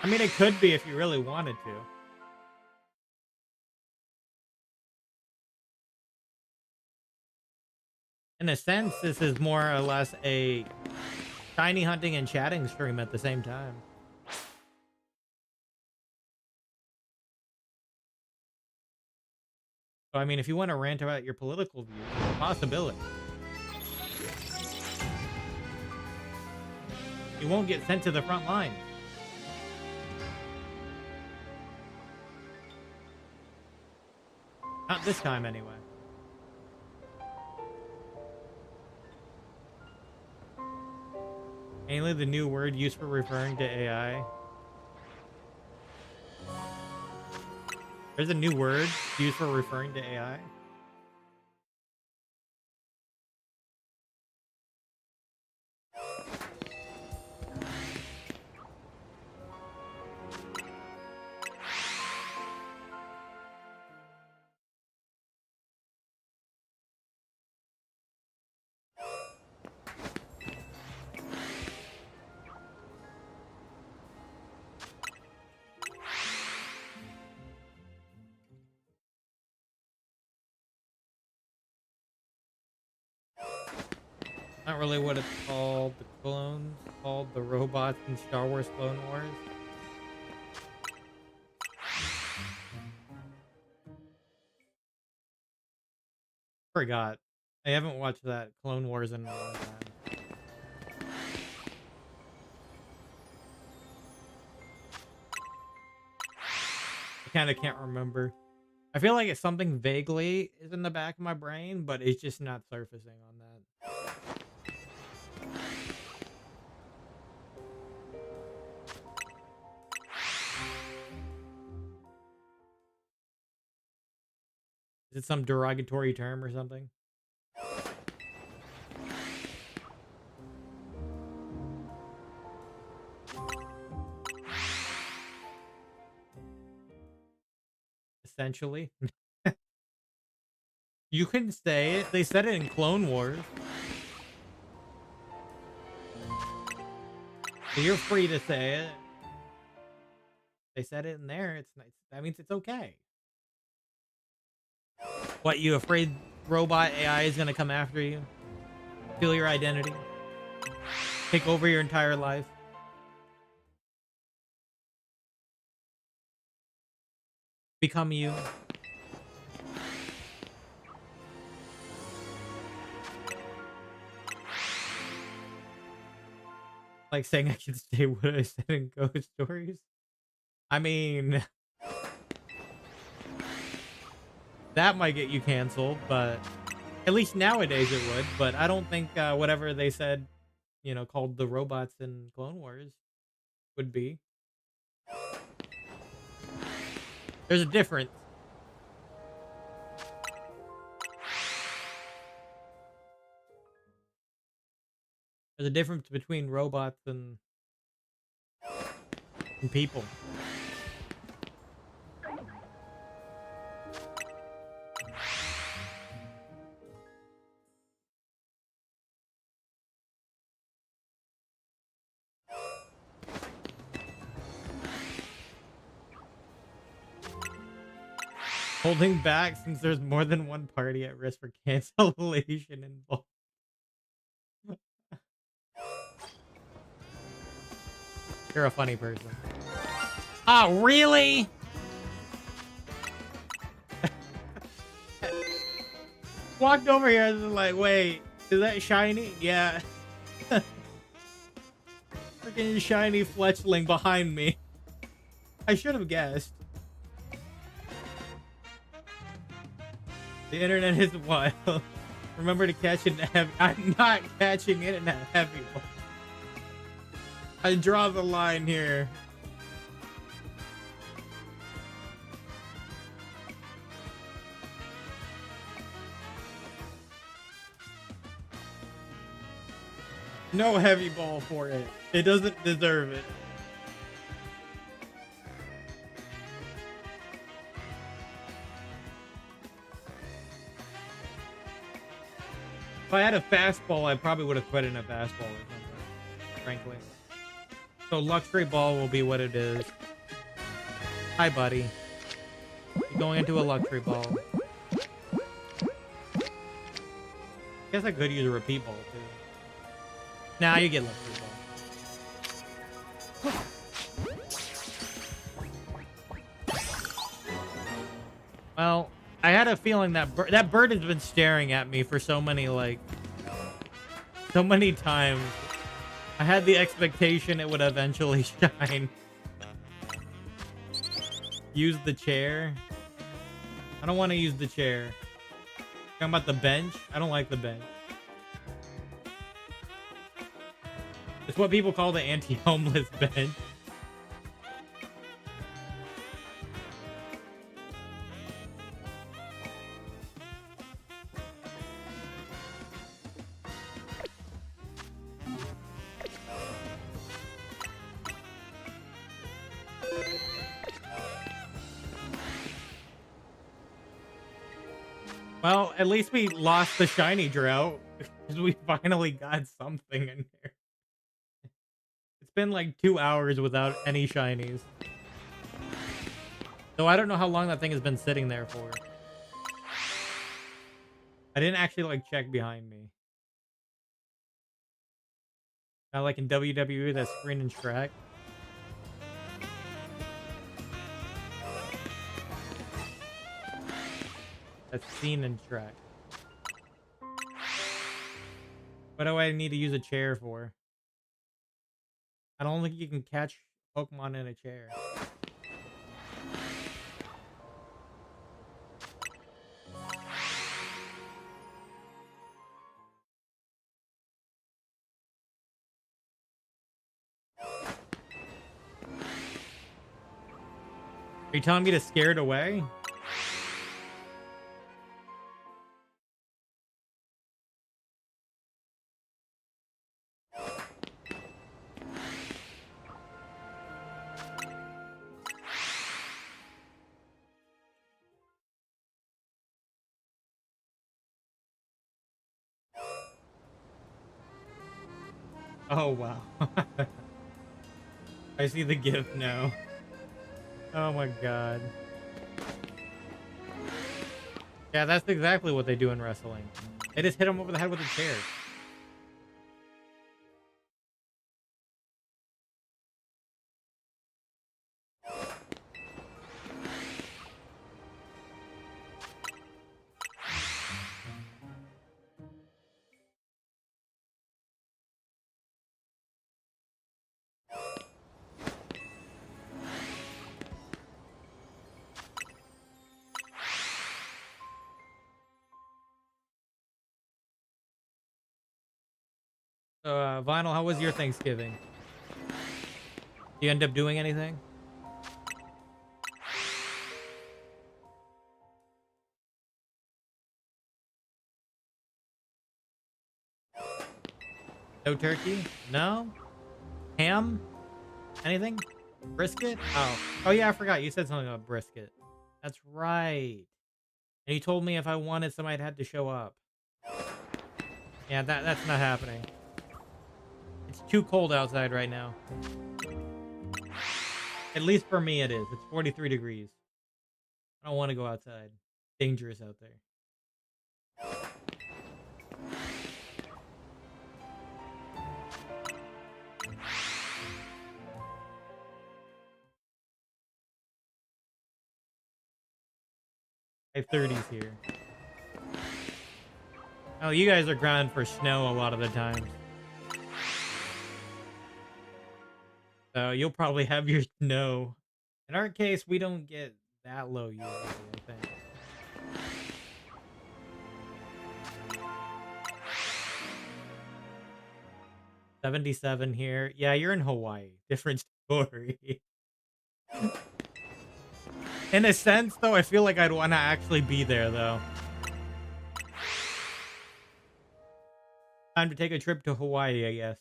I mean, it could be if you really wanted to. In a sense, this is more or less a shiny hunting and chatting stream at the same time. So, I mean, if you want to rant about your political views, it's a possibility. You won't get sent to the front line. Not this time, anyway. Mainly the new word used for referring to AI. There's a new word used for referring to AI. really what it's called. The clones called the robots in Star Wars Clone Wars. Forgot. I haven't watched that Clone Wars in a long time. I kind of can't remember. I feel like it's something vaguely is in the back of my brain, but it's just not surfacing on that. Is it some derogatory term or something? Essentially. You can say it. They said it in Clone Wars. So you're free to say it. They said it in there. It's nice. That means it's okay. What, you afraid robot AI is going to come after you? Steal your identity? Take over your entire life? Become you? Like saying I can say what I said in Ghost Stories? I mean, that might get you canceled, but at least nowadays it would. But I don't think whatever they said, you know, called the robots in Clone Wars would be. There's a difference. There's a difference between robots and people. Holding back since there's more than one party at risk for cancellation involved. You're a funny person. Oh, really? Walked over here and was like, wait, is that shiny? Yeah. Freaking shiny fletchling behind me. I should have guessed. The internet is wild. Remember to catch it in a heavy. I'm not catching it in a heavy one. I draw the line here. No heavy ball for it. It doesn't deserve it. If I had a fastball, I probably would have put in a fastball or something, frankly. So luxury ball will be what it is. Hi, buddy. You're going into a luxury ball. I guess I could use a repeat ball, too. Nah, you get luxury ball. Well, I had a feeling that that bird has been staring at me for so many, like, so many times. I had the expectation it would eventually shine. Use the chair. I don't want to use the chair. Talking about the bench. I don't like the bench. It's what people call the anti-homeless bench. Well, at least we lost the shiny drought because we finally got something in here. It's been like 2 hours without any shinies. So I don't know how long that thing has been sitting there for. I didn't actually like check behind me. Like in WWE, that screen in Shrek. That scene in Shrek. What do I need to use a chair for? I don't think you can catch Pokemon in a chair. Are you telling me to scare it away? Oh, wow. I see the GIF now. Oh my god. Yeah, that's exactly what they do in wrestling. They just hit him over the head with a chair. So, Vinyl, how was your Thanksgiving? Do you end up doing anything? No turkey? No? Ham? Anything? Brisket? Oh. Oh yeah, I forgot. You said something about brisket. That's right. And you told me if I wanted somebody, I'd have to show up. Yeah, that's not happening. It's too cold outside right now. At least for me it is. It's 43 degrees. I don't want to go outside. Dangerous out there. I have 30s here. Oh, you guys are grounded for snow a lot of the times. So you'll probably have your snow. In our case, we don't get that low usually, I think. 77 here. Yeah, you're in Hawaii. Different story. In a sense, though, I feel like I'd want to actually be there, though. Time to take a trip to Hawaii, I guess.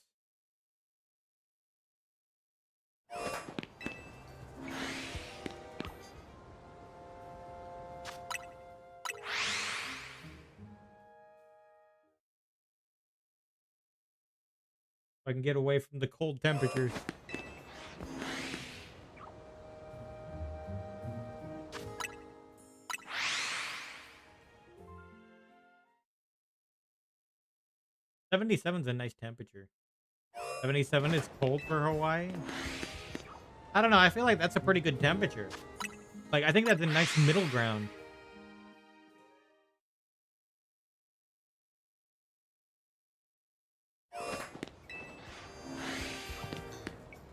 If I can get away from the cold temperatures. '77's a nice temperature. 77 is cold for Hawaii. I don't know. I feel like that's a pretty good temperature. Like, I think that's a nice middle ground.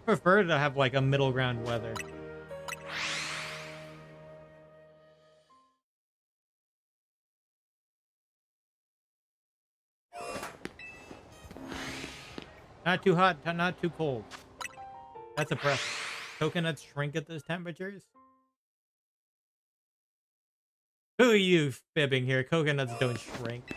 Prefer to have like a middle ground weather. Not too hot, not too cold. That's a preference. Coconuts shrink at those temperatures? Who are you fibbing here? Coconuts don't shrink.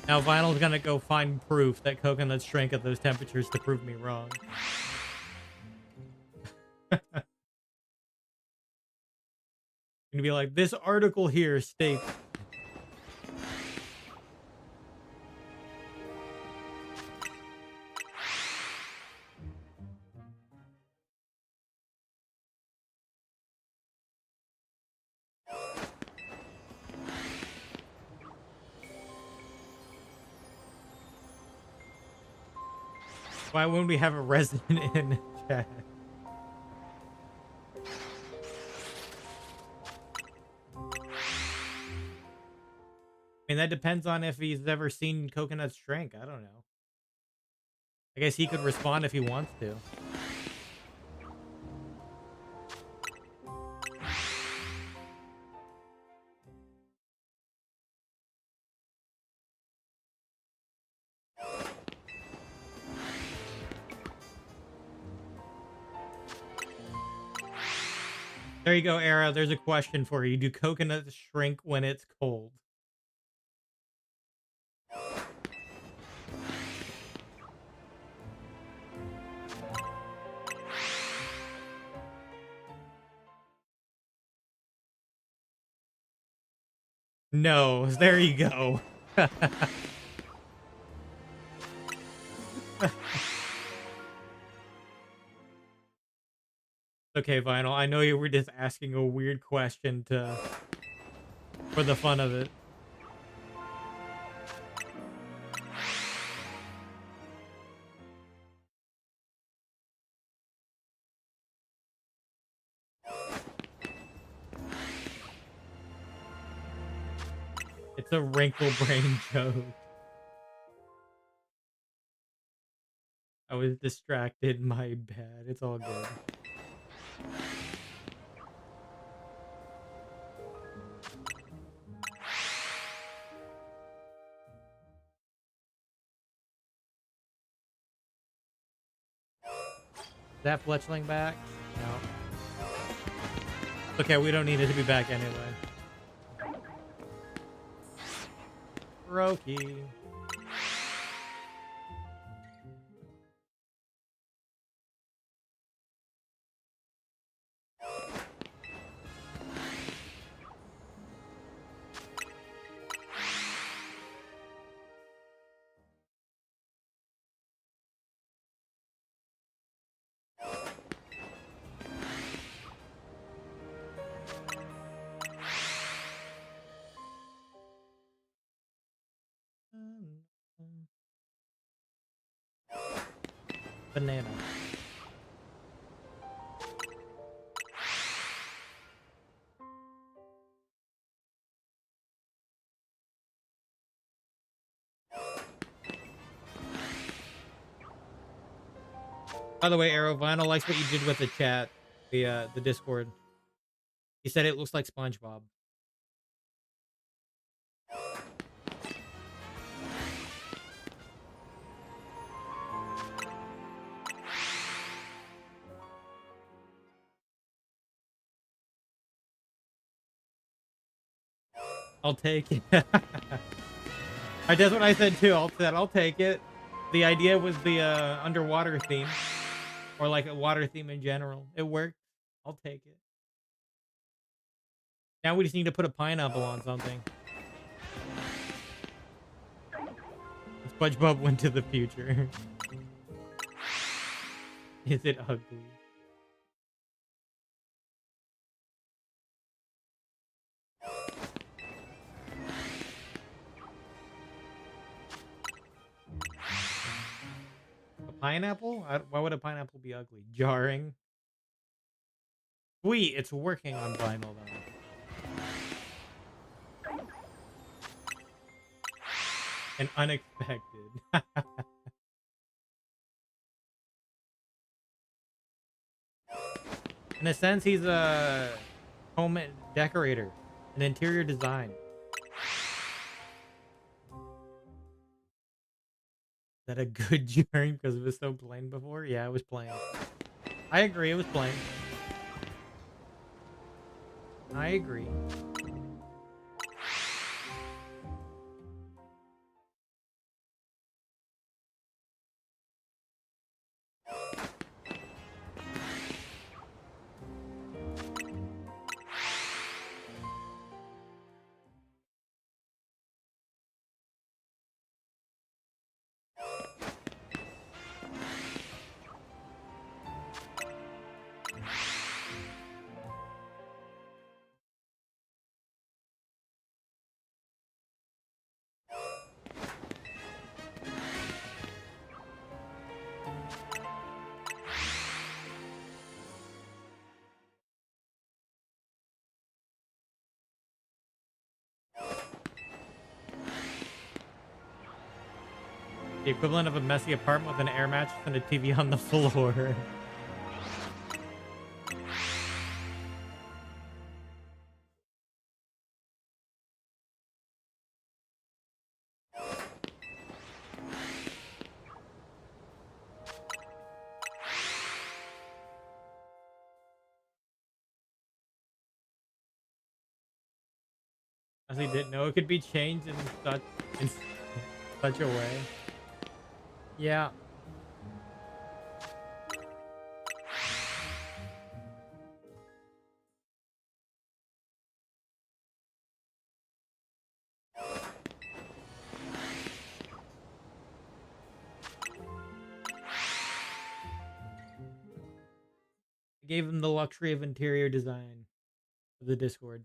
Now Vinyl's gonna go find proof that coconuts shrank at those temperatures to prove me wrong. Gonna be like, this article here states. Why wouldn't we have a resident in chat? I mean, that depends on if he's ever seen coconuts shrink. I don't know. I guess he could respond if he wants to. There you go, Era. There's a question for you. Do coconuts shrink when it's cold? No. There you go. Okay, Vinyl. I know you were just asking a weird question for the fun of it. It's a wrinkle brain joke. I was distracted. My bad. It's all good. Is that Fletchling back? No. Okay, we don't need it to be back anyway. Froakie. Banana. By the way, Arrow, Vinyl likes what you did with the chat, the Discord. He said it looks like SpongeBob. I'll take it. That's what I said too. I'll take it. The idea was the underwater theme, or like a water theme in general. It worked. I'll take it. Now we just need to put a pineapple on something. SpongeBob went to the future. Is it ugly? A pineapple? Why would a pineapple be ugly? Jarring? Sweet, it's working on vinyl though. And unexpected. In a sense, he's a home decorator, an interior design. Is that a good jarring because it was so plain before? Yeah, it was plain. I agree, it was plain. I agree. The equivalent of a messy apartment with an air mattress and a TV on the floor. As he didn't know it could be changed in such a way. Yeah. Gave him the luxury of interior design of the Discord.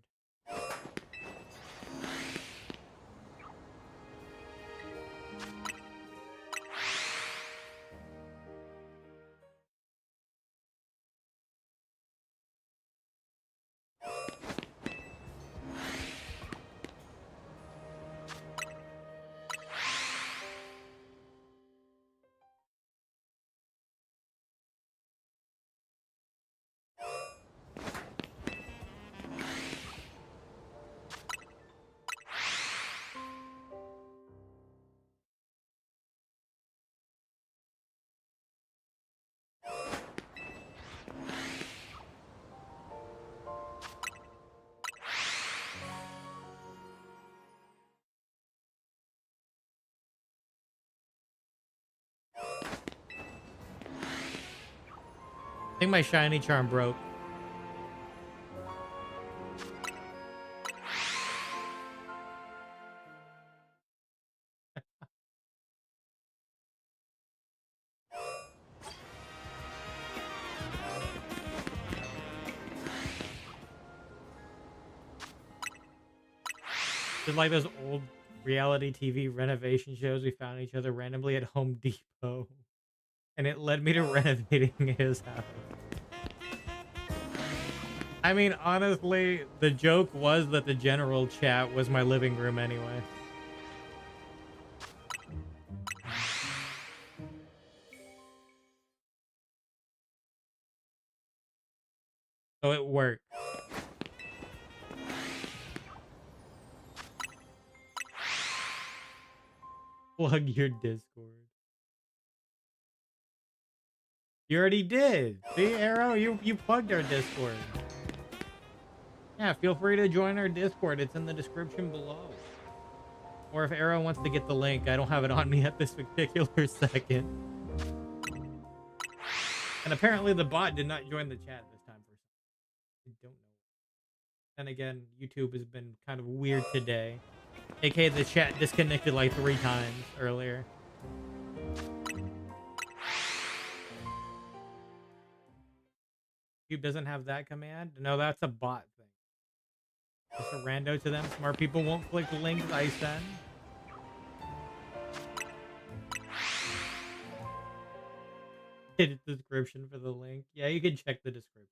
I think my shiny charm broke. Just like those old reality TV renovation shows, we found each other randomly at Home Depot. And it led me to renovating his house. I mean, honestly, the joke was that the general chat was my living room anyway. So it worked. Plug your Discord. You already did. See, Arrow, you plugged our Discord. Yeah, feel free to join our Discord. It's in the description below. Or if Arrow wants to get the link, I don't have it on me at this particular second. And apparently the bot did not join the chat this time for some. I don't know. And again, YouTube has been kind of weird today. AKA the chat disconnected like 3 times earlier. YouTube doesn't have that command? No, that's a bot thing. Just a rando to them. Smart people won't click the links I send. Hit the description for the link. Yeah, you can check the description.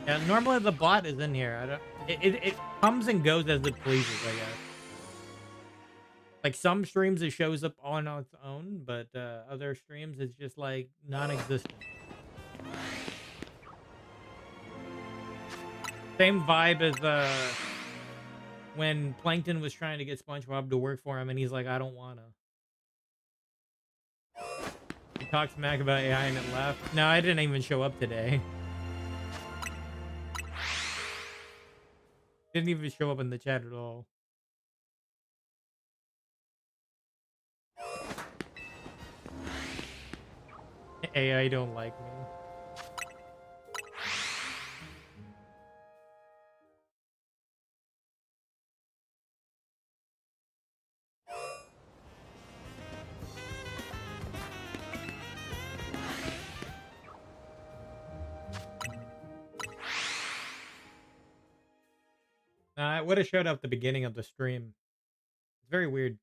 Yeah, normally the bot is in here. I don't. It comes and goes as it pleases, I guess. Like some streams it shows up on its own, but other streams it's just like non-existent. Same vibe as when Plankton was trying to get SpongeBob to work for him, and he's like, "I don't wanna." He talked smack about AI and it left. No, I didn't even show up today. Didn't even show up in the chat at all. AI don't like me. It would have showed up at the beginning of the stream. It's very weird.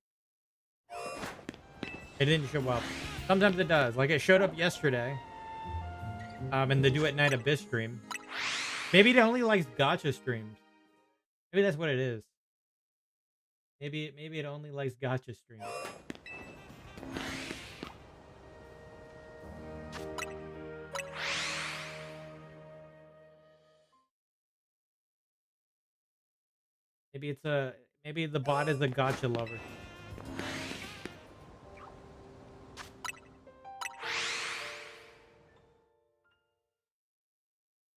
It didn't show up. Sometimes it does. Like it showed up yesterday. In the Do At Night Abyss stream. Maybe it only likes gacha streams. Maybe that's what it is. Maybe it only likes gotcha streams. Maybe the bot is a gotcha lover.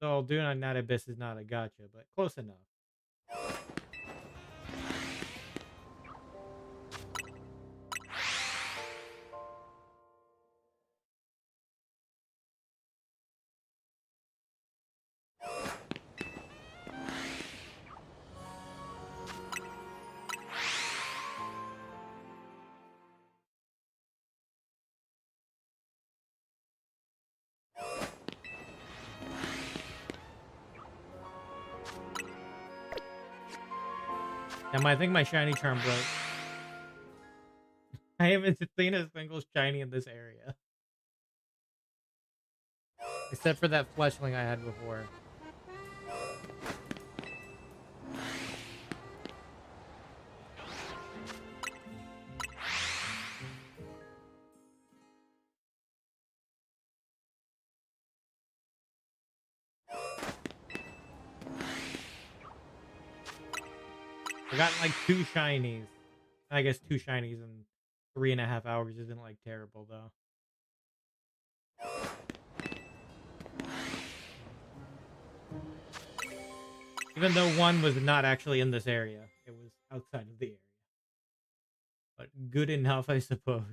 So doing on that abyss is not a gotcha, but close enough. I think my shiny charm broke. I haven't seen a single shiny in this area. Except for that fleshling I had before. I got like 2 shinies. I guess 2 shinies in 3.5 hours isn't like terrible though. Even though one was not actually in this area. It was outside of the area. But good enough, I suppose.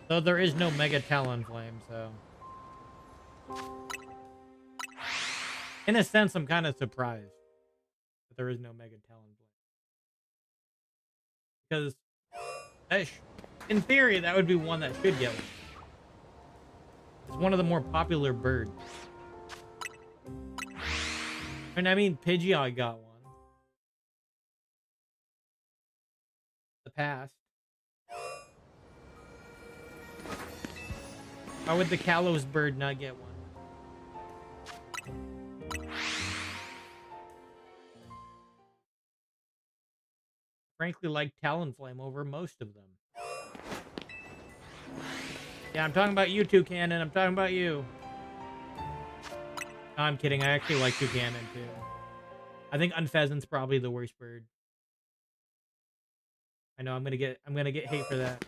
Though there is no Mega Talonflame, so... In a sense, I'm kind of surprised that there is no Mega Talonflame. Because, in theory, that would be one that should get one. It's one of the more popular birds. And I mean, Pidgeot got one. The past. Why would the Kalos bird not get one? Frankly, like Talonflame over most of them. Yeah, I'm talking about you, Toucanon. I'm talking about you. No, I'm kidding. I actually like Toucanon too. I think Unpheasant's probably the worst bird. I know I'm gonna get hate for that.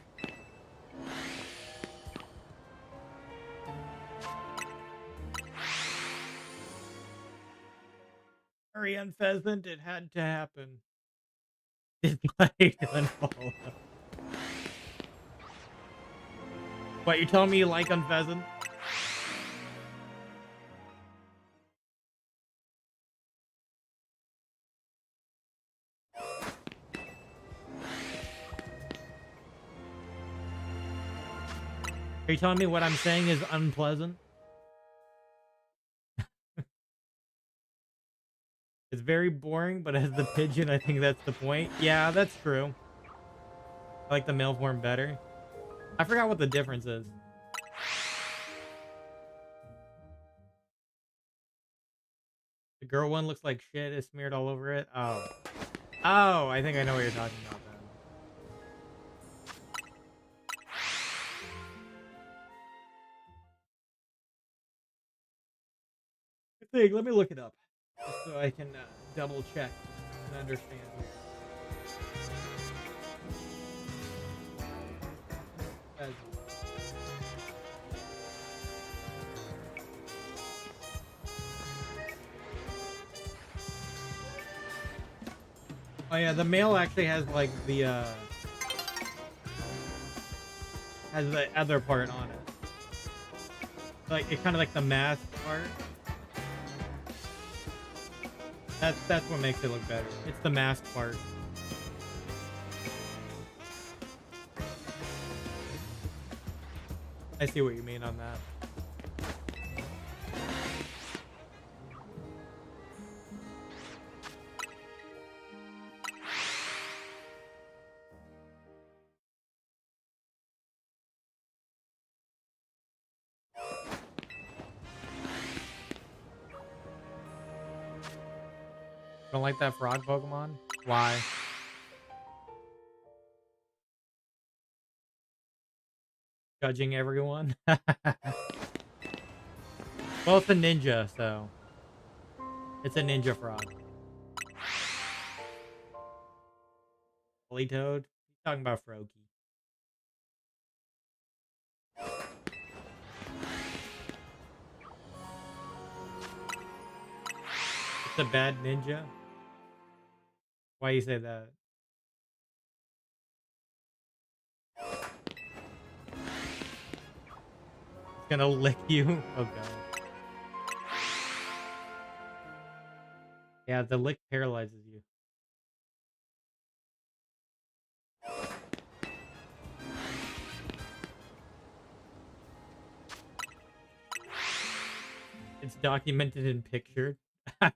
Hurry, Unpheasant! It had to happen. Dislike, unfollow. What, you're telling me you like Unpheasant? Are you telling me what I'm saying is unpleasant? It's very boring, but as the pigeon, I think that's the point. Yeah, that's true. I like the male form better. I forgot what the difference is. The girl one looks like shit. It's smeared all over it. Oh. Oh, I think I know what you're talking about then. Let me look it up. Just so I can double check and understand here. Oh yeah, the male actually has like the has the other part on it. Like it's kind of like the mask part. That's what makes it look better. It's the mask part. I see what you mean on that. Don't like that frog Pokemon? Why? judging everyone. Well, it's a ninja, so it's a ninja frog. Toad? He's talking about Froakie. It's a bad ninja? Why you say that? It's gonna lick you? Oh god. Yeah, the lick paralyzes you. It's documented and pictured. I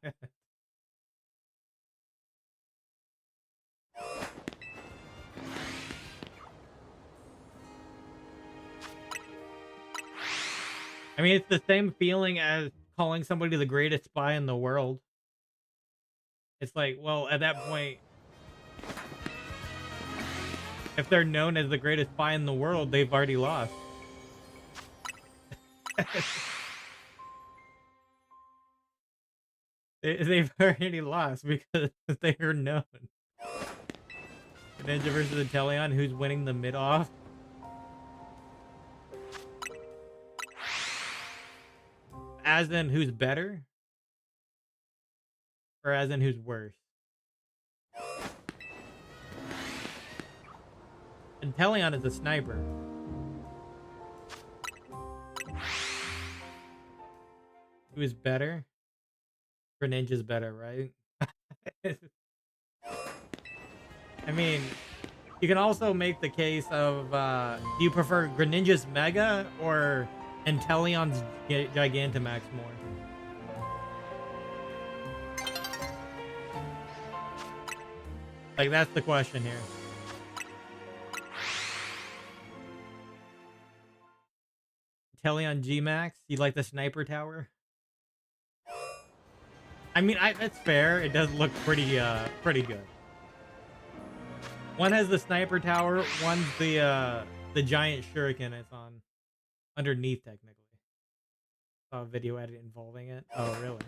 mean, it's the same feeling as calling somebody the greatest spy in the world. It's like, well, at that point, if they're known as the greatest spy in the world, they've already lost. They've already lost because they are known. Ninja versus Inteleon, who's winning the mid-off? As in who's better? Or as in who's worse? Inteleon is a sniper. Who is better? Greninja's better, right? I mean, you can also make the case of, do you prefer Greninja's Mega or Inteleon's Gigantamax more? Like, that's the question here. Inteleon G-Max? You like the sniper tower? I mean, that's fair. It does look pretty good. One has the sniper tower, one's the giant shuriken it's on underneath technically. Saw a video edit involving it. Oh, really?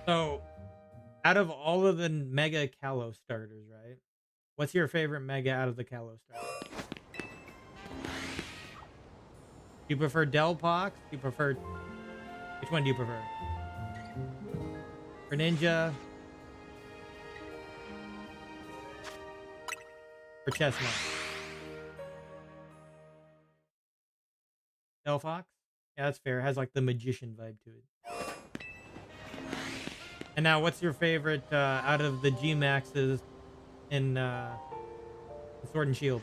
So, out of all of the Mega Kalos starters, right? What's your favorite Mega out of the Kalos starters? Do you prefer Delpox? Do you prefer... Which one do you prefer? Greninja? Or Chestnut? Delphox? Yeah, that's fair. It has like the magician vibe to it. And now, what's your favorite out of the G Maxes in Sword and Shield?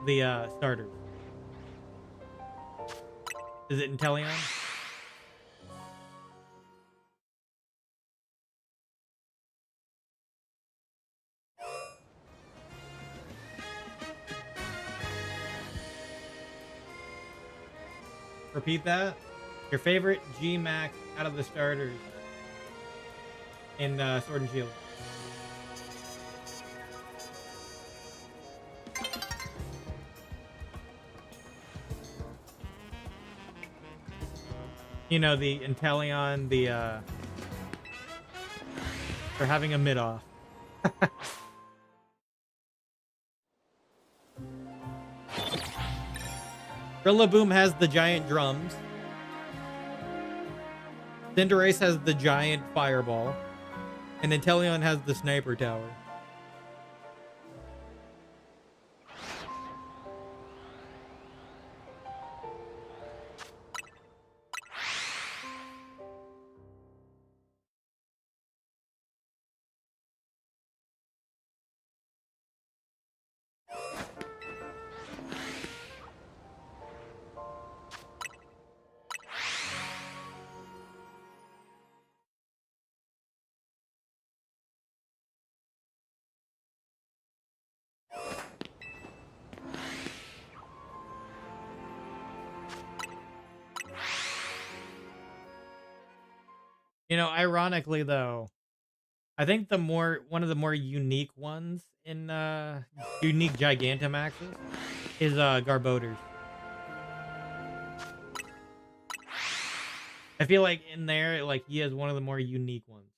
The starters. Is it Inteleon? Repeat that. Your favorite G Max out of the starters in Sword and Shield. You know, the Inteleon, they're having a mid-off. Rillaboom has the giant drums. Cinderace has the giant fireball. And Inteleon has the sniper tower. You know, ironically though, I think one of the more unique ones in unique Gigantamaxes is Garbodor's. I feel like in there, like he has one of the more unique ones.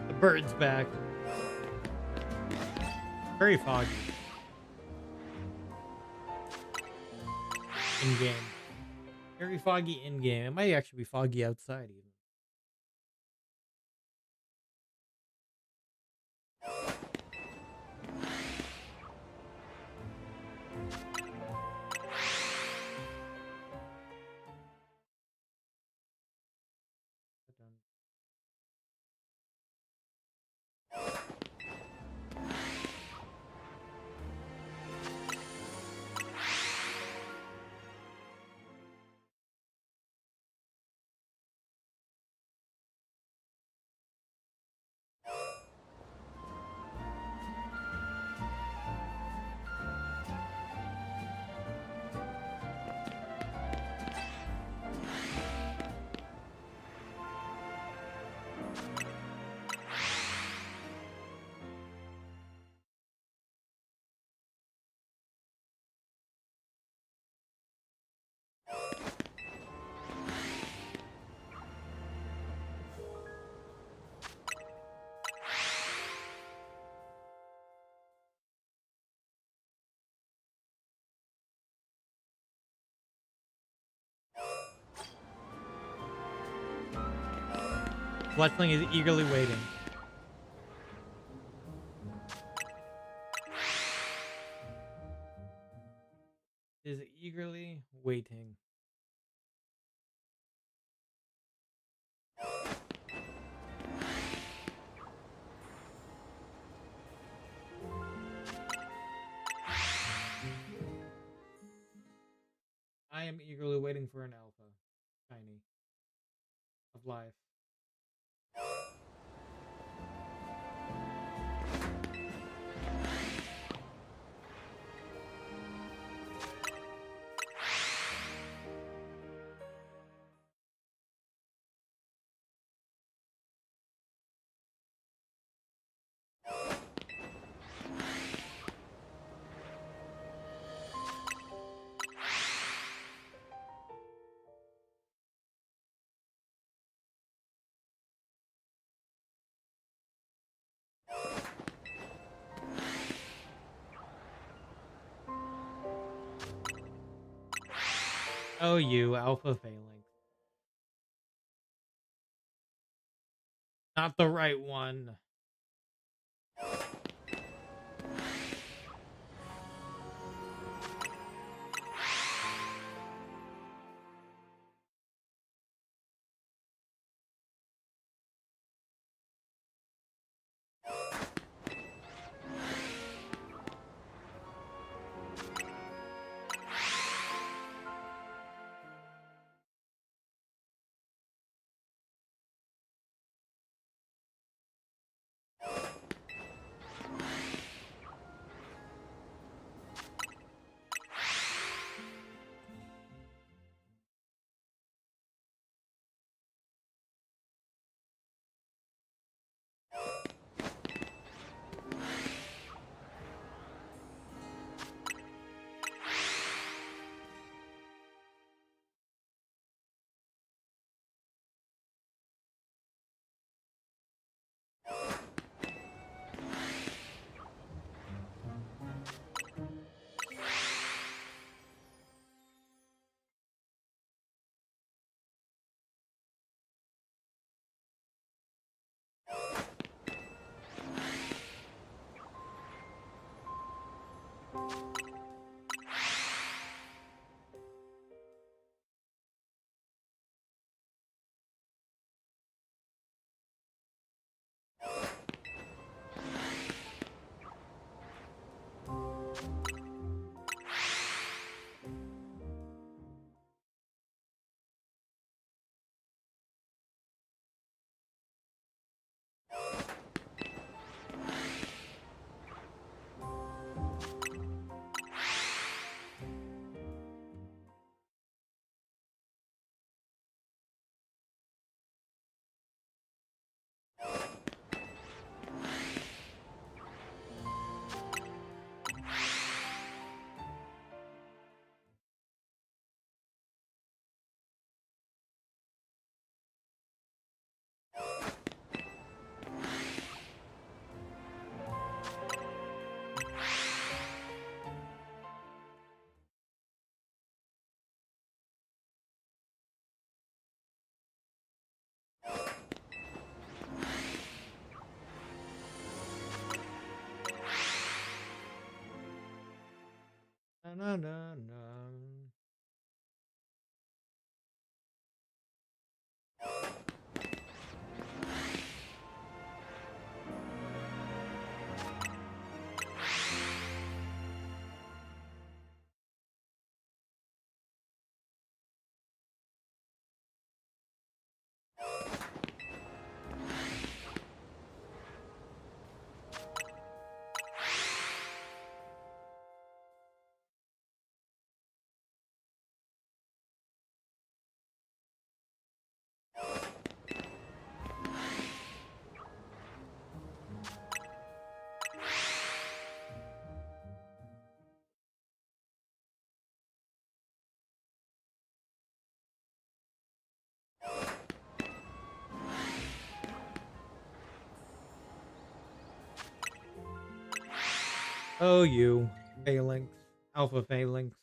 The bird's back. Very foggy. In game. Very foggy in game. It might actually be foggy outside even. Fletchling is eagerly waiting. Is eagerly waiting. I am eagerly waiting for an alpha. Shiny. Of life. Oh, you, Alpha Falinks. Not the right one. na, na, na. Oh, you. Falinks. Alpha Falinks.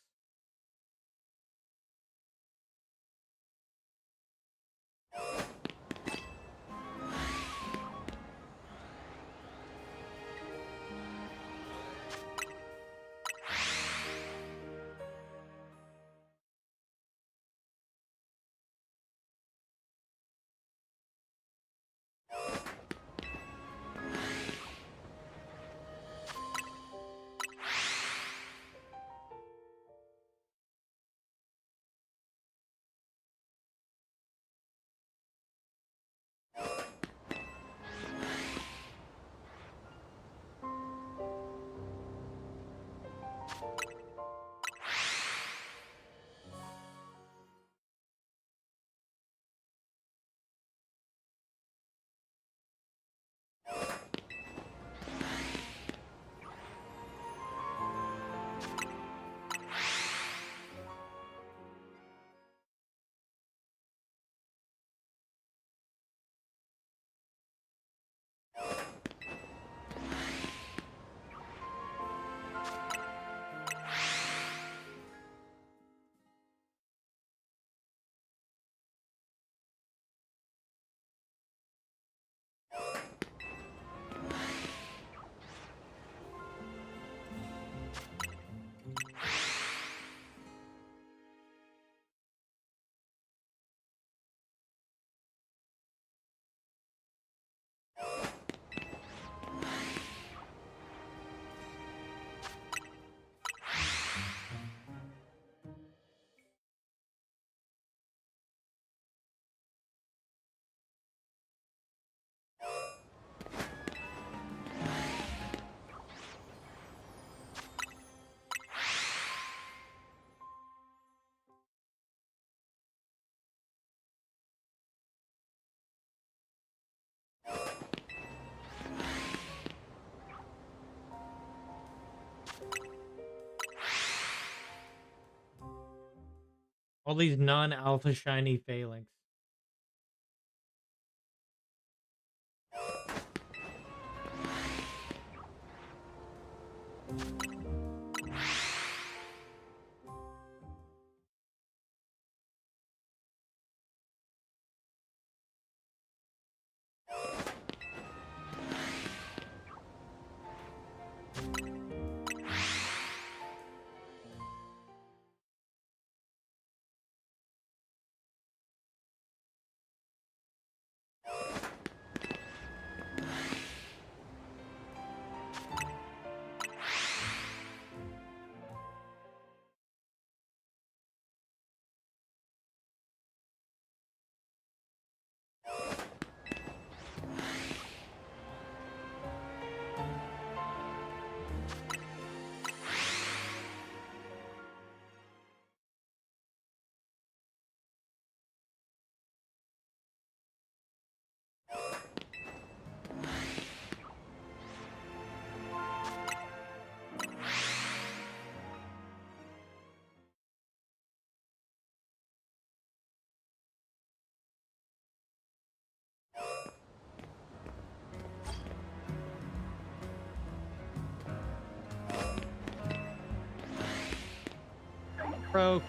All these non-alpha shiny Falinks. Froakie.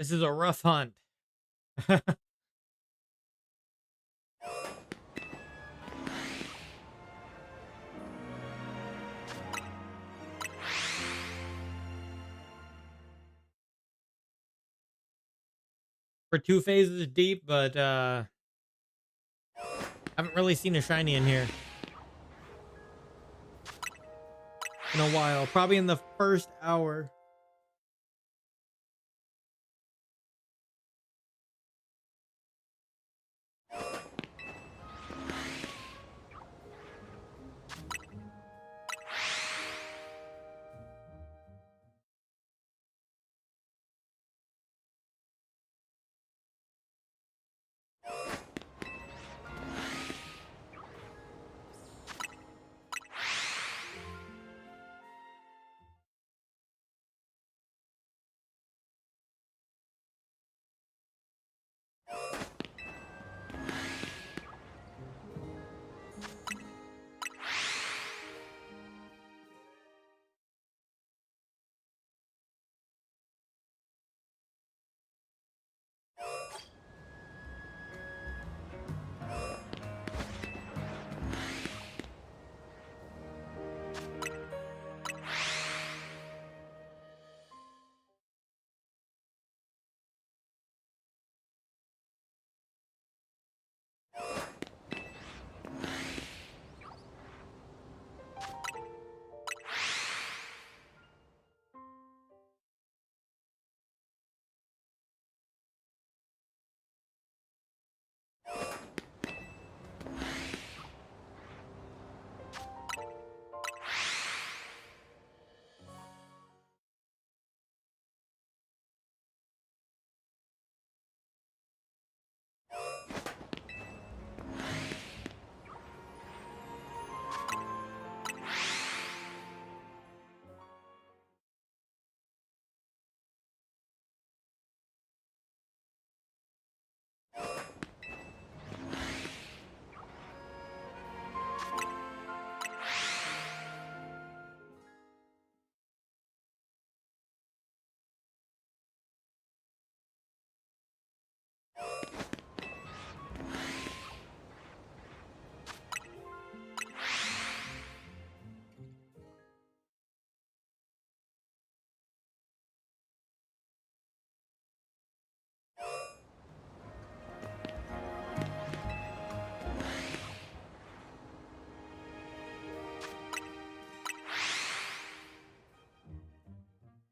This is a rough hunt. For 2 phases deep, but haven't really seen a shiny in here in a while. Probably in the first hour.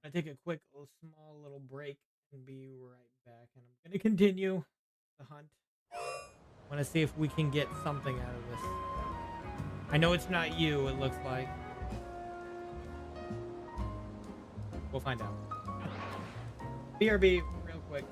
I take a quick, small little break and be right back. And I'm gonna continue the hunt. I want to see if we can get something out of this. I know it's not you. It looks like. We'll find out. BRB, real quick.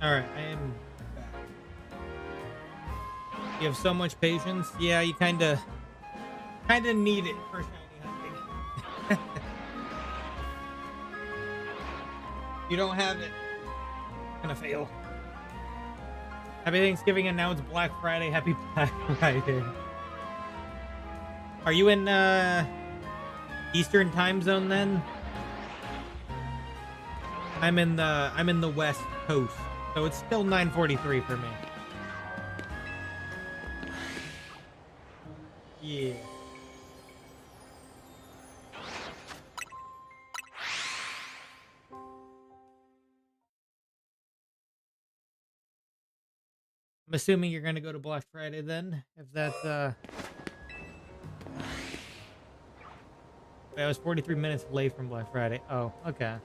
Alright, I am back. You have so much patience. Yeah, you kinda need it for shiny hunting. You don't have it. Gonna fail. Happy Thanksgiving, and now it's Black Friday. Happy Black Friday. Are you in Eastern time zone then? I'm in the West Coast, so it's still 9:43 for me. Yeah. I'm assuming you're gonna go to Black Friday then, if that's wait, I was 43 minutes late from Black Friday. Oh, okay.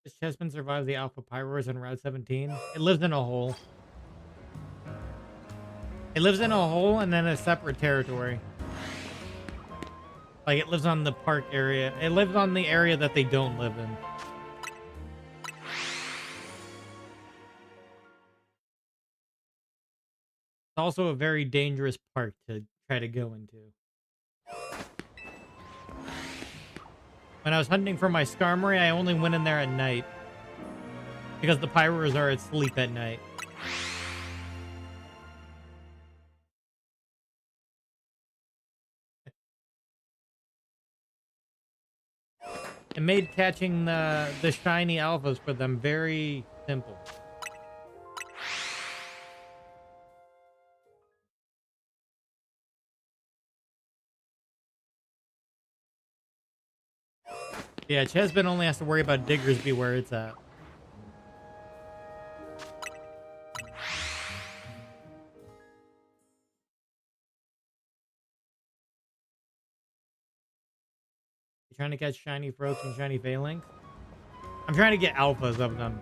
This Chessman survived the Alpha Pyros on Route 17. It lives in a hole. It lives in a hole and then a separate territory. Like, it lives on the park area. It lives on the area that they don't live in. It's also a very dangerous park to try to go into. When I was hunting for my Skarmory, I only went in there at night. Because the Pyros are asleep at night. It made catching the shiny alphas for them very simple. Yeah, Chesbin only has to worry about Diggersby where it's at. You trying to catch shiny Froakie and shiny Falinks? I'm trying to get alphas of them.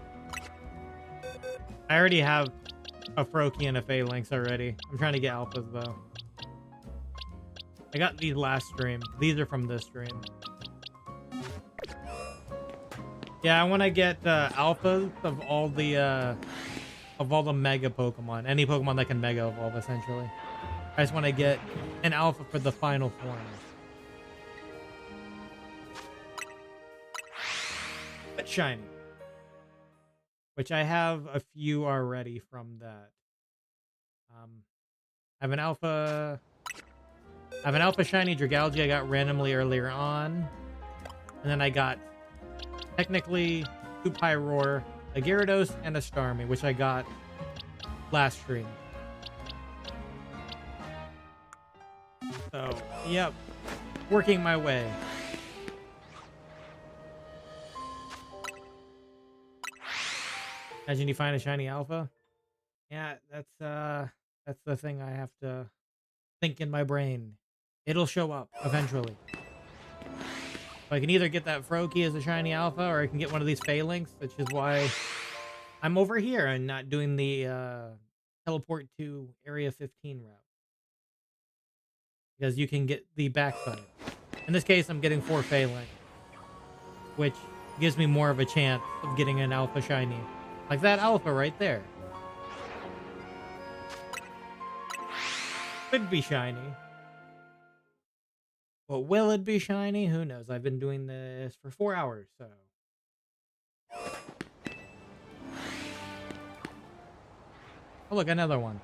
I already have a Froakie and a Falinks already. I'm trying to get alphas though. I got these last stream. These are from this stream. Yeah, I want to get alphas of all the mega Pokemon. Any Pokemon that can mega evolve, essentially. I just want to get an alpha for the final form. But shiny. Which I have a few already from that. I have an alpha shiny Dragalge I got randomly earlier on. And then I got technically 2 Pyroar, a Gyarados, and a Starmie, which I got last stream. So, yep. Working my way. Imagine you find a shiny alpha. Yeah, that's the thing I have to think in my brain. It'll show up eventually. So I can either get that Froakie as a shiny alpha, or I can get one of these Falinks, which is why I'm over here and not doing the teleport to Area 15 route. Because you can get the backside. In this case, I'm getting 4 Falinks, which gives me more of a chance of getting an alpha shiny. Like that alpha right there. Could be shiny. But will it be shiny? Who knows? I've been doing this for 4 hours, so. Oh, look, another one.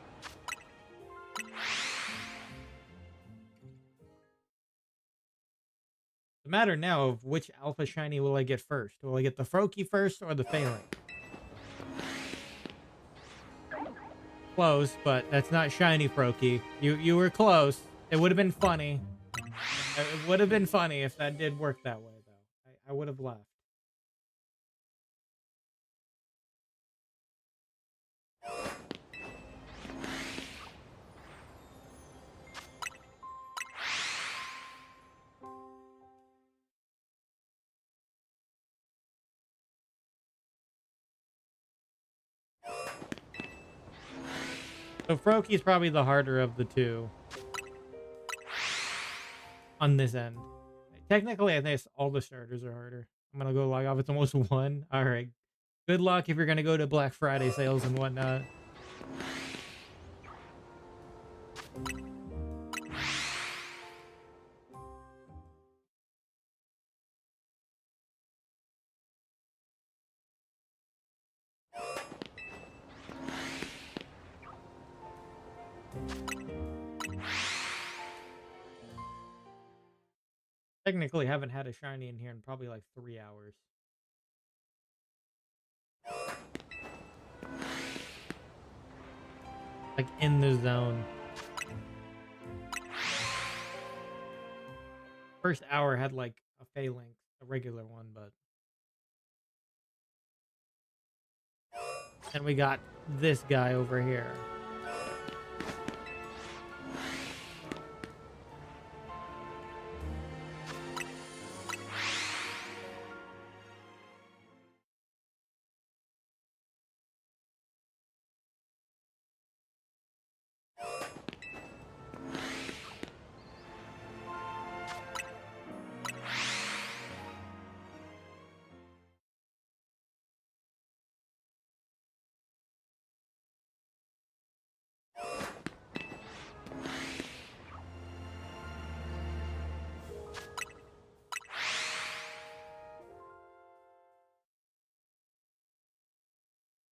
The matter now of which alpha shiny will I get first? Will I get the Froakie first or the Phalanx? Close, but that's not shiny Froakie. You were close. It would have been funny. It would have been funny if that did work that way, though. I would have laughed. So Froakie is probably the harder of the two on this end. Technically, I think all the starters are harder. I'm gonna go log off. It's almost 1. All right. Good luck if you're gonna go to Black Friday sales and whatnot. Technically, haven't had a shiny in here in probably like 3 hours. Like in the zone. First hour had like a Falinks, a regular one, but and we got this guy over here.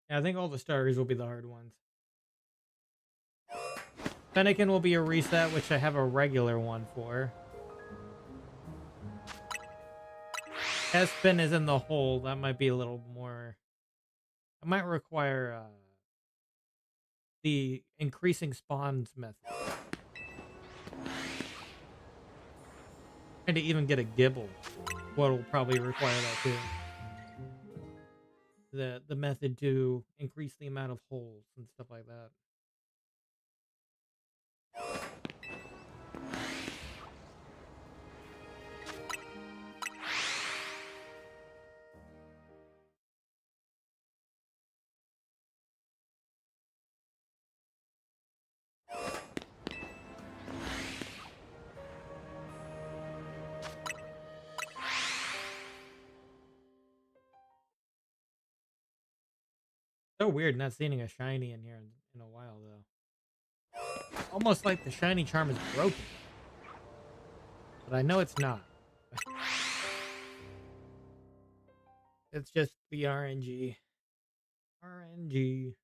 Yeah, I think all the starters will be the hard ones. Fennekin will be a reset, which I have a regular one for. Espin is in the hole. That might be a little more... It might require the increasing spawns method. And to even get a Gibble, what will probably require that too. The method to increase the amount of holes and stuff like that. So weird not seeing a shiny in here in a while though. Almost like the shiny charm is broken. But I know it's not. It's just the RNG. RNG.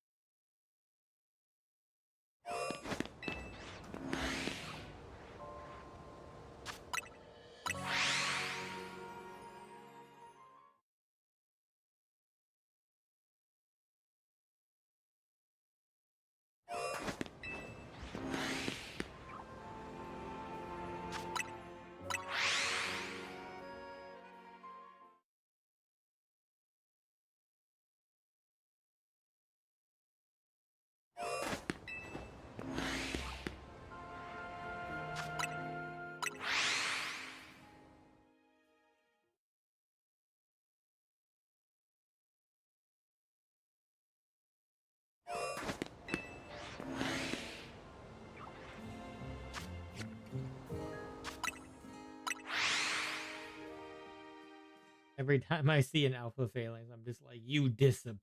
Every time I see an alpha Falinks, I'm just like, you disappoint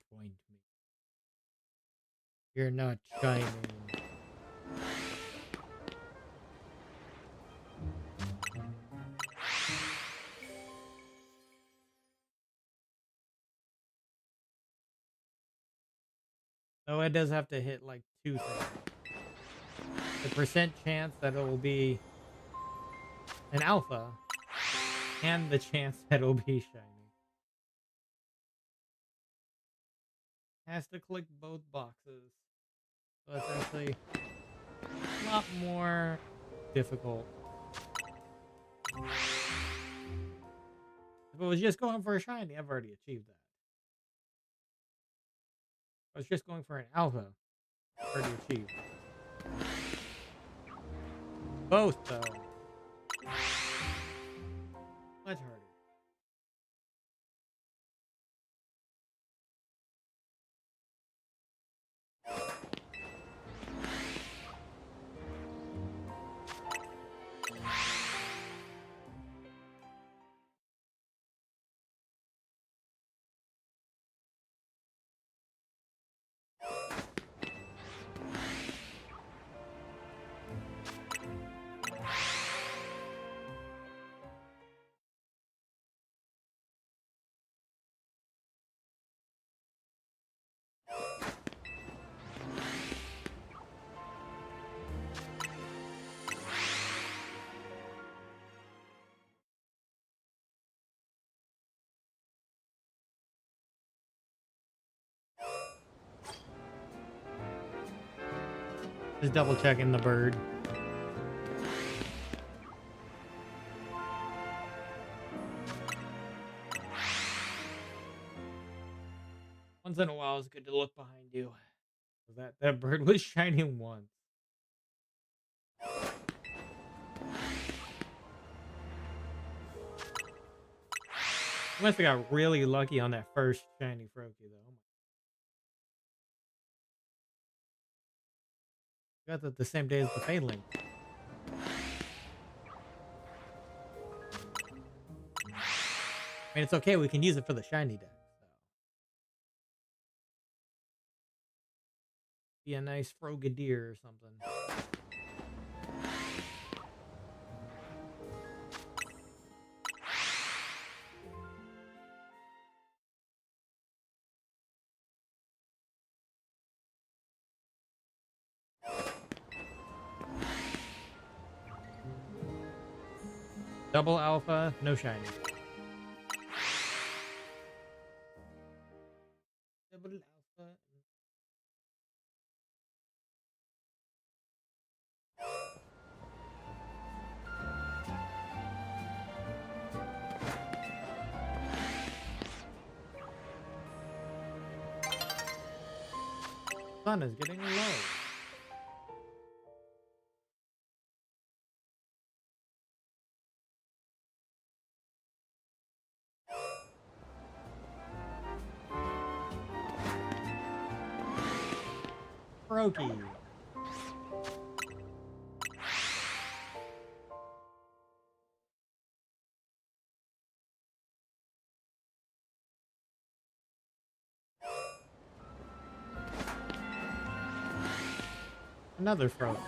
me. You're not shining. So it does have to hit like 2 things. The percent chance that it will be an alpha and the chance that it will be shiny. Has to click both boxes. So it's actually a lot more difficult. If it was just going for a shiny, I've already achieved that. If I was just going for an alpha, I've already achieved. Both, though. Much harder. Just double checking the bird. Once in a while, it's good to look behind you. That bird was shining once. I must have got really lucky on that first shiny Froakie, though. Got that the same day as the Falinks. I mean, it's okay. We can use it for the shiny deck. So. Be a nice Frogadier or something. Double alpha, no shiny. Double alpha. Sun is getting low. Froakie. Another Froakie.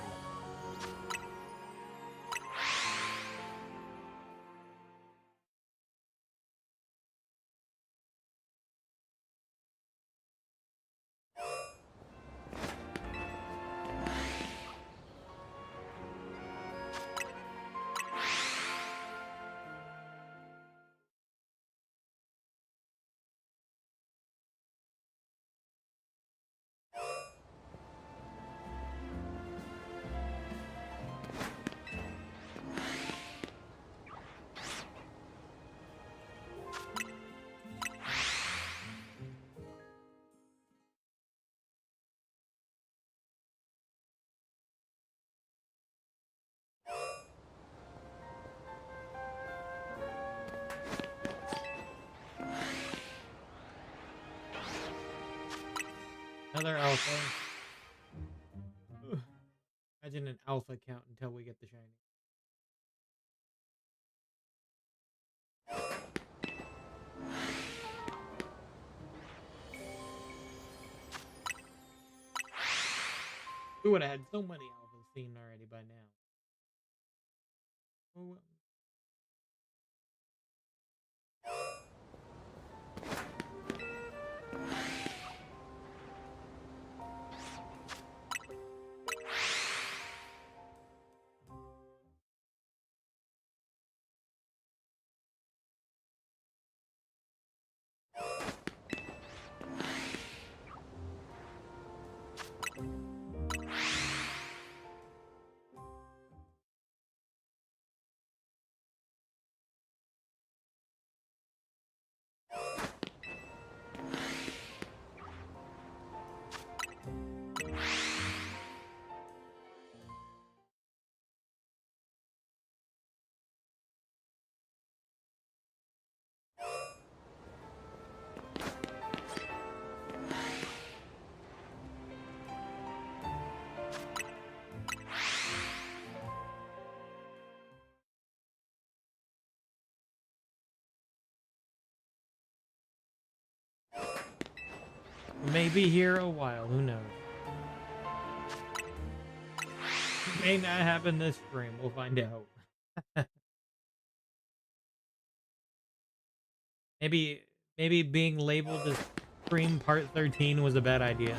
Another alpha. Ugh. Imagine an alpha count until we get the shiny. We would have had so many alphas seen already by now. Oh, well. We may be here a while, who knows? May not happen this stream, we'll find out. Maybe being labeled as stream part 13 was a bad idea.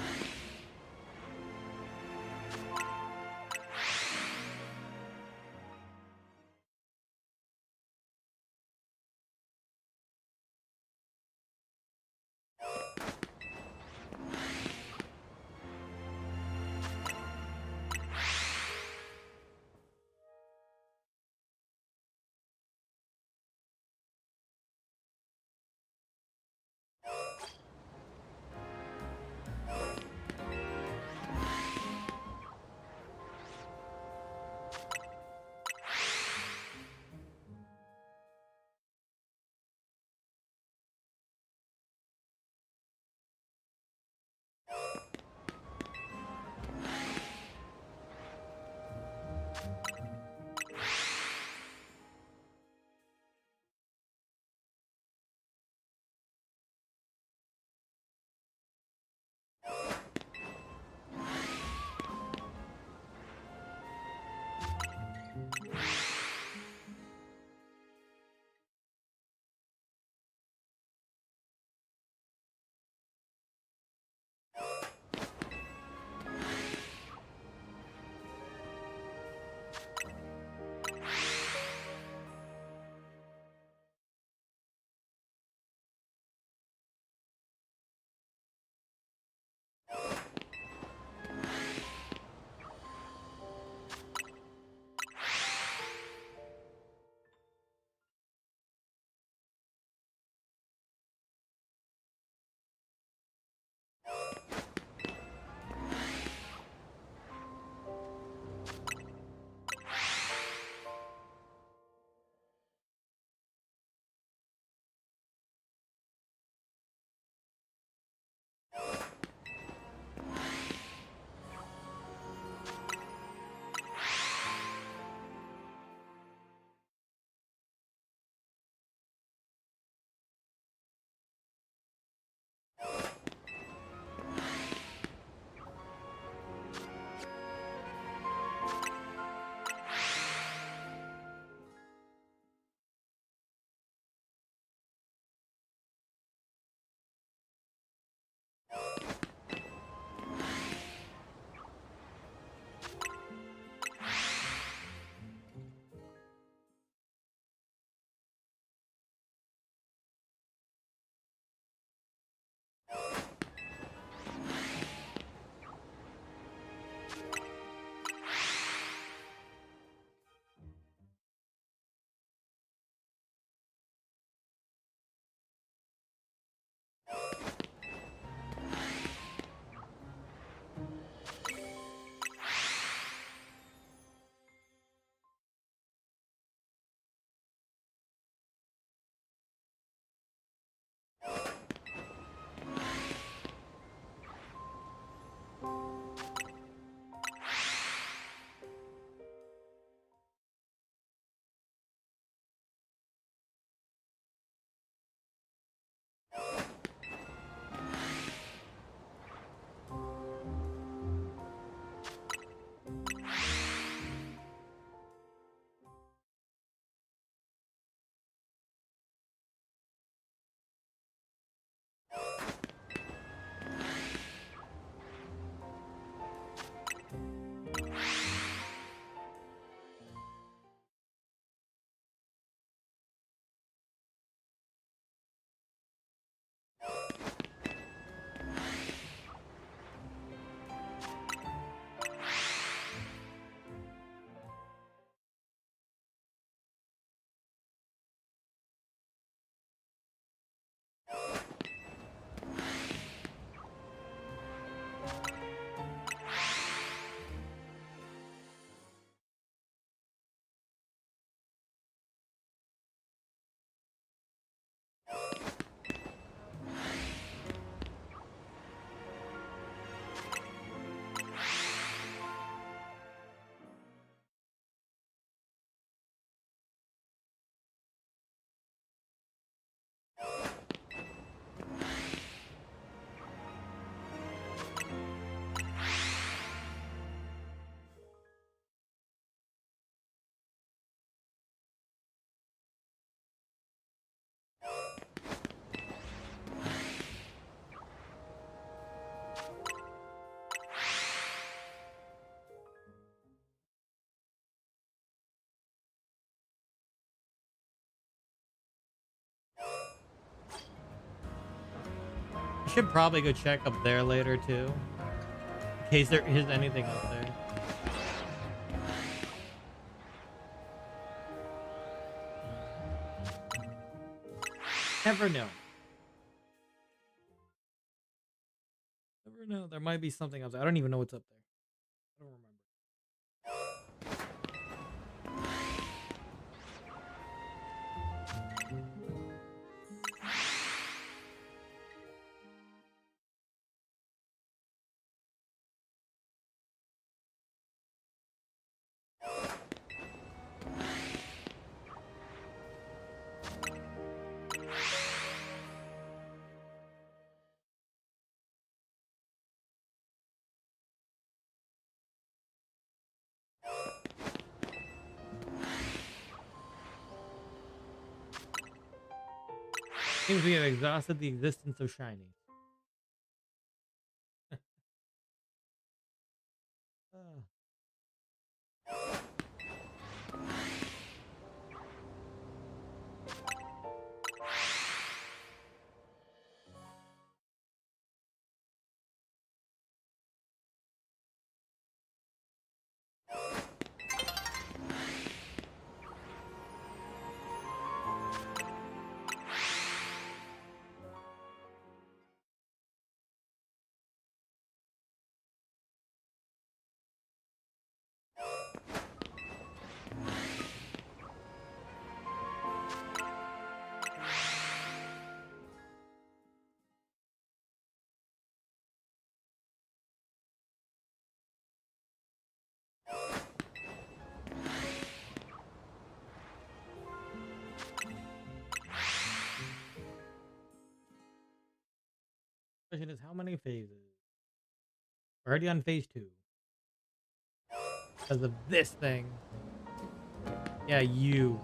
I should probably go check up there later too, in case there is anything up there. Never know. Never know. There might be something else. I don't even know what's up there. I don't remember. Seems we have exhausted the existence of shiny. Ah. Question is, how many phases? Already on phase 2. Because of this thing. Yeah, you.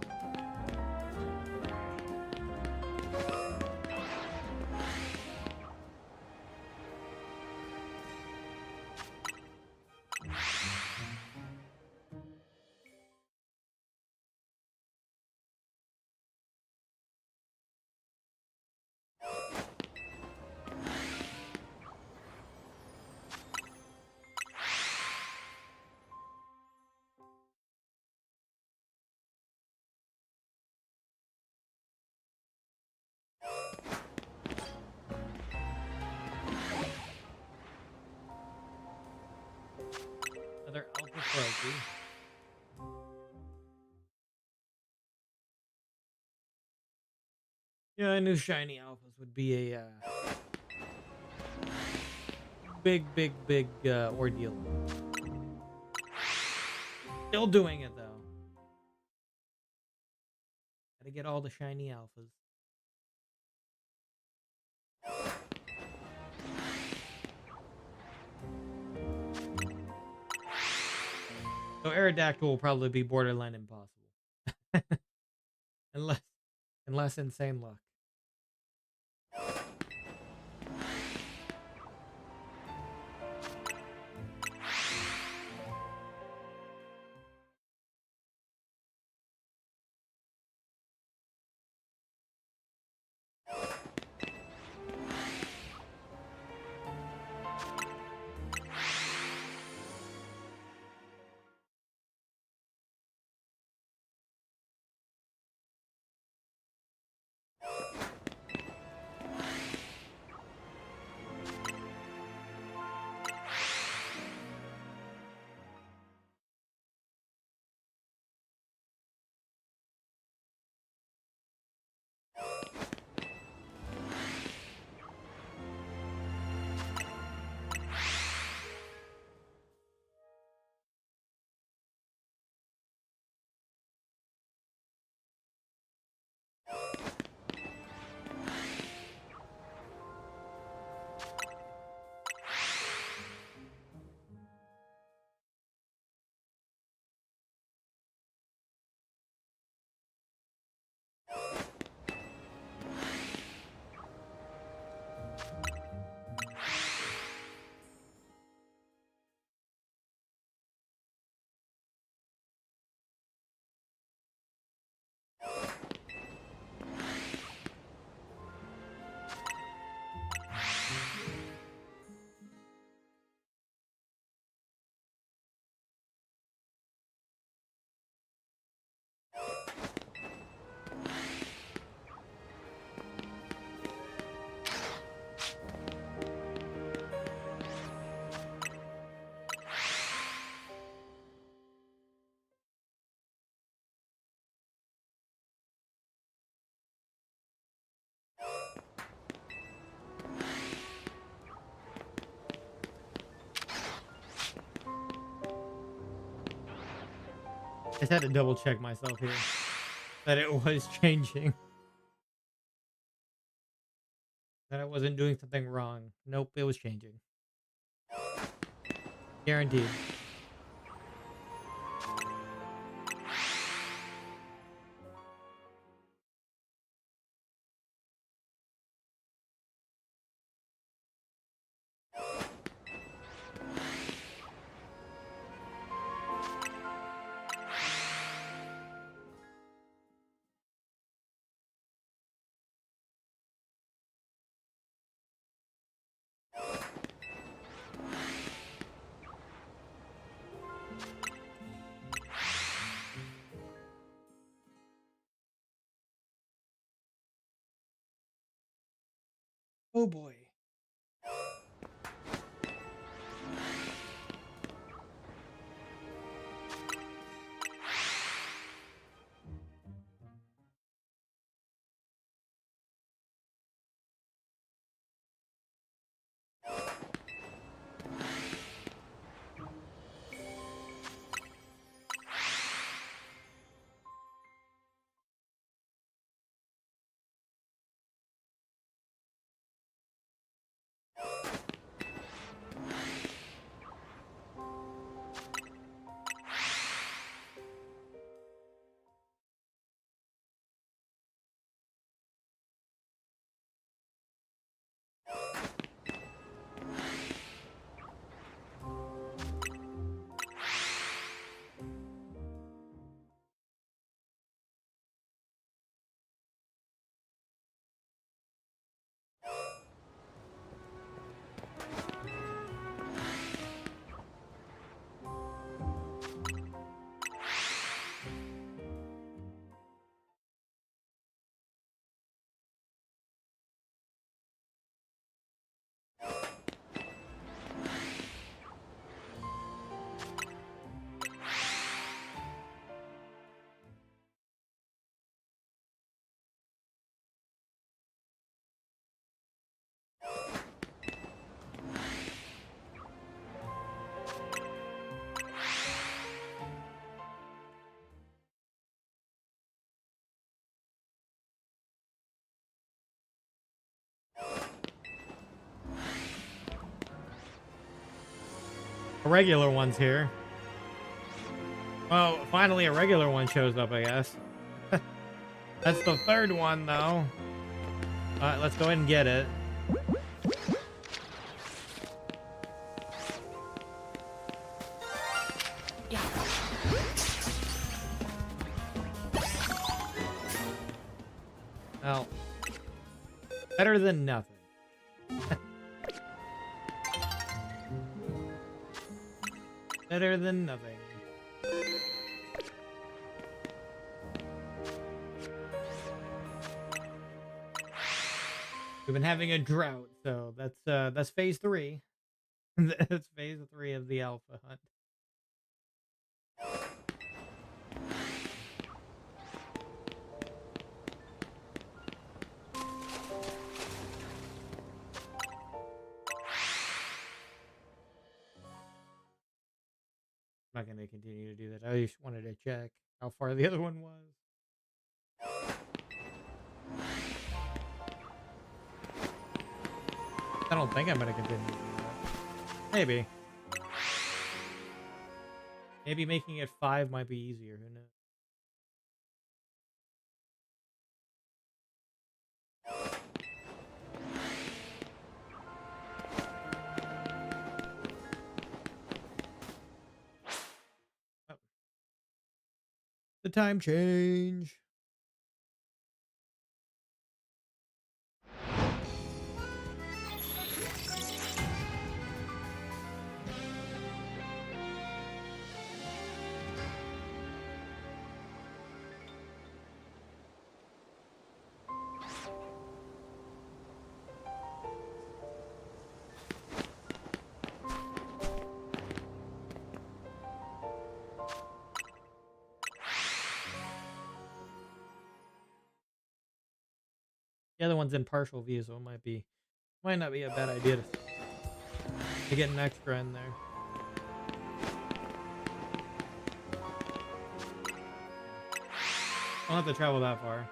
Another alpha Froakie. Yeah, I knew shiny alphas would be a big ordeal. Still doing it though. Gotta get all the shiny alphas. So Aerodactyl will probably be borderline impossible. unless unless insane luck. just had to double check myself here that it was changing, that I wasn't doing something wrong. Nope, it was changing. Guaranteed. Oh boy. A regular one's here. Well, finally a regular one shows up, I guess. That's the third one, though. Alright, let's go ahead and get it. Well, better than nothing. Better than nothing. We've been having a drought, so that's phase 3. That's phase 3 of the alpha hunt. I'm not going to continue to do that. I just wanted to check how far the other one was. I don't think I'm going to continue to do that. Maybe. Maybe making it 5 might be easier. Who knows? Oh. The time change. The other one's in partial view, so it might not be a bad idea to get an extra in there. I'll have to travel that far.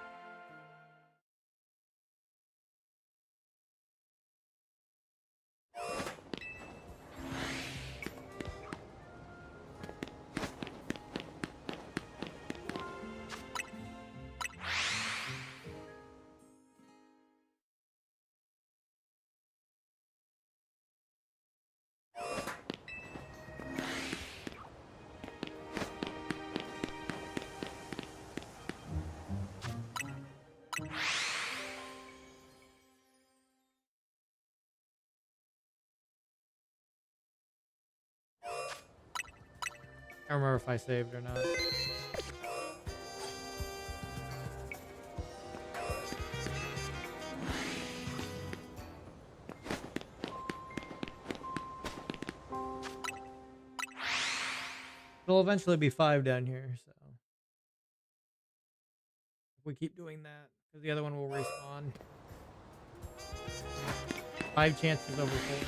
I don't remember if I saved or not. It'll eventually be 5 down here, so if we keep doing that, because the other one will respawn. 5 chances over 4.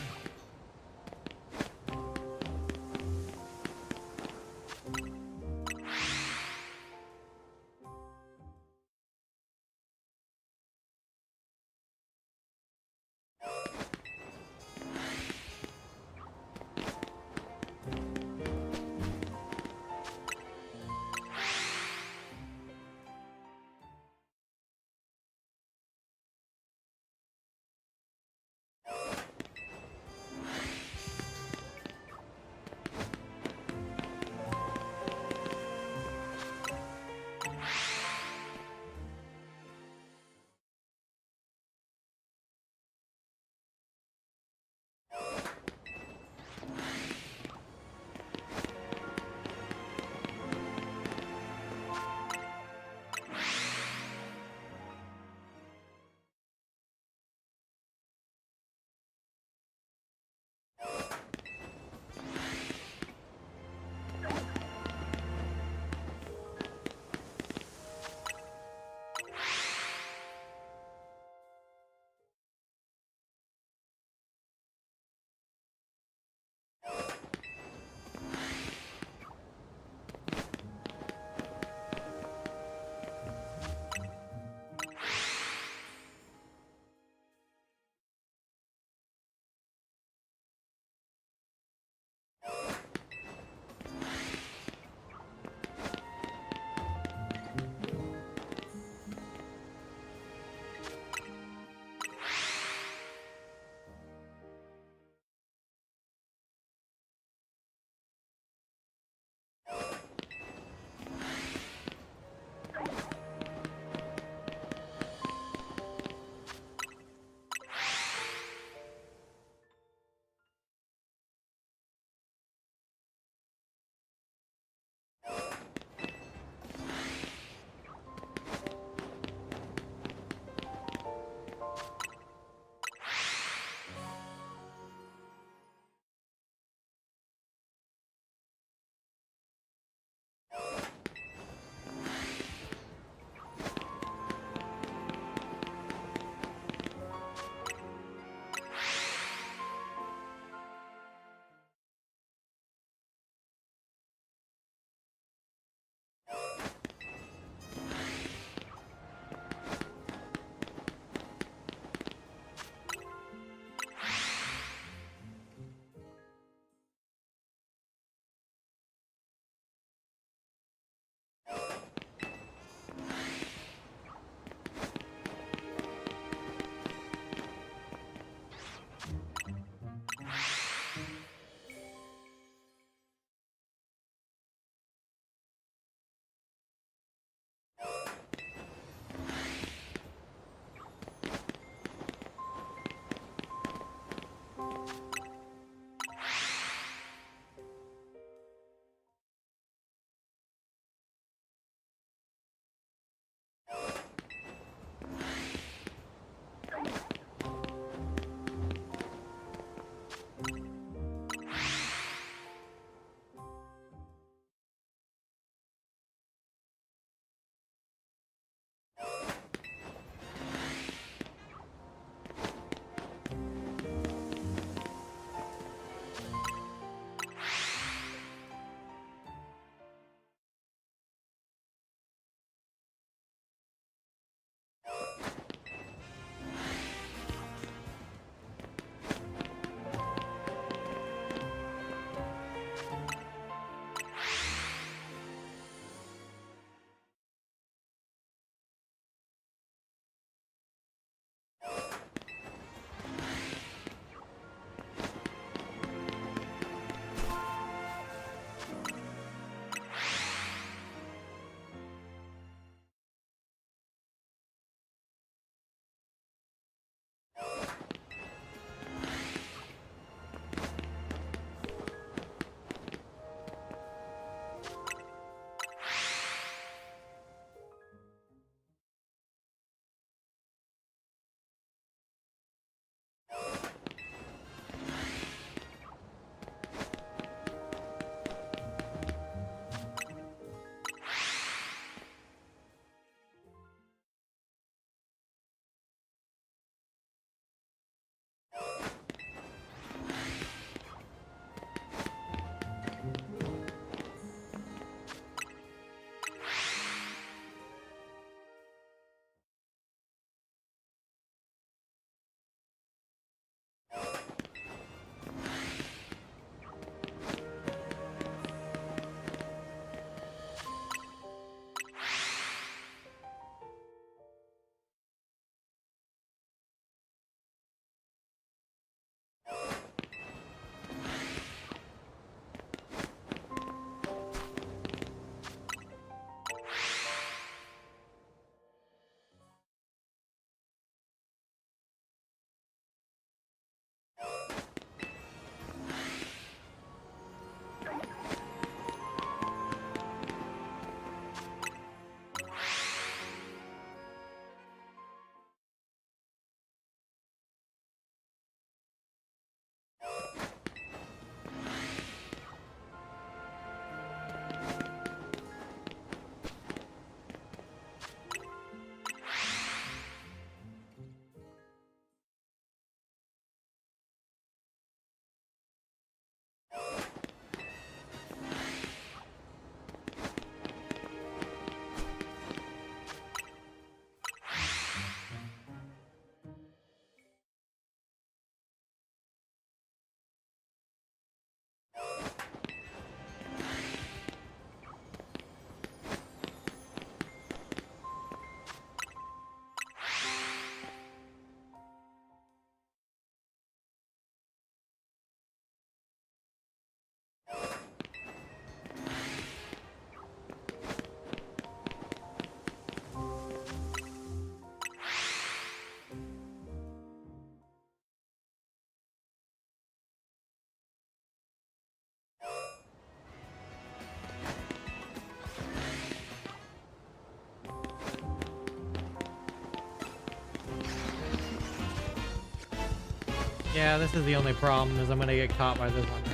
Yeah, this is the only problem, is I'm gonna get caught by this one now.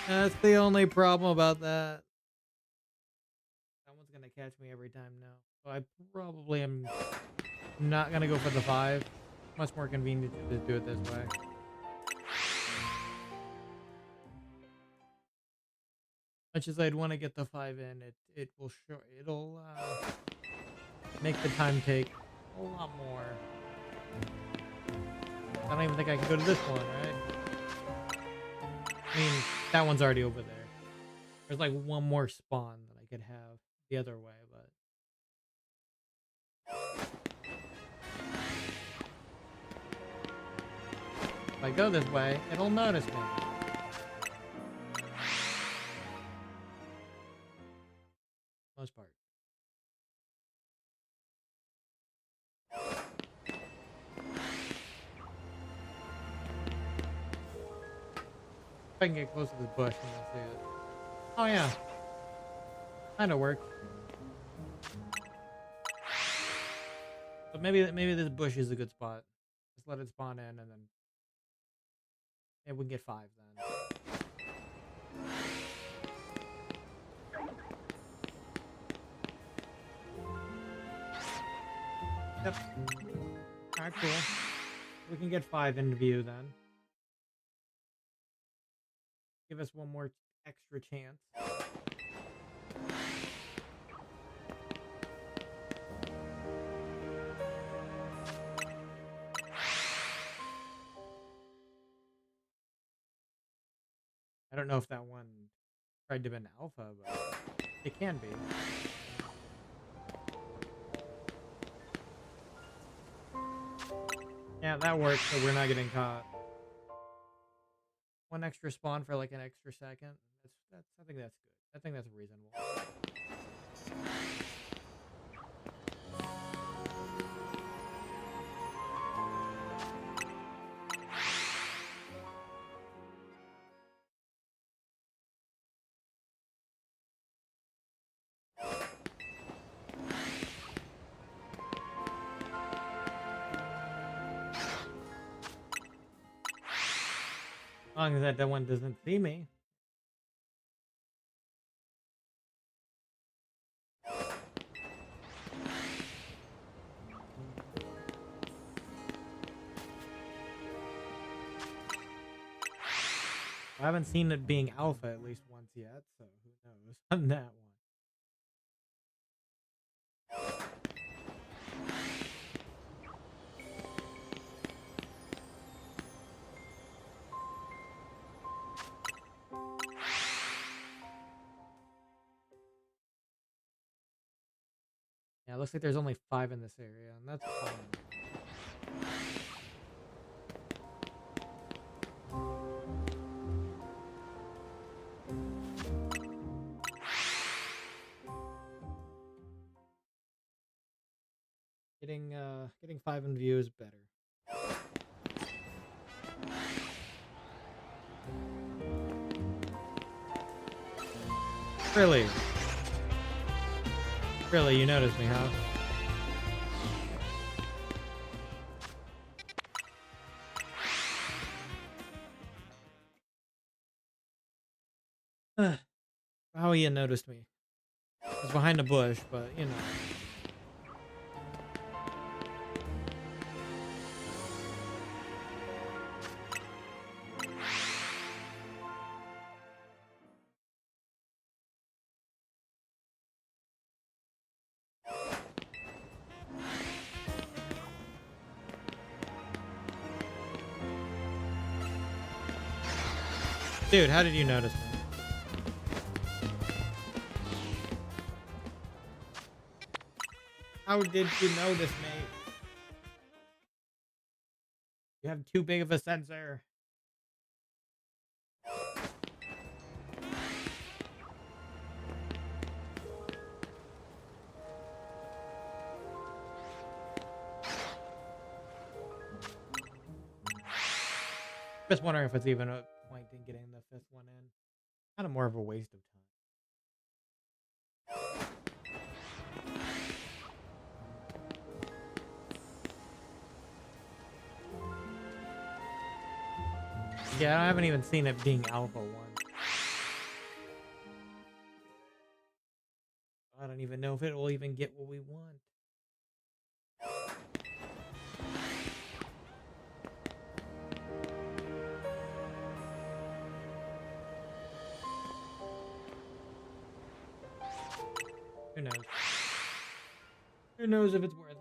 That's the only problem about that. That one's gonna catch me every time now. So I probably am not gonna go for the 5. Much more convenient to just do it this way. Much as I'd want to get the 5 in, it'll make the time take a lot more. I don't even think I can go to this one, right? I mean, that one's already over there. There's like one more spawn that I could have the other way, but if I go this way, it'll notice me. Most part. If I can get close to this bush and I'll see it. Oh yeah. Kinda worked. But maybe this bush is a good spot. Just let it spawn in and then maybe we can get 5 then. Yep. Alright, cool. We can get 5 into view then. Give us one more extra chance. I don't know if that one tried to be an alpha, but it can be. Yeah, that works, so we're not getting caught. One extra spawn for like an extra second. I think that's good. I think that's reasonable. As long as that one doesn't see me. I haven't seen it being alpha at least once yet, so who knows on that one. Yeah, it looks like there's only 5 in this area, and that's fine. Getting 5 in view is better. Really? Really, you noticed me, huh? How you noticed me? I was behind a bush, but you know. Dude, how did you notice me? How did you notice me? You have too big of a sensor. Just wondering if it's even a point in getting the 5th one in. Kind of more of a waste of time. Yeah, I haven't even seen it being alpha 1. I don't even know if it will even get what we want. Who knows? Who knows if it's worth it?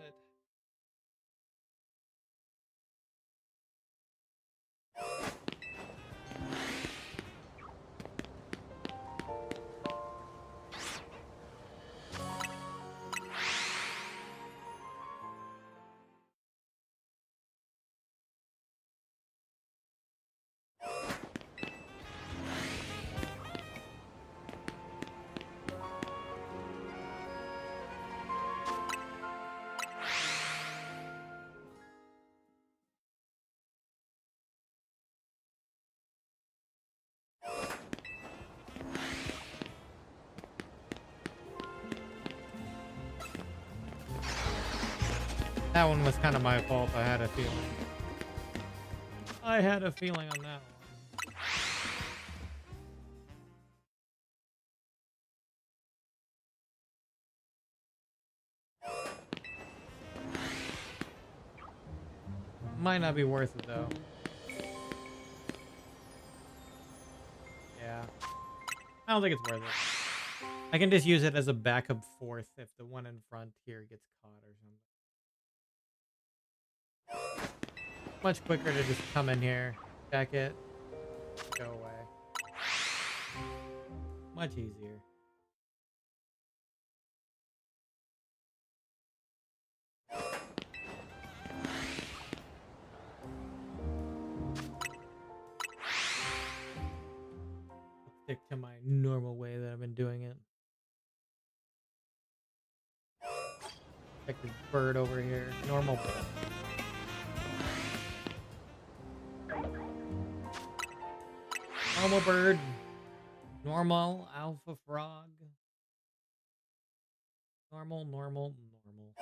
That one was kind of my fault. I had a feeling. I had a feeling on that one. Might not be worth it though. Yeah. I don't think it's worth it. I can just use it as a backup fourth if the one in front here gets caught or something. Much quicker to just come in here, check it, go away. Much easier. Stick to my normal way that I've been doing it. Check this bird over here. Normal bird. Normal bird. Normal alpha frog. Normal, normal, normal.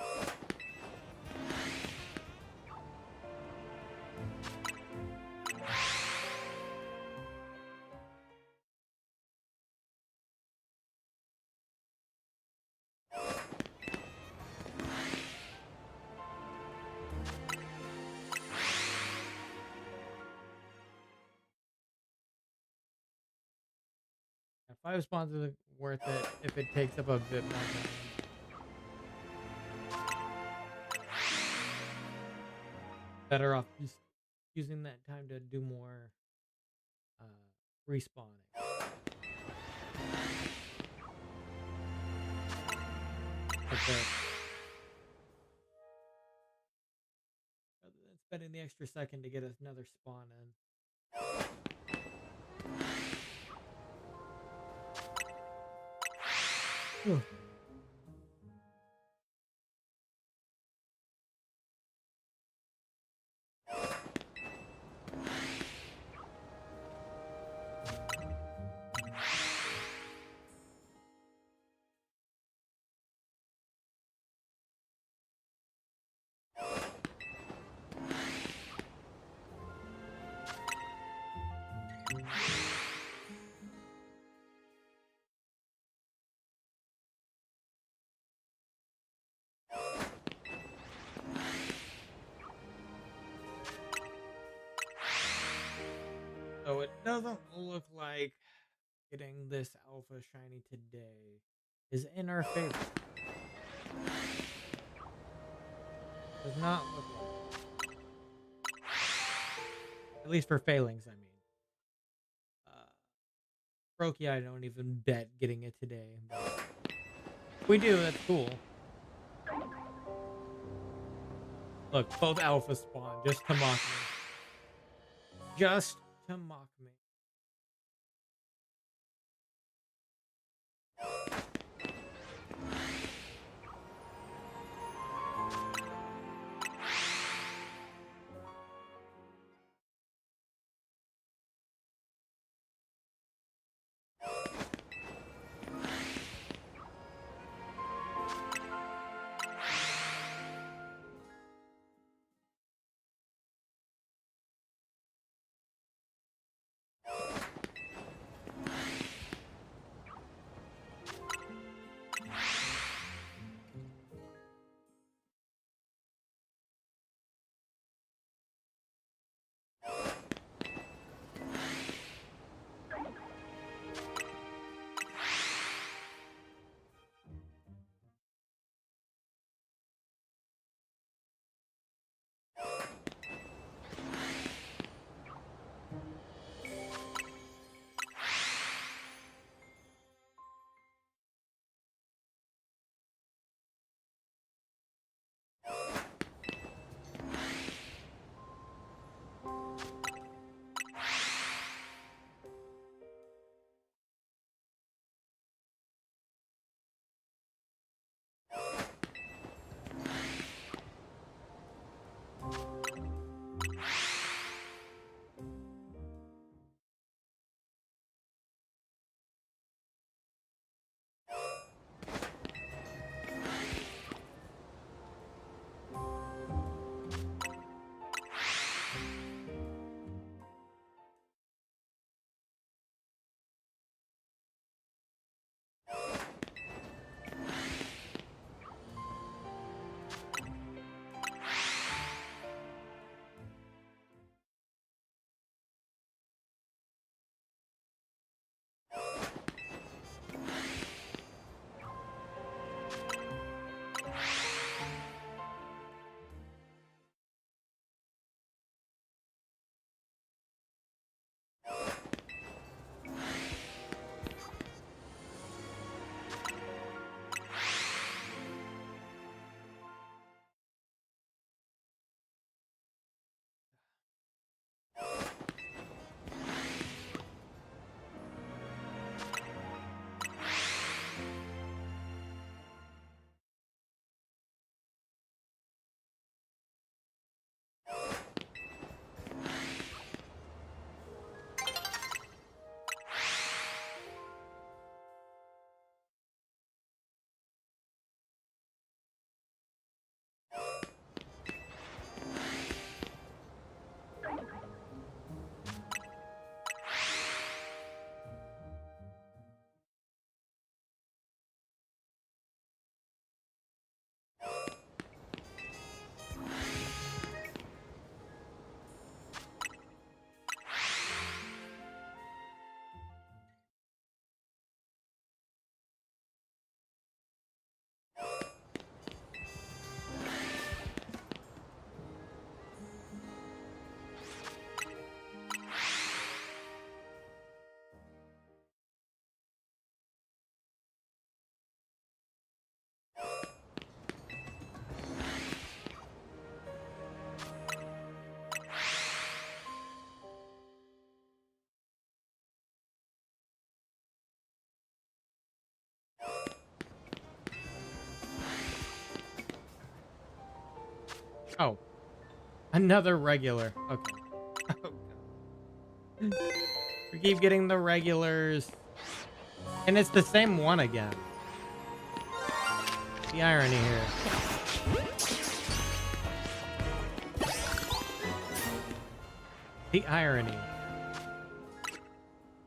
Yeah, 5 spawns is worth it if it takes up a bit more time. Better off just using that time to do more respawning. Like this. Rather than spending the extra second to get another spawn in. So it doesn't look like getting this alpha shiny today is in our favor. Does not look like it. At least for Falinks, I mean. Froakie, I don't even bet getting it today. But if we do, that's cool. Look, both alpha spawn just to mock me. Just to mock me. Oh, another regular. Okay. Oh, God. We keep getting the regulars. And it's the same one again. The irony here. The irony.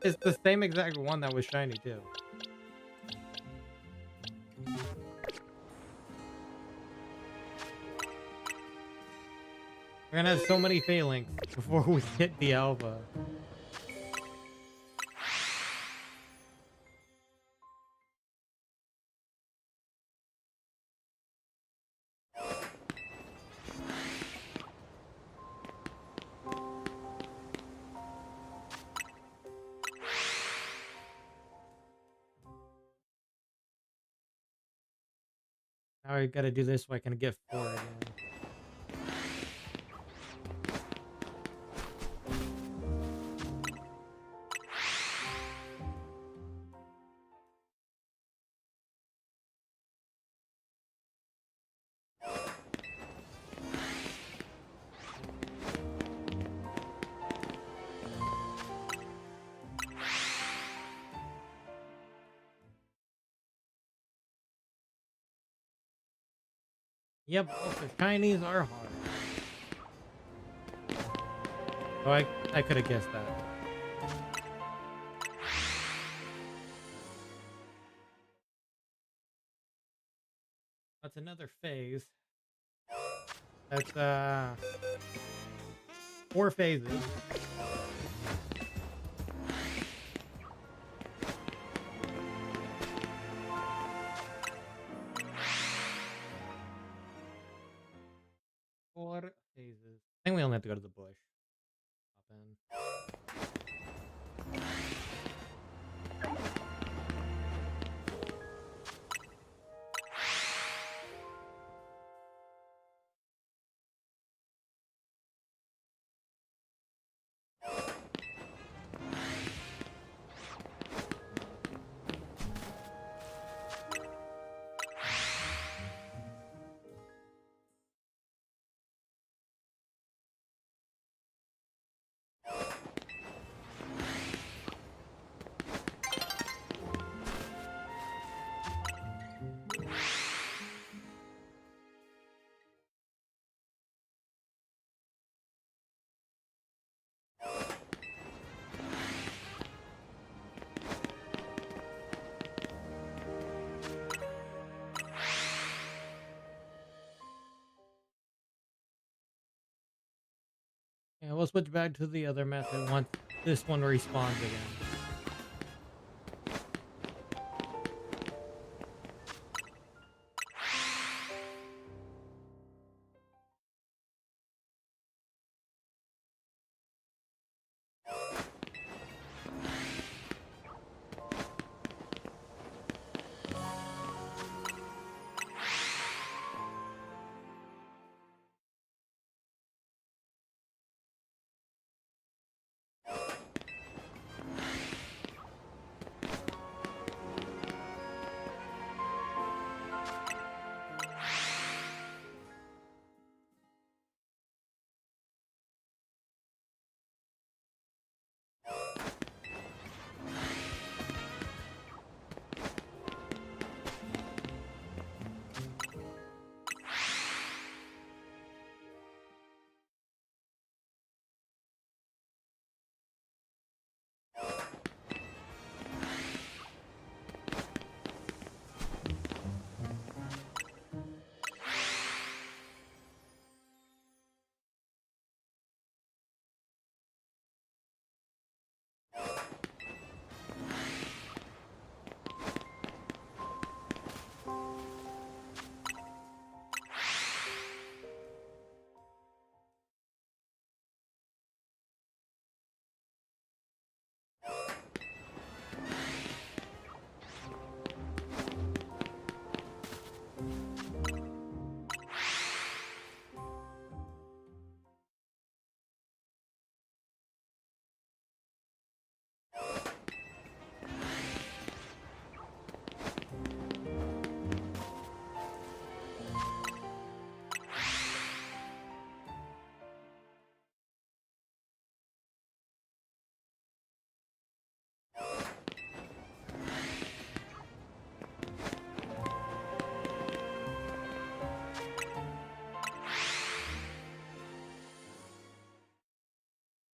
It's the same exact one that was shiny too. We're gonna have so many Falinks before we hit the alpha. Now I gotta do this so I can get 4 again. Yep, also shinies are hard. Oh, I could have guessed that. That's another phase. That's 4 phases. Four phases. I think we only have to go to the bush. Hop in. Yeah, we'll switch back to the other method once this one respawns again.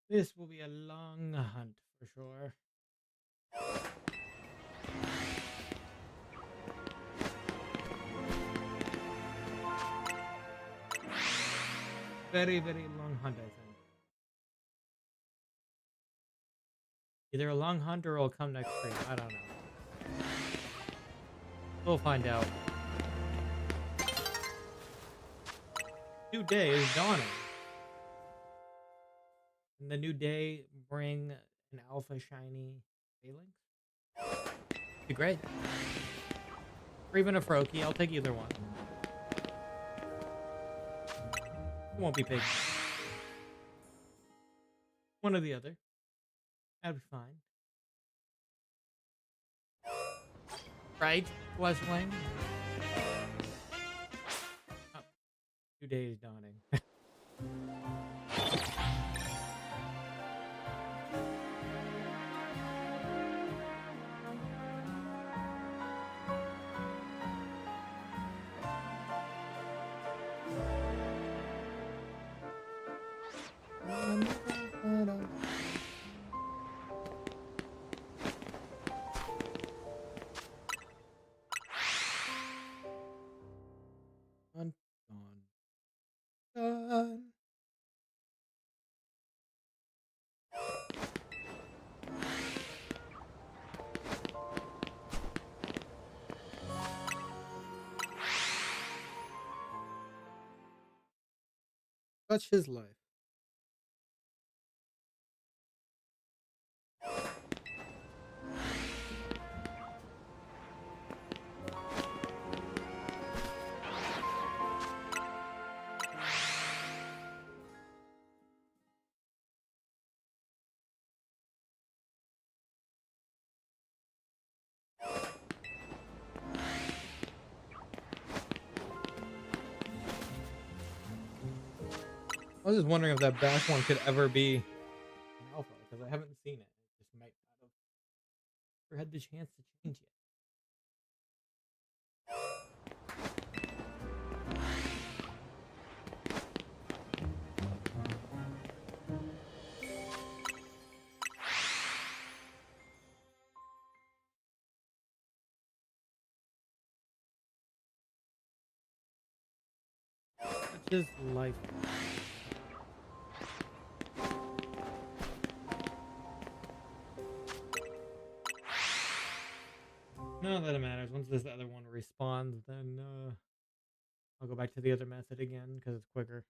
This will be a long hunt for sure. Very, very long hunt, I think. Either a long hunt or it'll come next stream. I don't know. We'll find out. New day is dawning. And the new day bring an alpha shiny Falinks. Be great. Or even a Froakie. I'll take either one. It won't be big. One or the other. That'd be fine. Right, Westling? Oh, new day is dawning. Dun, dun, dun. Such his life. I was just wondering if that back one could ever be an alpha, because I haven't seen it. It just might not have ever had the chance to change it. Such his life. None that it matters. Once this other one respawns, then I'll go back to the other method again because it's quicker.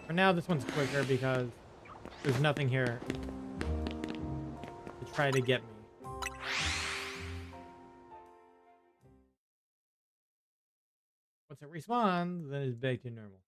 For now, this one's quicker because there's nothing here to try to get me. Once it respawns, then it's back to normal.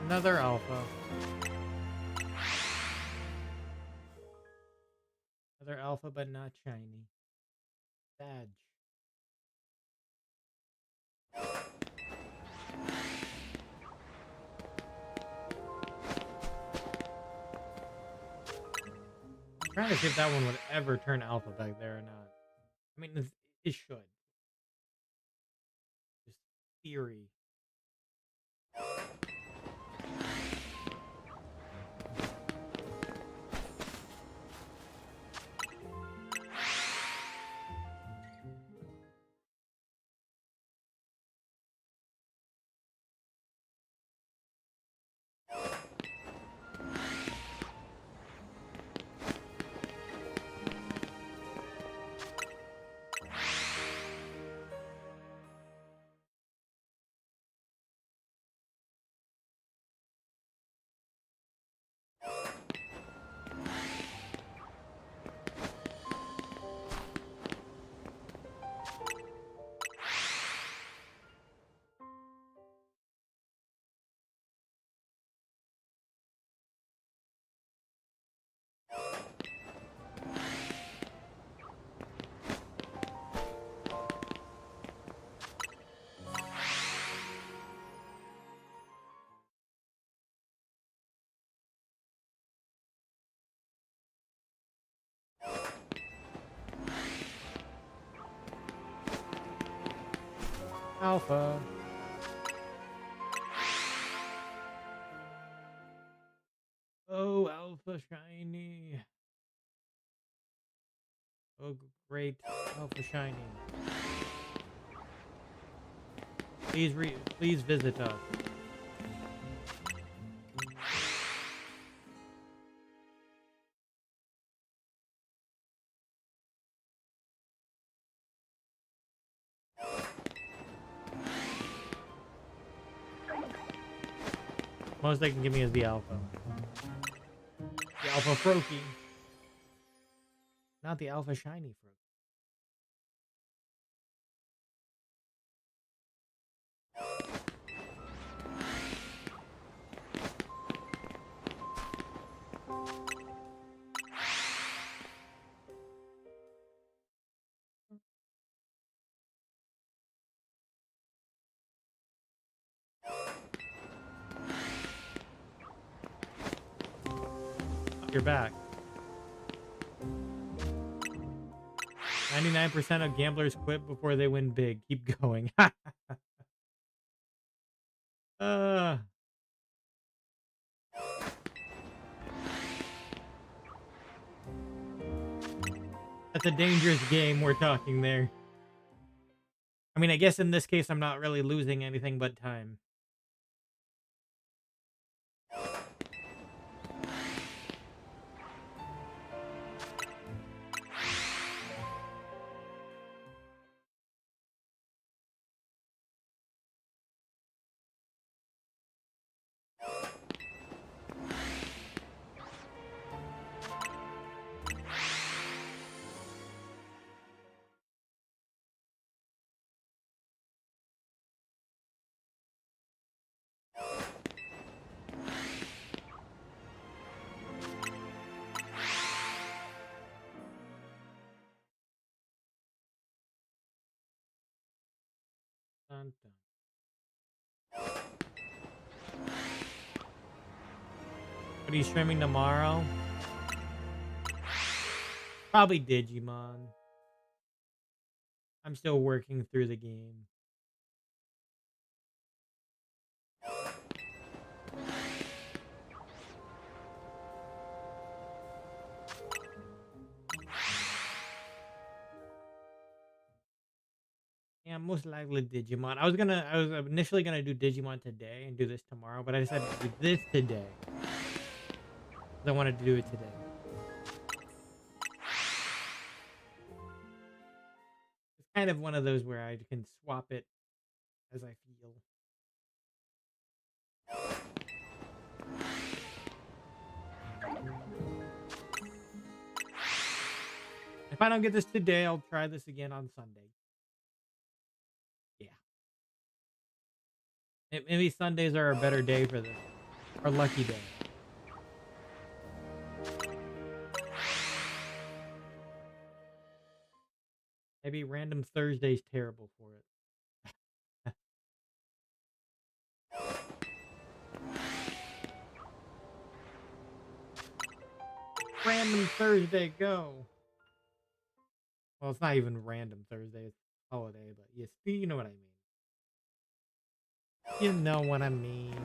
Another alpha. Another alpha, but not shiny. Badge. I'm trying to see if that one would ever turn alpha back there or not. I mean, it should. Just theory. Alpha. Oh, Alpha Shiny. Oh, great. Alpha Shiny. Please visit us. Most they can give me is the Alpha. The Alpha Froakie. Not the Alpha Shiny Froakie. You're back. 99% of gamblers quit before they win big. Keep going. uh, that's a dangerous game we're talking there. I mean, I guess in this case, I'm not really losing anything but time. Dun, dun. What are you streaming tomorrow? Probably Digimon. I'm still working through the game. Yeah, most likely Digimon. I was initially gonna do Digimon today and do this tomorrow, but I decided to do this today. 'Cause I wanted to do it today. It's kind of one of those where I can swap it as I feel. If I don't get this today, I'll try this again on Sunday. Yeah. Maybe Sundays are a better day for this. Or lucky day. Maybe random Thursday's terrible for it. Random Thursday, go. Well, it's not even random Thursday. It's holiday, but yes, you know what I mean. You know what I mean.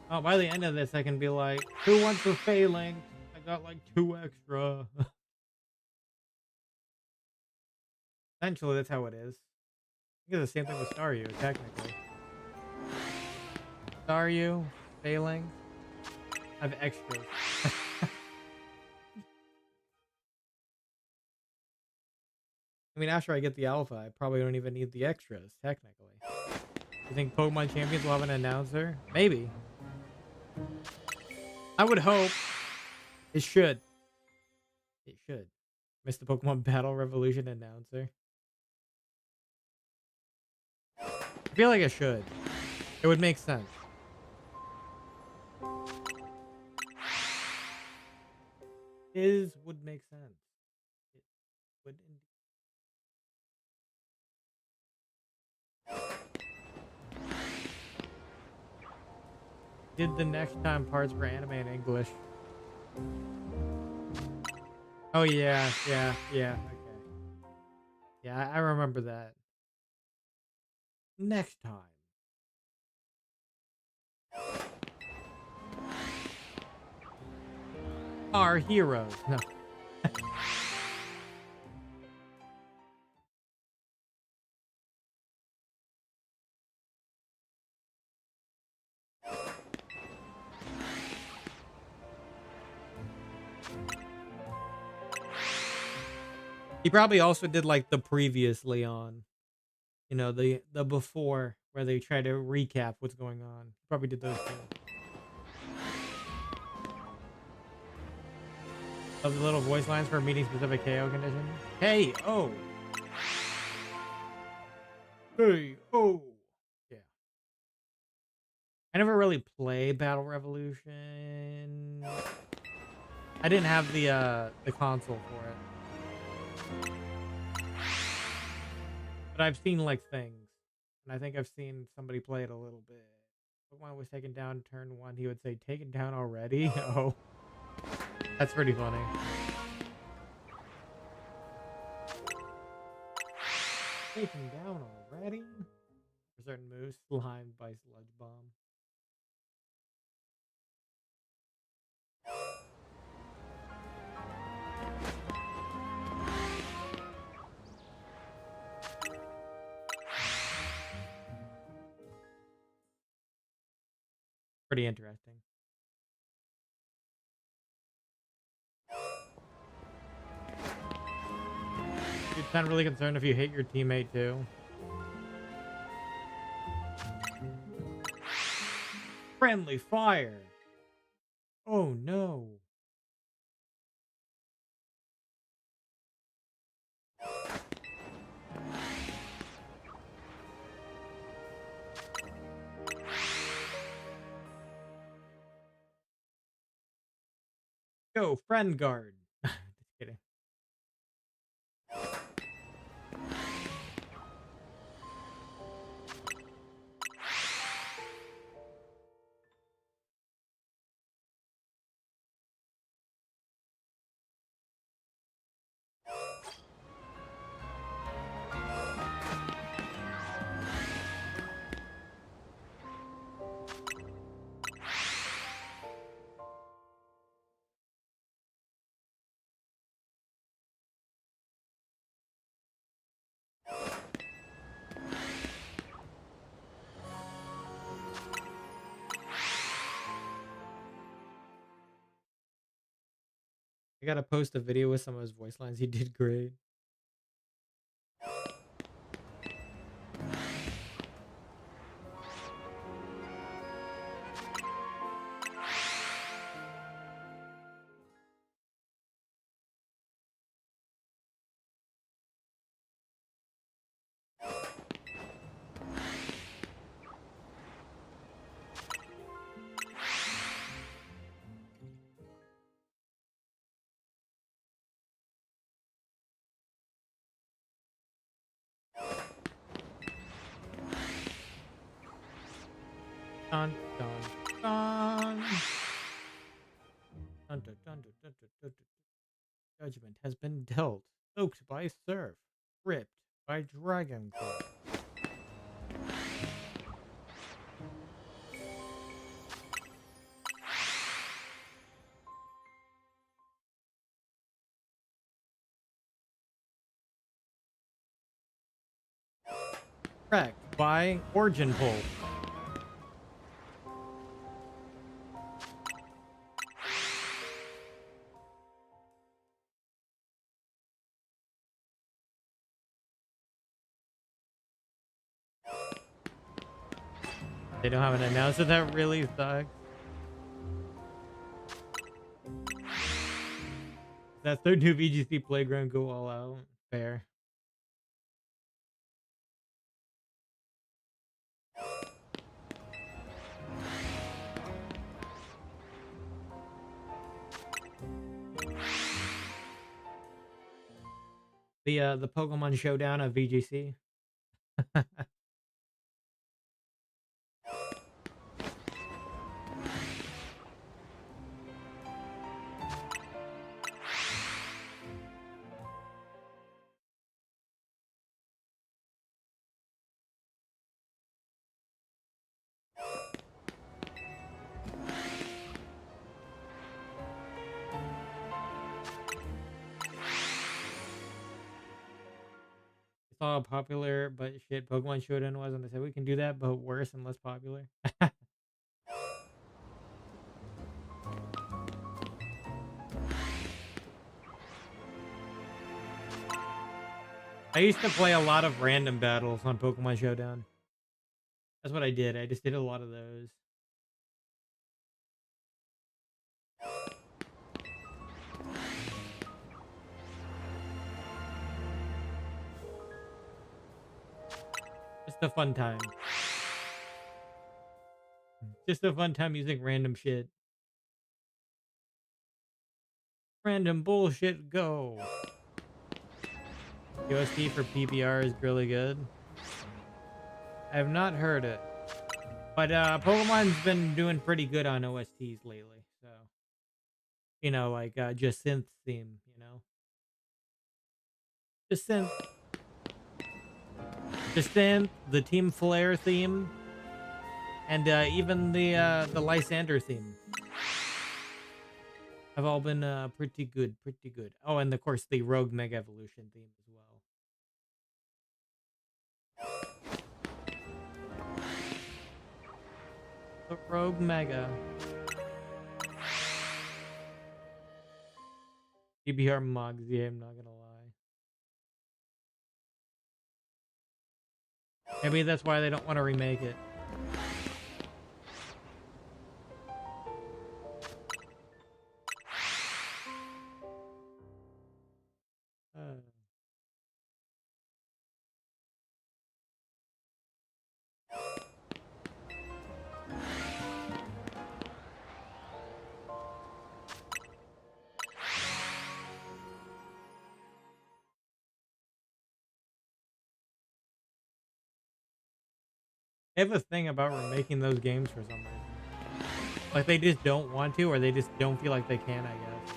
Oh, by the end of this, I can be like, who wants a Falinks? I got like 2 extra. Essentially, that's how it is. I think it's the same thing with Staryu, technically. Staryu, Falinks, I have extras. I I mean, after I get the alpha, I probably don't even need the extras, technically. You think Pokemon Champions will have an announcer? Maybe. I would hope. It should. It should. Miss the Pokemon Battle Revolution announcer. I feel like it should. It would make sense. Would make sense. It would indeed. Did the next time parts for anime in English? Oh yeah, okay. Yeah, I remember that. Next time. Our heroes. No. He probably also did like the previously on, you know, the before where they try to recap what's going on. Probably did those too. Of the little voice lines for meeting specific KO condition. Hey, oh. Hey, oh. Yeah. I never really played Battle Revolution. I didn't have the console for it. But I've seen like things. And I think I've seen somebody play it a little bit. Pokemon was taken down turn 1, he would say, "Taken down already?" Oh. That's pretty funny. Taken down already? For certain moves, slimed by Sludge Bomb. Pretty interesting. You'd sound really concerned if you hit your teammate too. Friendly fire! Oh no. Go, friend guard. Just kidding. I gotta post a video with some of his voice lines. He did great. Dun, dun, dun. Dun, dun, dun, dun, dun, dun, dun, dun. Judgment has been dealt. Soaked by surf. Ripped by dragon claw. Wrecked by origin pull. They don't have an announcer. That really sucks. That's their new VGC playground. Go all out. Fair. The Pokemon Showdown of VGC. Saw how popular but shit Pokemon Showdown was, and they said we can do that, but worse and less popular. I used to play a lot of random battles on Pokemon Showdown. That's what I did. I just did a lot of those. Just a fun time. Just a fun time using random shit. Random bullshit, go. USD for PBR is really good. I have not heard it. But Pokemon's been doing pretty good on OSTs lately. So, you know, like just synth theme, you know? Just synth. Just synth, the Team Flare theme, and even the Lysander theme have all been pretty good, pretty good. Oh, and of course the Rogue Mega Evolution theme as well. The Rogue Mega. PBR mugs, yeah, I'm not gonna lie. Maybe that's why they don't want to remake it. They have a thing about remaking those games for some reason. Like they just don't want to, or they just don't feel like they can, I guess.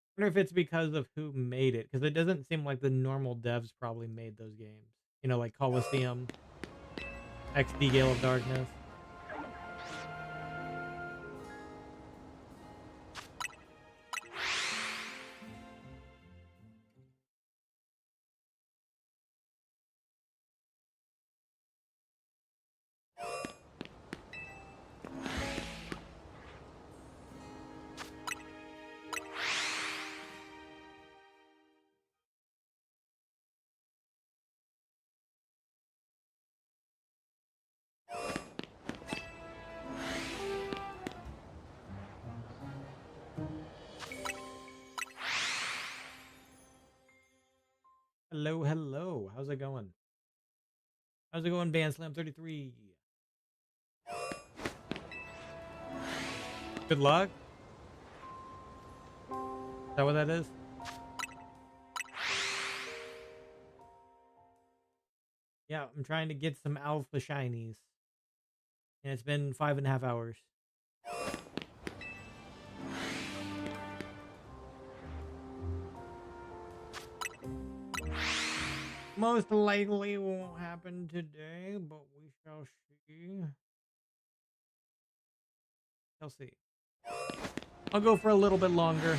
I wonder if it's because of who made it, because it doesn't seem like the normal devs probably made those games. You know, like Coliseum, XD Gale of Darkness. Hello, hello. How's it going? How's it going, Band Slam 33? Good luck. Is that what that is? Yeah, I'm trying to get some alpha shinies. And it's been 5.5 hours. Most likely won't happen today, but we shall see. Shall see. I'll go for a little bit longer.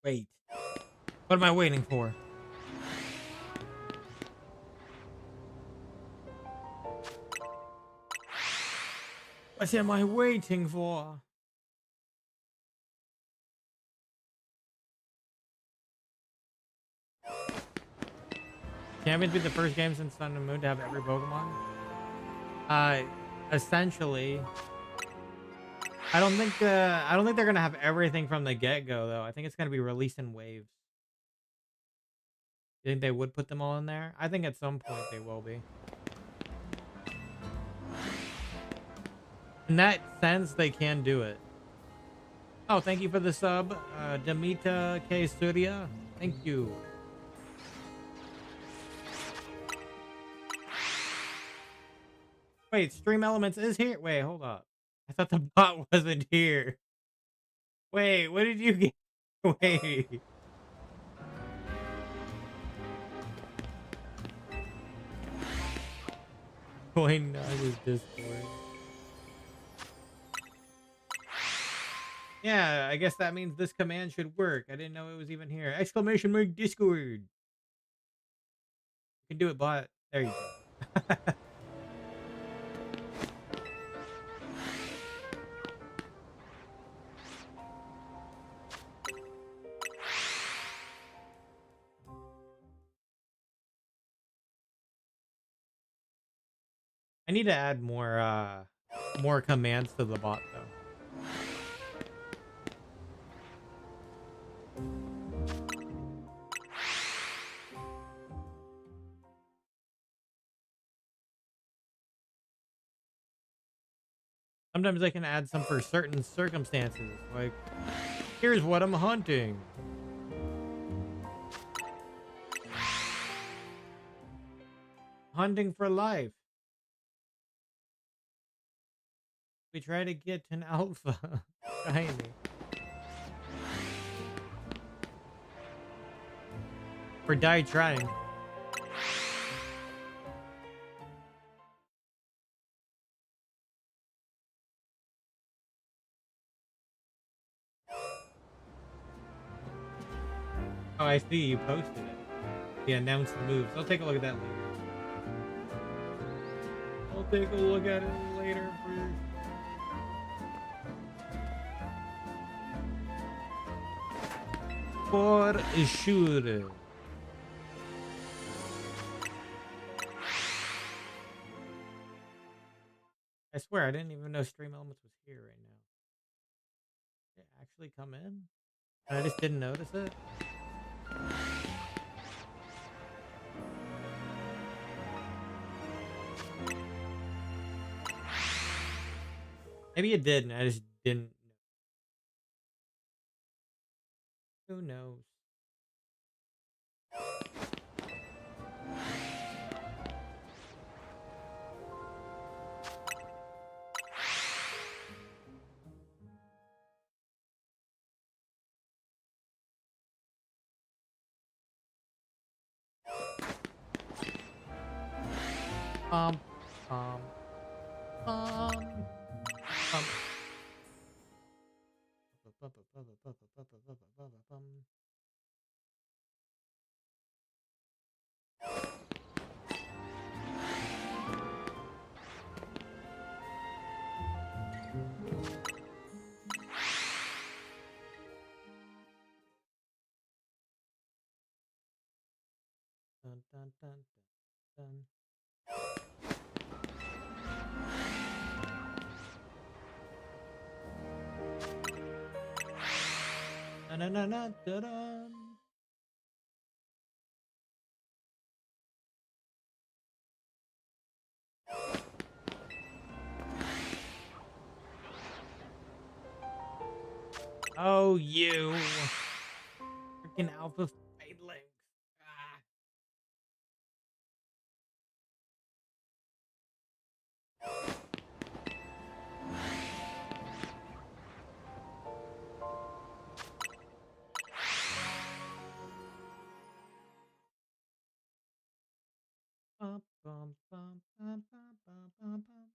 Wait. What am I waiting for? What am I waiting for? Champions be the first game since Sun and Moon to have every Pokemon? Essentially. I don't think they're gonna have everything from the get-go though. I think it's gonna be released in waves. You think they would put them all in there? I think at some point they will be. In that sense, they can do it. Oh, thank you for the sub, Demita K. Surya. Thank you. Wait, Stream Elements is here. Wait, hold up. I thought the bot wasn't here. Wait, what did you get? Wait. Going on his Discord. Yeah, I guess that means this command should work. I didn't know it was even here. Exclamation mark Discord. You can do it, bot. There you go. I need to add more commands to the bot though. Sometimes I can add some for certain circumstances, like, here's what I'm hunting. Hunting for life. We try to get an alpha. Shiny. Or die trying. Oh, I see you posted it. He announced the moves. I'll take a look at that later. I'll take a look at it later for sure. I swear I didn't even know Stream Elements was here right now. Did it actually come in? And I just didn't notice it? Maybe it did, and I just didn't. Who knows? Um, um, um. Dun, dun, dun, dun. Na, na, na, da, da. Oh, you. Freaking alpha Falinks. Ah. Bum, bum, bum, bum, bum, bum, bum, bum.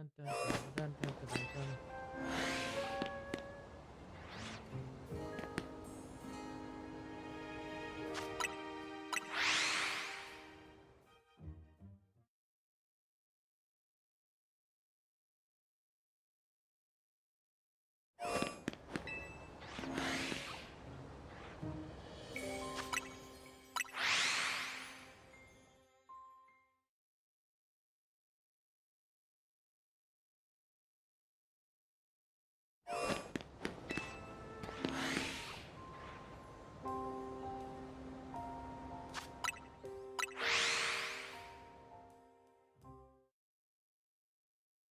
Dun, dun, dun, dun, dun, dun, dun, dun.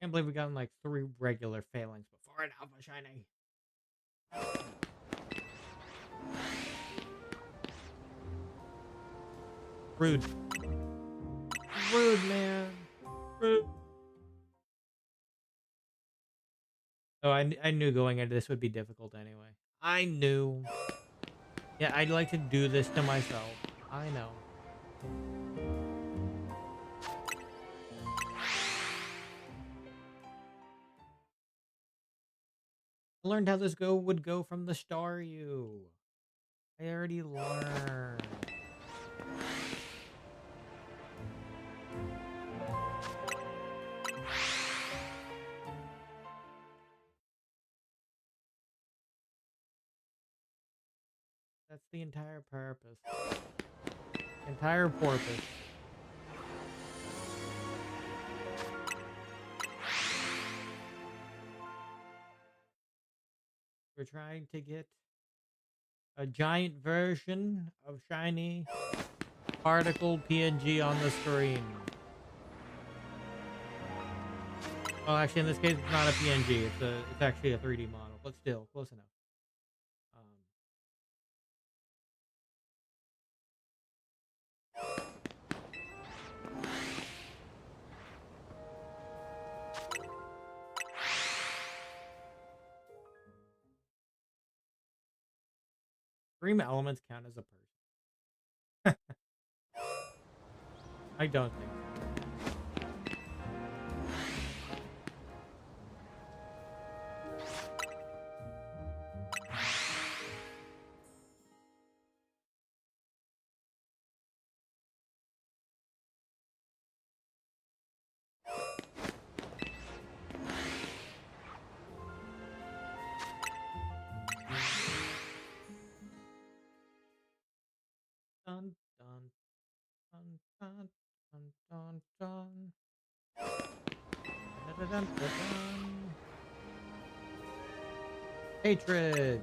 Can't believe we gotten like 3 regular failings before an alpha shiny. Rude. Rude, man. Rude. Oh, I knew going into this would be difficult anyway. I knew. Yeah, I'd like to do this to myself. I know. I learned how this would go from the Staryu. I already learned. That's the entire purpose. Entire porpoise. We're trying to get a giant version of shiny particle PNG on the screen. Well, actually, in this case, it's not a PNG. It's actually a 3D model, but still close enough. Dream elements count as a person. I don't think so. Dun, dun, dun, dun, dun, dun, dun. Dun, dun, dun, dun, dun. Hatred.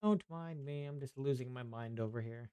Don't mind me. I'm just losing my mind over here.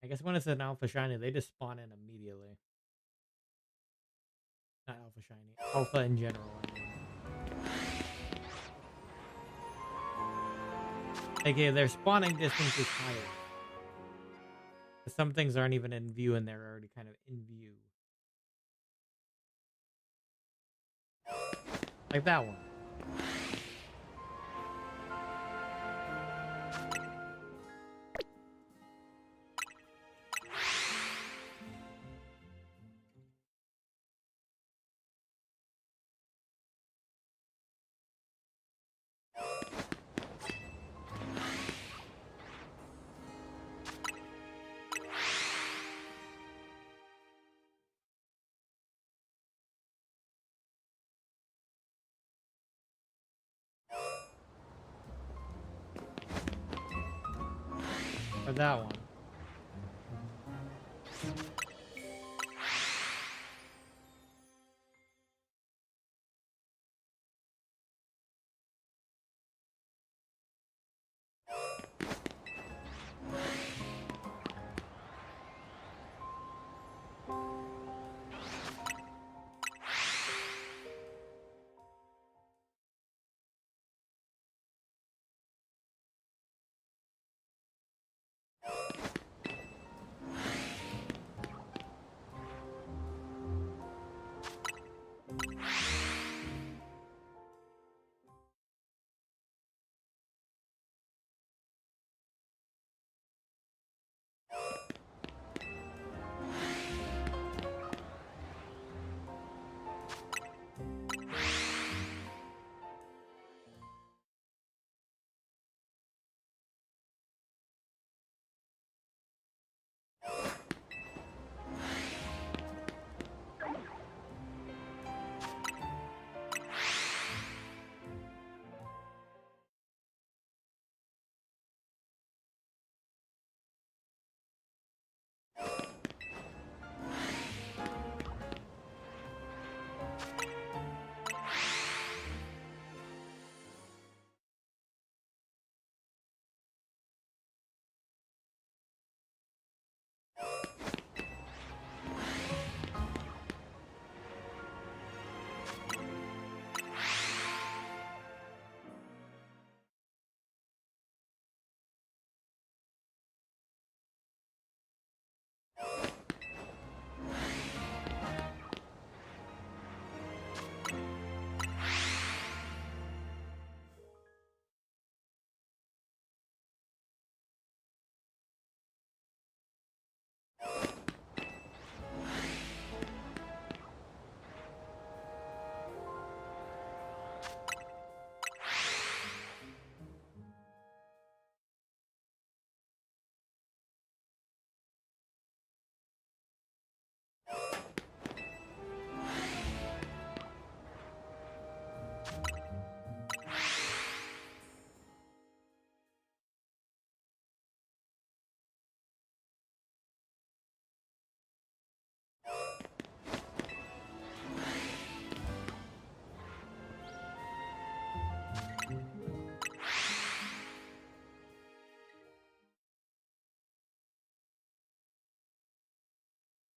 I guess when it's an alpha shiny, they just spawn in immediately. Not alpha shiny. Alpha in general, I mean. Okay, their spawning distance is higher. Some things aren't even in view and they're already kind of in view. Like that one. Or that one.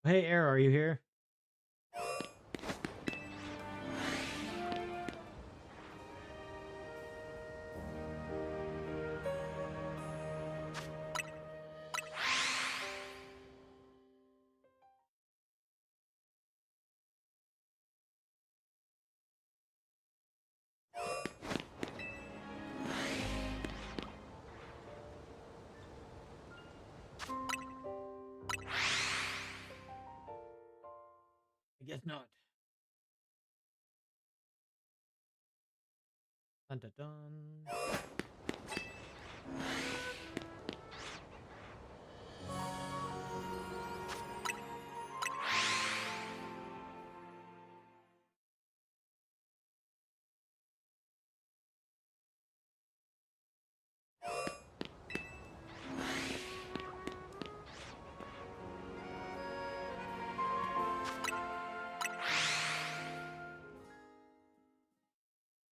Hey, Air, are you here? I guess not. Dun, dun, dun.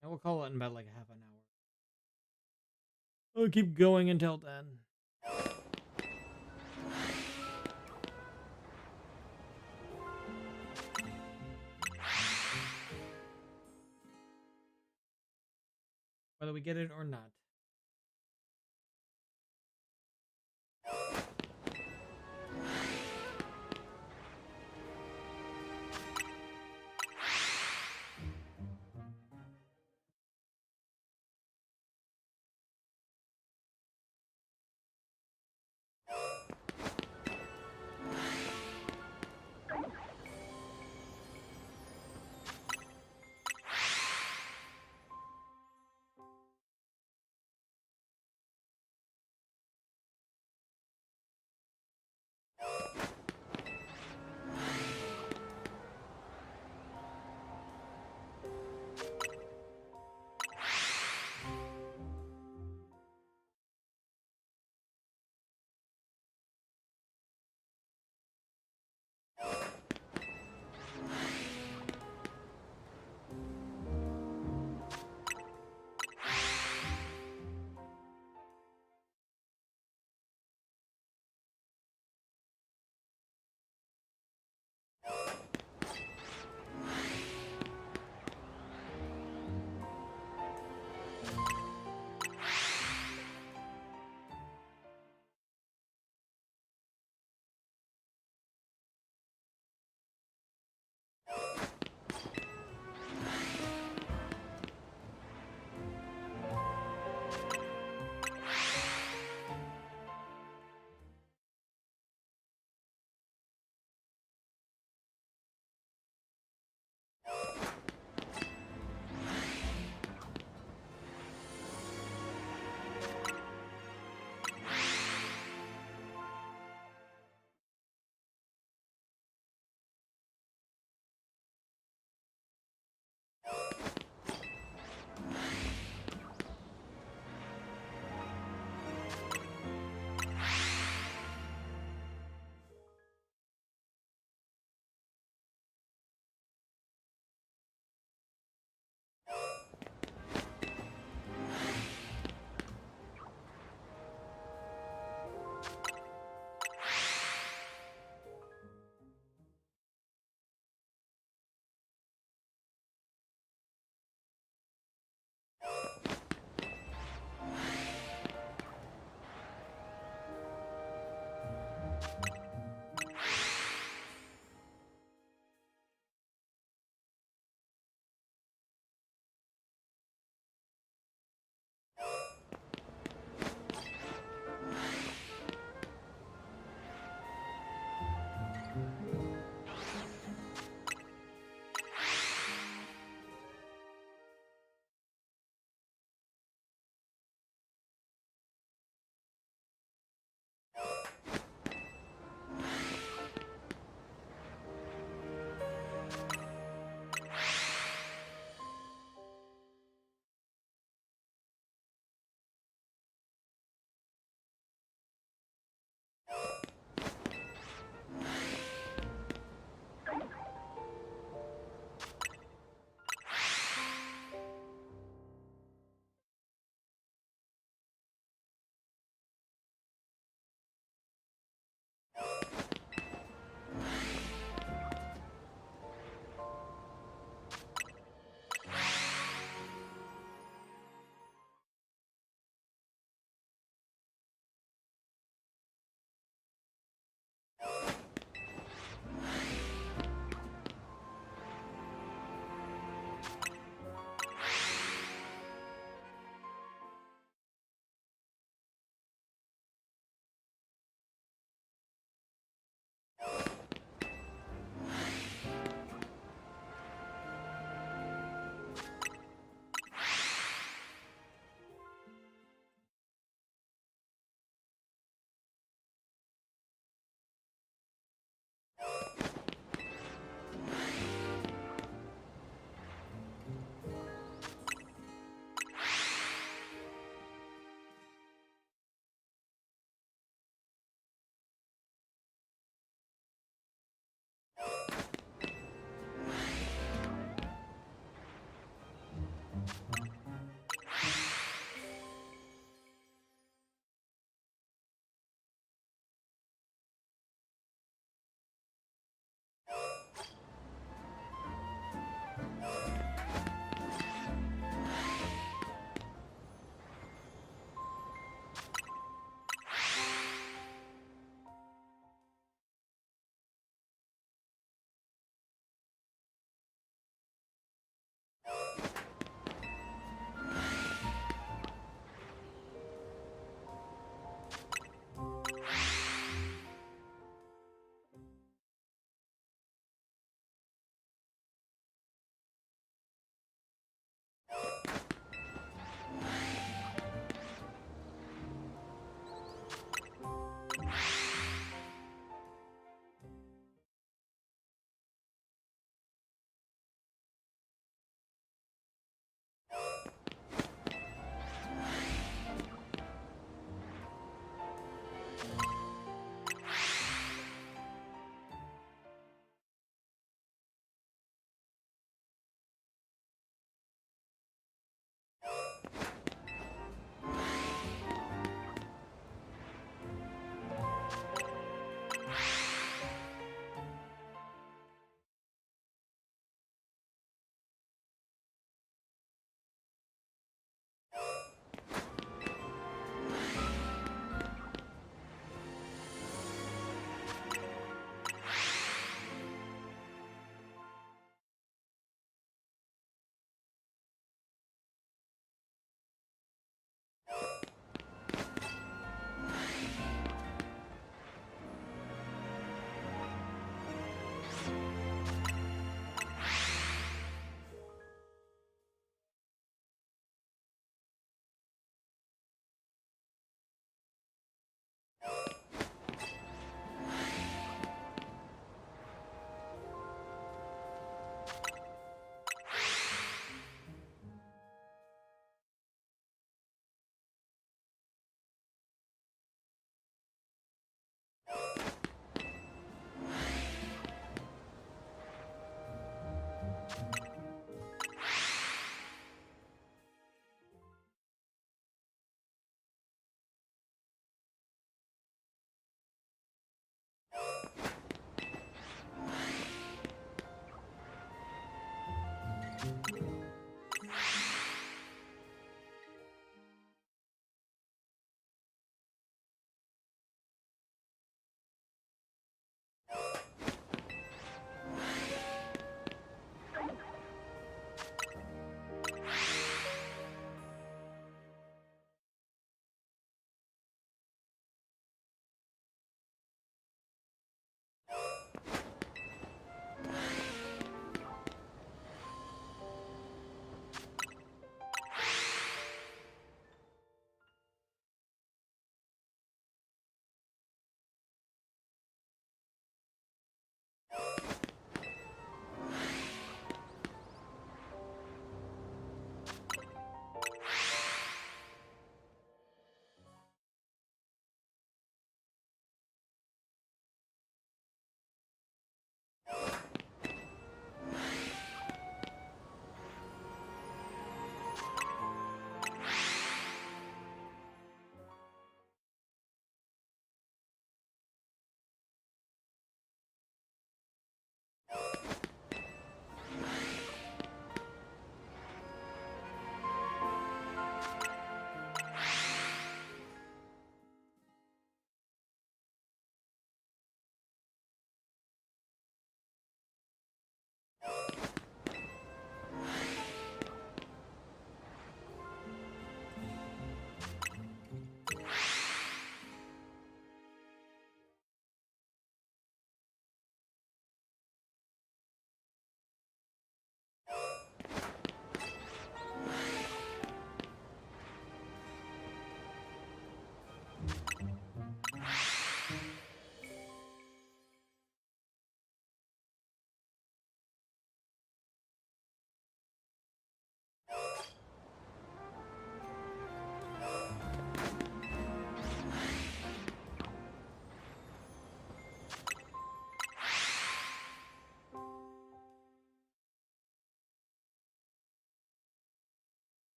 And we'll call it in about like a half an hour. We'll keep going until then. whether we get it or not.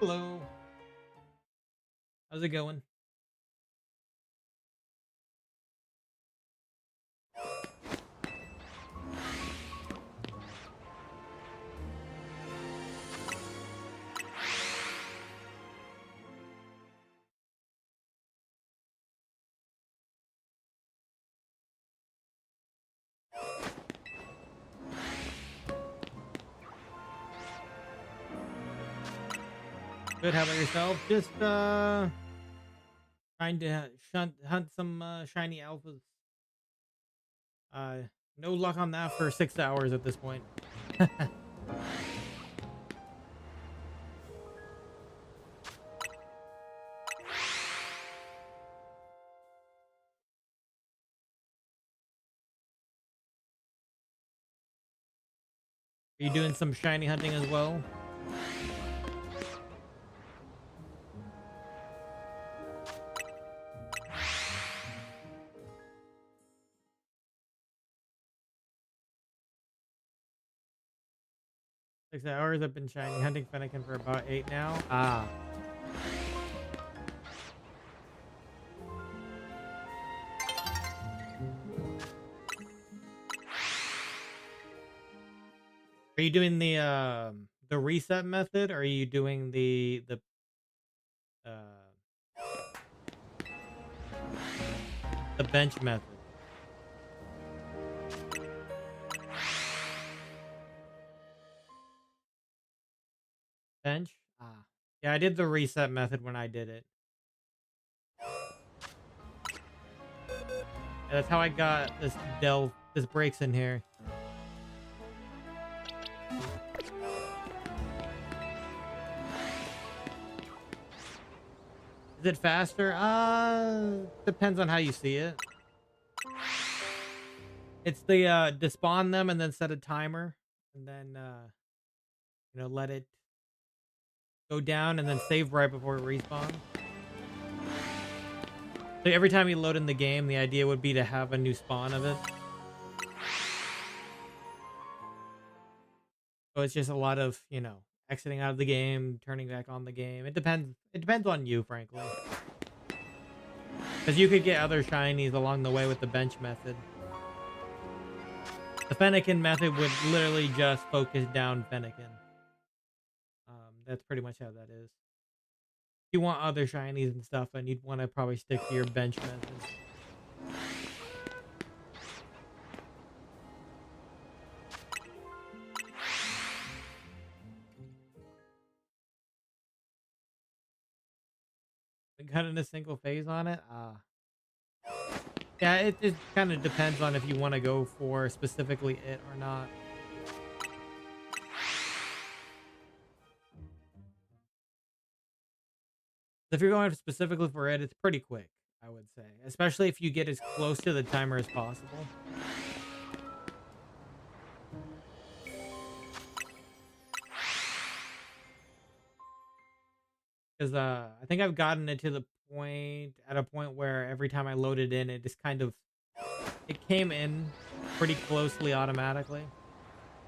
Hello. How's it going? Good. How about yourself? Just trying to hunt some shiny alphas. No luck on that for 6 hours at this point. Are you doing some shiny hunting as well? Six hours. I've been shiny hunting Fennekin for about 8 now. Ah. Are you doing the reset method, or are you doing uh the bench method? Bench? Ah. Yeah, I did the reset method when I did it. Yeah, that's how I got this breaks in here. Is it faster? Depends on how you see it. It's the despawn them and then set a timer and then let it go down and then save right before it respawns. So every time you load in the game, the idea would be to have a new spawn of it. So it's just a lot of, exiting out of the game, turning back on the game. It depends on you, frankly. Because you could get other shinies along the way with the bench method. The Fennekin method would literally just focus down Fennekin. That's pretty much how that is. If you want other shinies and stuff, then you'd want to probably stick to your bench method. Cut in a single phase on it? Yeah, it just kind of depends on if you want to go for specifically it or not. If you're going specifically for it, it's pretty quick, I would say. Especially if you get as close to the timer as possible. Because I think I've gotten it to the point where every time I loaded in, it just kind of, it came in pretty closely automatically.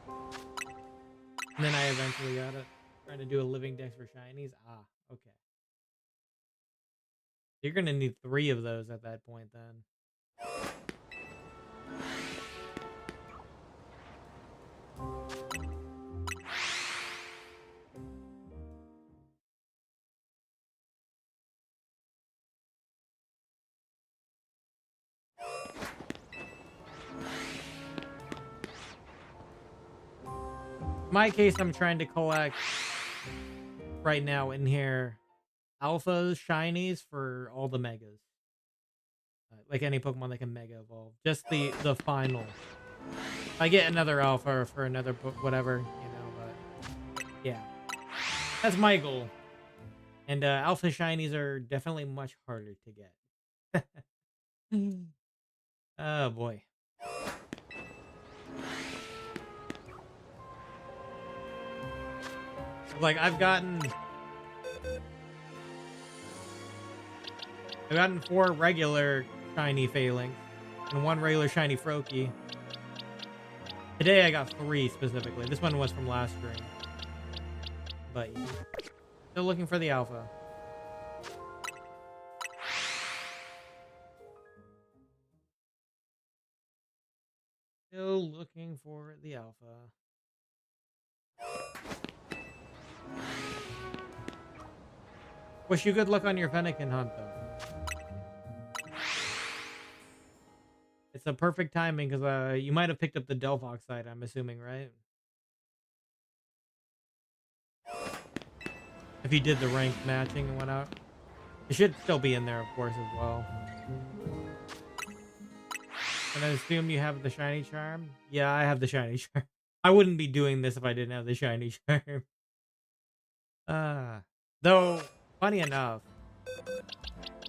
And then I eventually got it. Trying to do a living dex for shinies. Ah, okay. You're going to need 3 of those at that point then. In my case, I'm trying to collect right now in here alphas, shinies for all the megas. Like any Pokemon that can mega evolve. Just the final. I get another alpha for another whatever, but yeah. That's my goal. And alpha shinies are definitely much harder to get. Oh boy. Like I've gotten 4 regular shiny Falinks and 1 regular shiny Froakie. Today I got 3 specifically. This one was from last stream. But Still looking for the alpha. Still looking for the alpha. Wish you good luck on your Fennekin hunt, though. It's a perfect timing because you might have picked up the Delphox side, I'm assuming, right? If you did the ranked matching and whatnot. It should still be in there, of course, as well. And I assume you have the shiny charm? Yeah, I have the shiny charm. I wouldn't be doing this if I didn't have the shiny charm. Though, funny enough,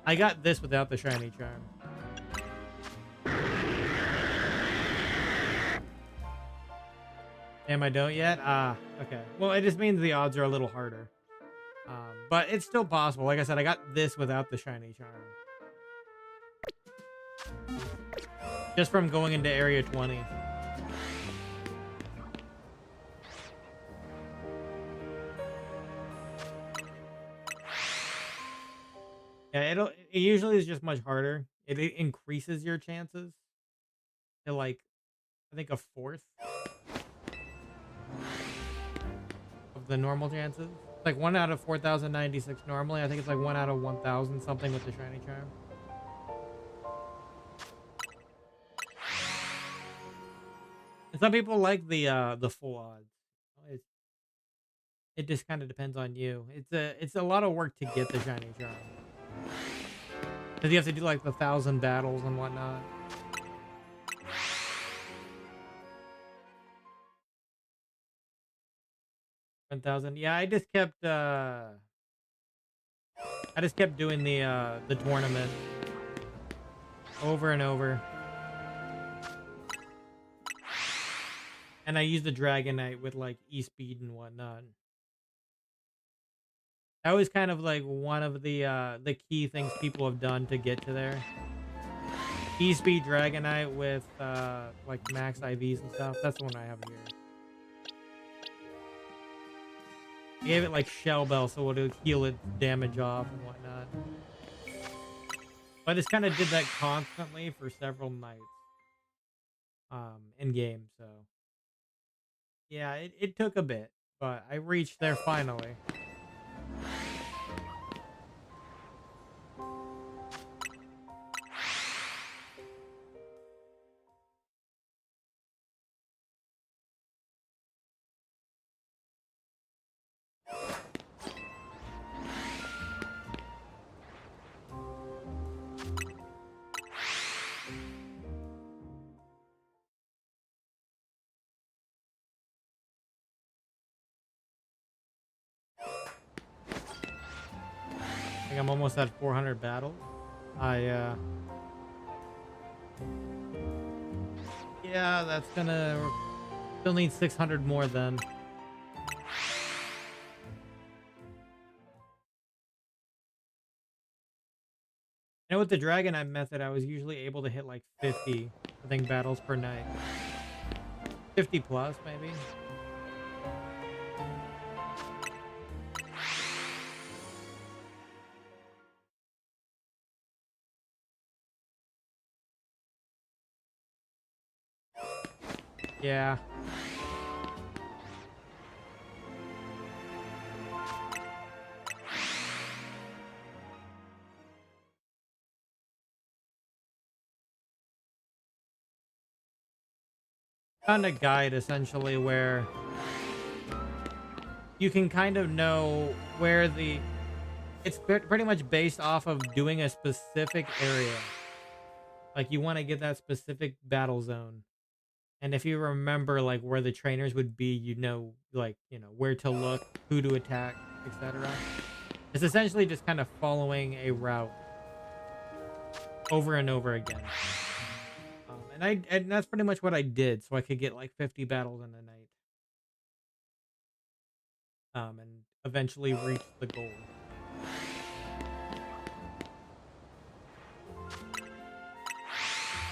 I got this without the shiny charm. Damn, I don't yet? Okay. Well, it just means the odds are a little harder. But it's still possible. Like I said, I got this without the shiny charm. Just from going into Area 20. Yeah, it usually is just much harder. It increases your chances to like, I think, a fourth of the normal chances. It's like 1 out of 4,096 normally. I think it's like 1 out of 1,000 something with the shiny charm. And some people like the full odds. It just kind of depends on you. It's a lot of work to get the shiny charm. Because you have to do like the 1,000 battles and whatnot. $1,000. Yeah, I just kept doing the tournament over and over. And I used the Dragonite with like E-Speed and whatnot. That was kind of like one of the key things people have done to get to there. E-Speed Dragonite with like max IVs and stuff. That's the one I have here. I gave it like Shell Bell so it would heal its damage off and whatnot. But I just kind of did that constantly for several nights. In game, so yeah, it took a bit, but I reached there finally. I think I'm almost at 400 battles. Yeah, that's gonna still need 600 more then. And with the Dragonite method, I was usually able to hit like 50, I think, battles per night. 50 plus, maybe. Yeah. Found a guide essentially where you can kind of know where it's pretty much based off of doing a specific area. Like you want to get that specific battle zone. And if you remember like where the trainers would be, you know, like, you know, where to look, who to attack, etc. It's essentially just kind of following a route over and over again. And that's pretty much what I did, so I could get like 50 battles in a night. And eventually reach the goal.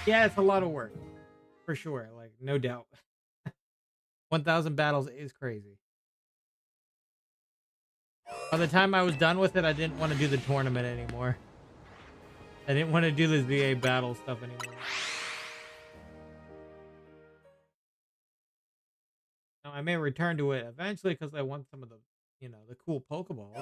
Yeah, it's a lot of work. For sure, like, no doubt. 1,000 battles is crazy. By the time I was done with it, I didn't want to do the tournament anymore. I didn't want to do the ZA battle stuff anymore. Now, I may return to it eventually because I want some of the, you know, the cool Pokeballs.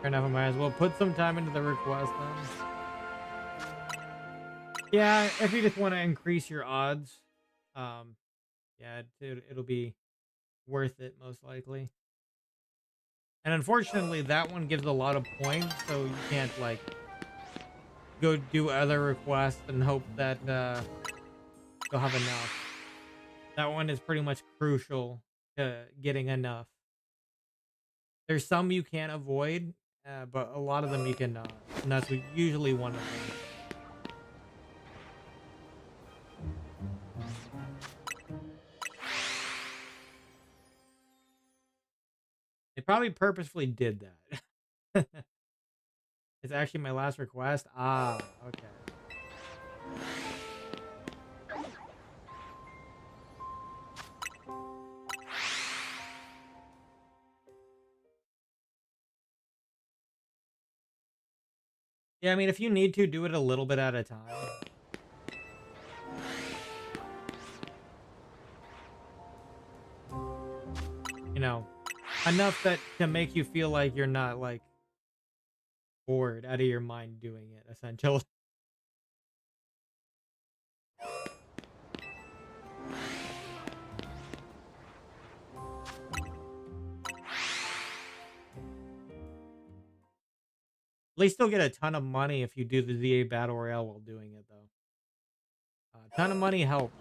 Fair enough, I might as well put some time into the request then. Yeah, if you just want to increase your odds, yeah, it'll be worth it most likely. And unfortunately, that one gives a lot of points, so you can't like go do other requests and hope that you'll have enough. That one is pretty much crucial to getting enough. There's some you can't avoid, but a lot of them you cannot, and that's usually one of them. They probably purposefully did that. It's actually my last request. Ah, okay. Yeah, I mean, if you need to, do it a little bit at a time. You know, enough that to make you feel like you're not like bored out of your mind doing it, essentially. At least you'll get a ton of money if you do the ZA Battle Royale while doing it, though. A ton of money helps.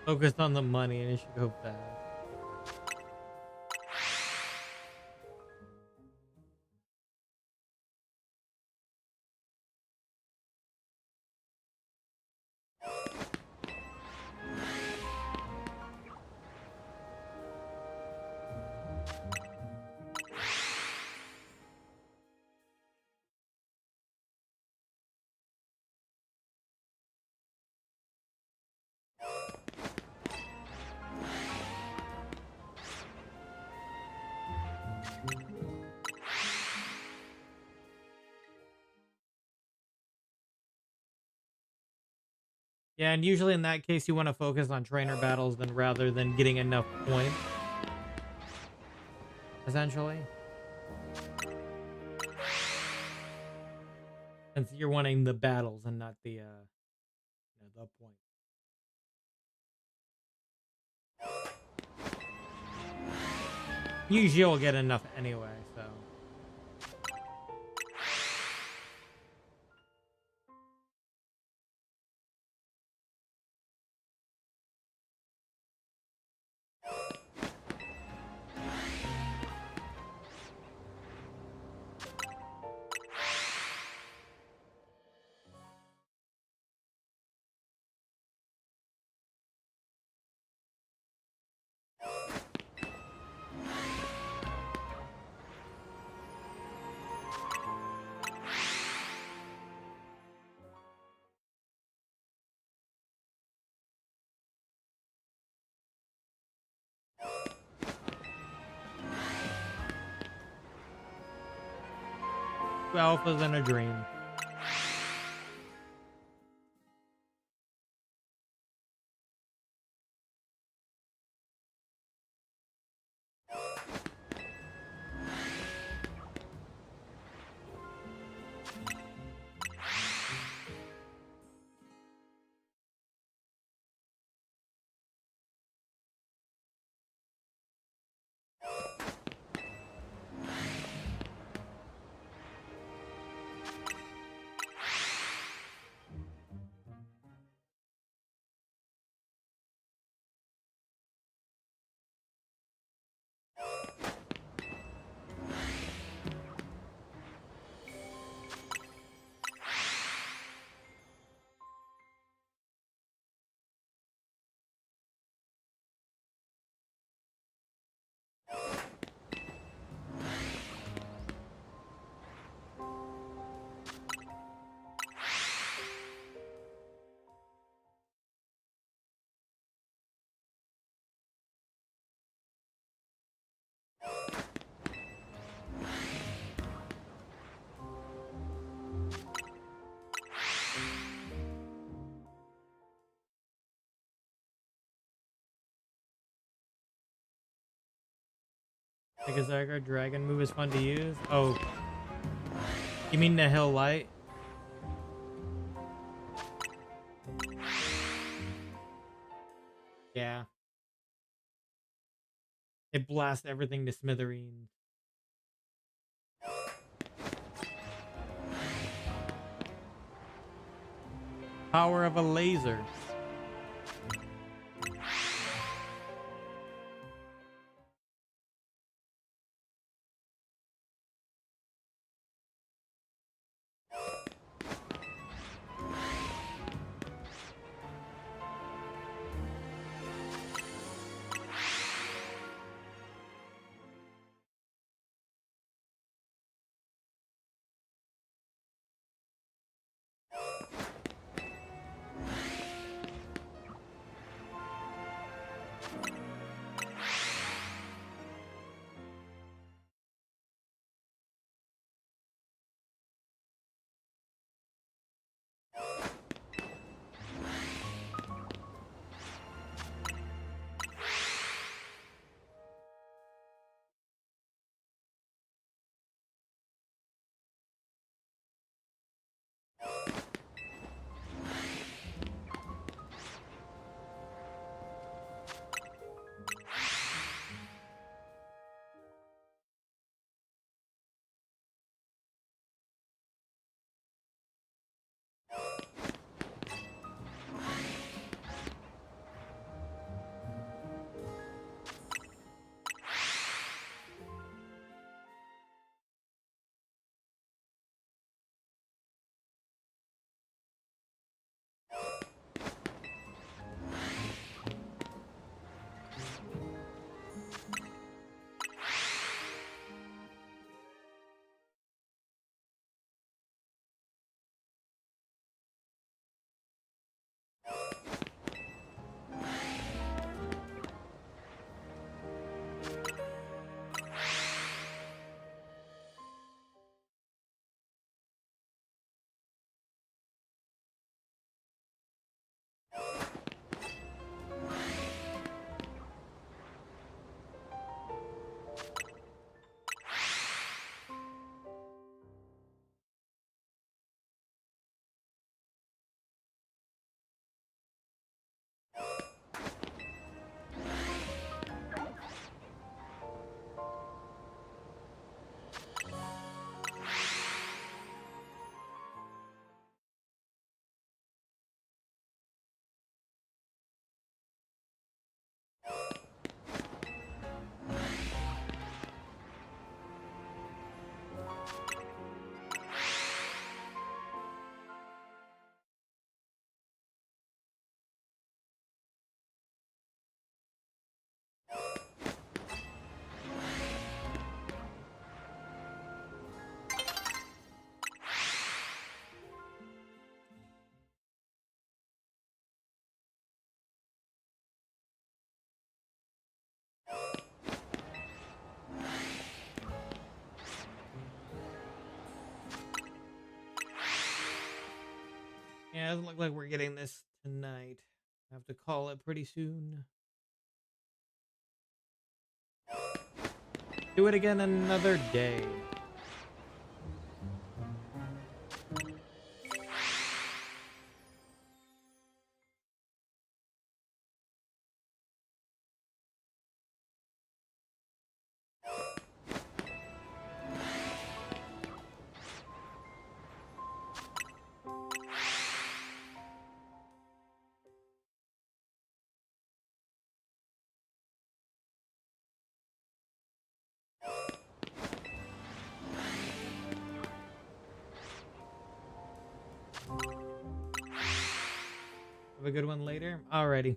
Focus on the money and it should go fast. Yeah, and usually in that case, you want to focus on trainer battles than rather than getting enough points. Essentially. Since you're wanting the battles and not the, the point. Usually you'll get enough anyway, so. alphas and a dream. Like a Zygarde Dragon move is fun to use. Oh, you mean the Hill Light? Yeah. It blasts everything to smithereens. Power of a laser. Yeah, it doesn't look like we're getting this tonight. I have to call it pretty soon. Do it again another day. Have a good one later. Alrighty.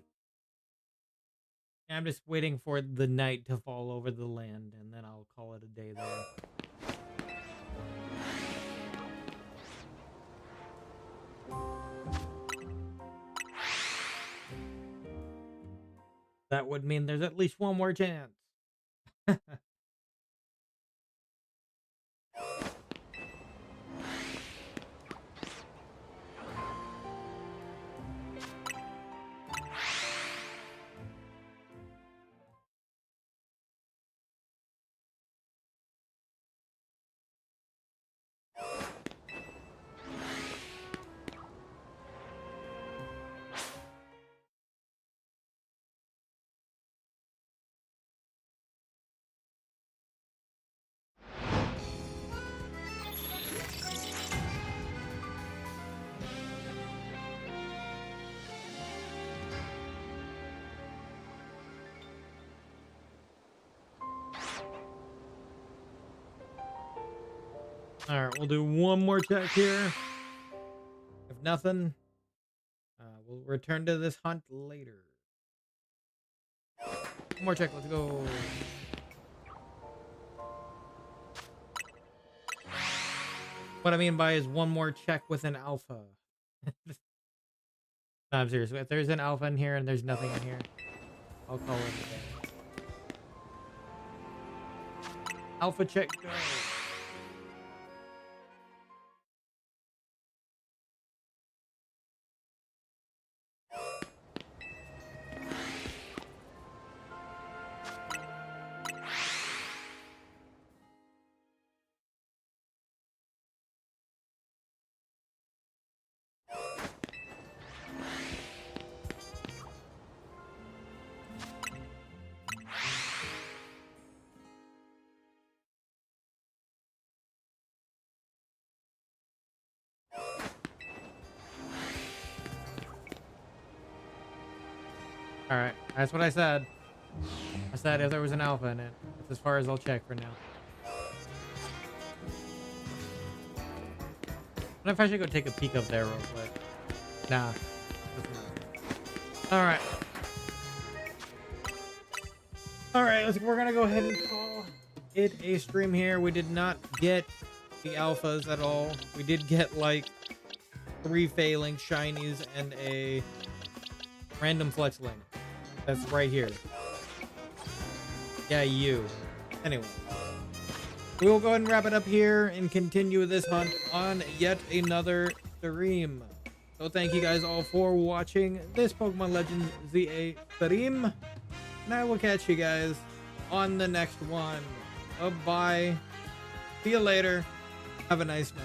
I'm just waiting for the night to fall over the land, and then I'll call it a day there. That would mean there's at least one more chance. Alright, we'll do one more check here. If nothing, we'll return to this hunt later. One more check, let's go. What I mean by is one more check with an alpha. No, I'm serious. If there's an alpha in here and there's nothing in here, I'll call it a day. Alpha check, go. Alright, that's what I said. I said if there was an alpha in it. That's as far as I'll check for now. I wonder if I should go take a peek up there real quick. Nah. Alright. Alright, we're gonna go ahead and call it a stream here. We did not get the alphas at all. We did get like 3 Falinks, shinies, and a random flex link. That's right here. Yeah, you. Anyway. We will go ahead and wrap it up here and continue this hunt on yet another stream. So thank you guys all for watching this Pokemon Legends ZA stream. And I will catch you guys on the next one. Bye-bye. See you later. Have a nice night.